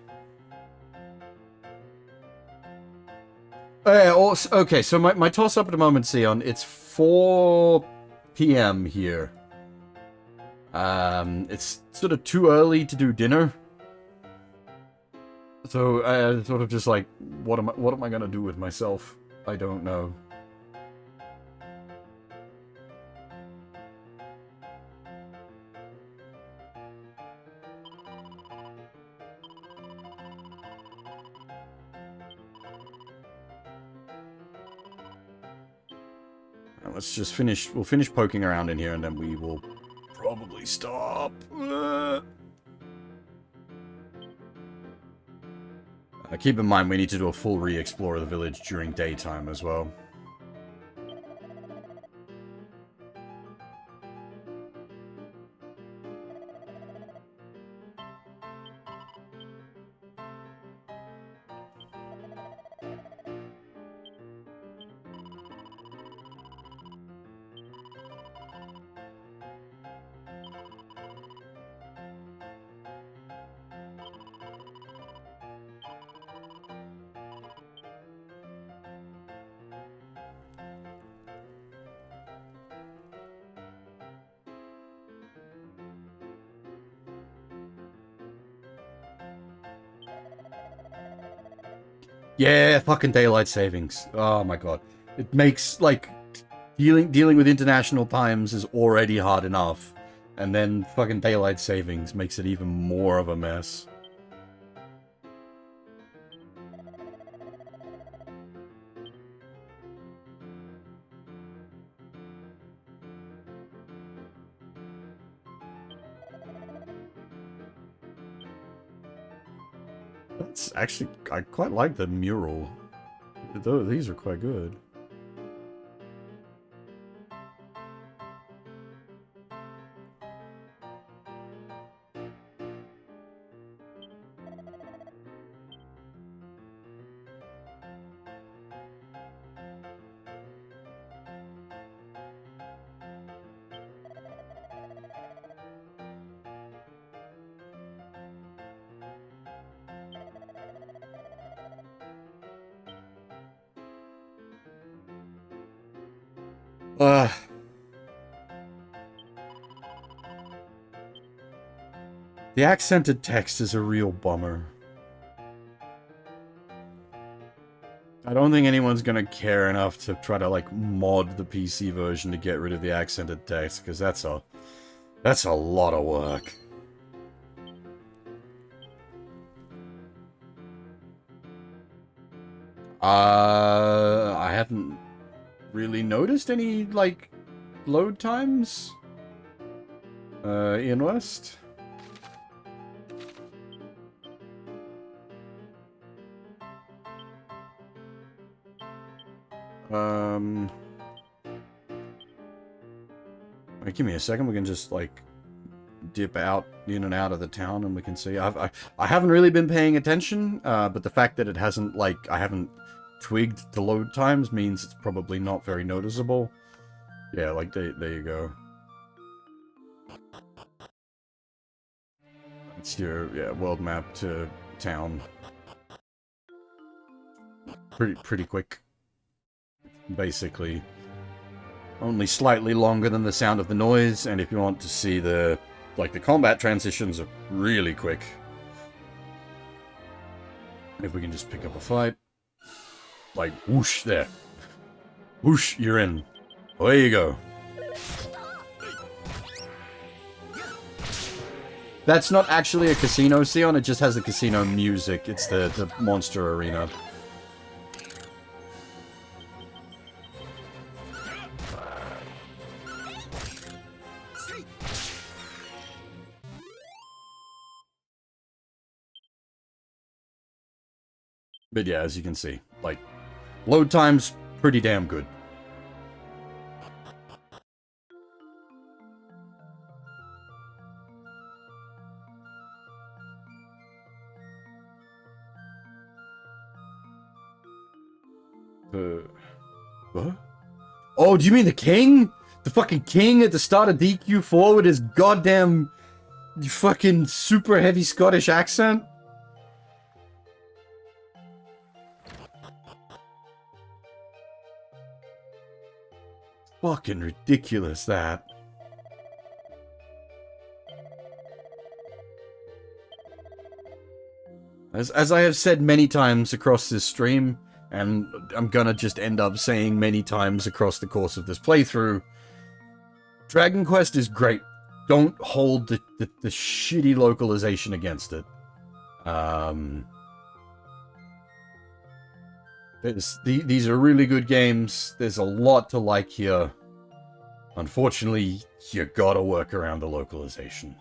Also, okay, so my toss-up at the moment, Sion, it's 4 p.m. here. It's sort of too early to do dinner. So I sort of just like, what am I gonna do with myself? I don't know. Let's just finish. We'll finish poking around in here, and then we will probably stop. Keep in mind, we need to do a full re-explore of the village during daytime as well. Yeah, fucking daylight savings. Oh my god. It makes, like, dealing with international times is already hard enough. And then fucking daylight savings makes it even more of a mess. That's actually, I quite like the mural. These are quite good. The accented text is a real bummer. I don't think anyone's gonna care enough to try to, like, mod the PC version to get rid of the accented text, because that's a lot of work. I haven't really noticed any, like, load times in West. Wait, give me a second. We can just, like, dip out in and out of the town, and we can see. I haven't really been paying attention, but the fact that it hasn't, like, I haven't twigged the load times means it's probably not very noticeable. Yeah, like, there you go. It's your, yeah, world map to town. Pretty quick. Basically, only slightly longer than the sound of the noise, and if you want to see the, like, the combat transitions are really quick. If we can just pick up a fight. Like, whoosh, there. Whoosh, you're in. Away you go. That's not actually a casino, Sion, it just has the casino music. It's the monster arena. But yeah, as you can see, like, load time's pretty damn good. What? Oh, do you mean the king? The fucking king at the start of DQ4 with his goddamn fucking super heavy Scottish accent? fucking ridiculous, that. As I have said many times across this stream, and I'm gonna just end up saying many times across the course of this playthrough, Dragon Quest is great. Don't hold the shitty localization against it. These are really good games. There's a lot to like here. Unfortunately, you gotta work around the localization.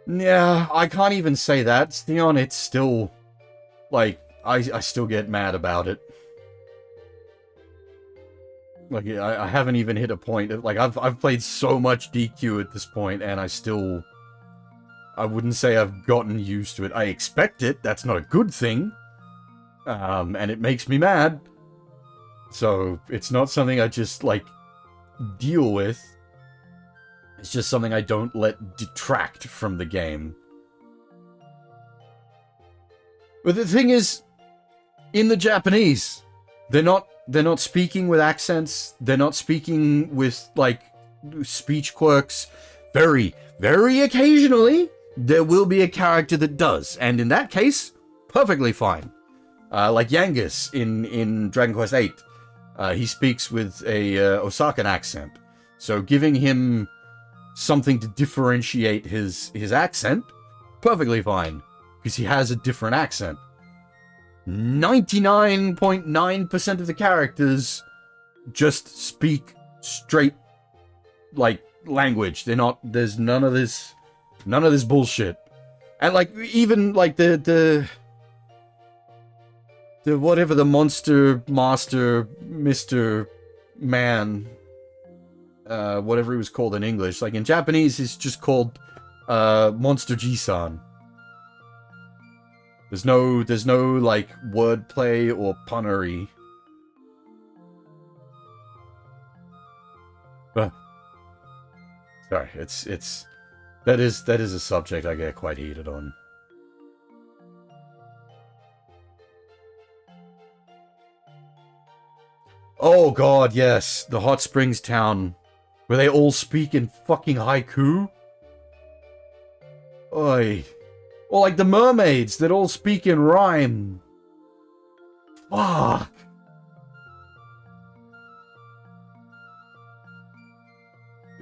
Yeah, I can't even say that, Theon. It's still... like, I still get mad about it. Like, I haven't even hit a point... like, I've played so much DQ at this point, and I wouldn't say I've gotten used to it. I expect it. That's not a good thing. And it makes me mad. So, it's not something I just, like, deal with. It's just something I don't let detract from the game. But the thing is, in the Japanese, they're not speaking with accents. They're not speaking with, like, speech quirks. Very, very occasionally, there will be a character that does. And in that case, perfectly fine. Like Yangus in Dragon Quest VIII. He speaks with a Osakan accent. So giving him something to differentiate his accent, perfectly fine. Because he has a different accent. 99.9% of the characters just speak straight, like, language. They're not, there's none of this bullshit. And, like, even, like, the whatever the monster master, Mr. Man, whatever he was called in English. Like, in Japanese, he's just called, Monster G-san. There's no, like, wordplay or punnery. But, sorry, that is a subject I get quite heated on. Oh god, yes, the Hot Springs town, where they all speak in fucking haiku. Oi. Or like the mermaids that all speak in rhyme. Fuck.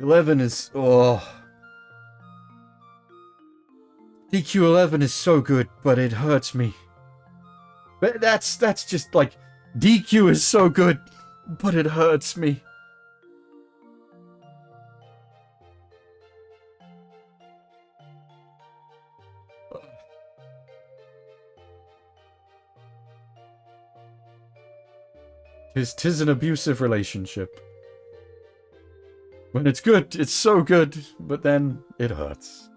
$11 is... oh. DQ11 is so good, but it hurts me. But that's just like... DQ is so good, but it hurts me. Tis an abusive relationship. When it's good, it's so good, but then it hurts.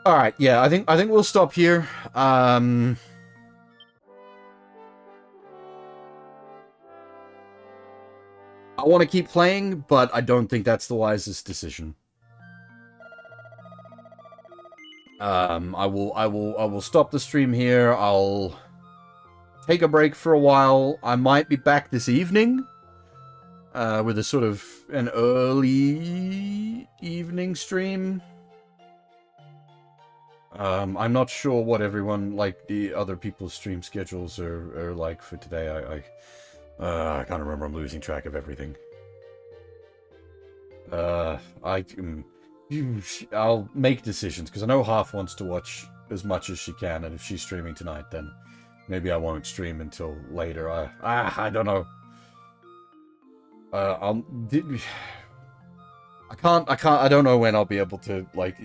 Alright, yeah, I think we'll stop here. I want to keep playing, but I don't think that's the wisest decision. I will stop the stream here. I'll take a break for a while. I might be back this evening with a sort of an early evening stream. I'm not sure what everyone, like, the other people's stream schedules are like for today. I can't remember. I'm losing track of everything. I'll make decisions, because I know Half wants to watch as much as she can, and if she's streaming tonight, then maybe I won't stream until later. I don't know. I don't know when I'll be able to, like,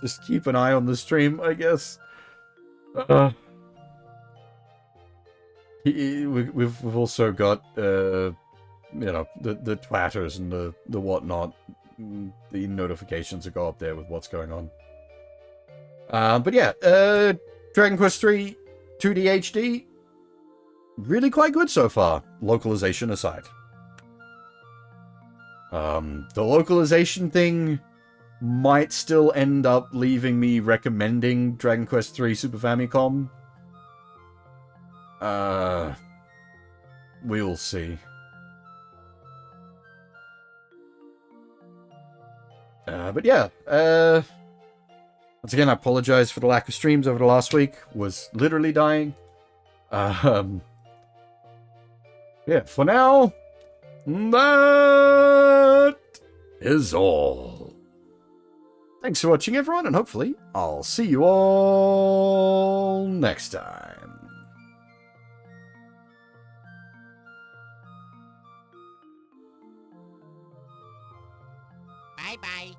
just keep an eye on the stream, I guess. We've also got, you know, the twatters and the whatnot, the notifications that go up there with what's going on. But yeah, Dragon Quest III 2D HD, really quite good so far, localization aside. The localization thing might still end up leaving me recommending Dragon Quest III Super Famicom. we'll see. But yeah, once again, I apologize for the lack of streams over the last week. Was literally dying. Yeah, for now, that is all. Thanks for watching, everyone, and hopefully I'll see you all next time.
Bye bye.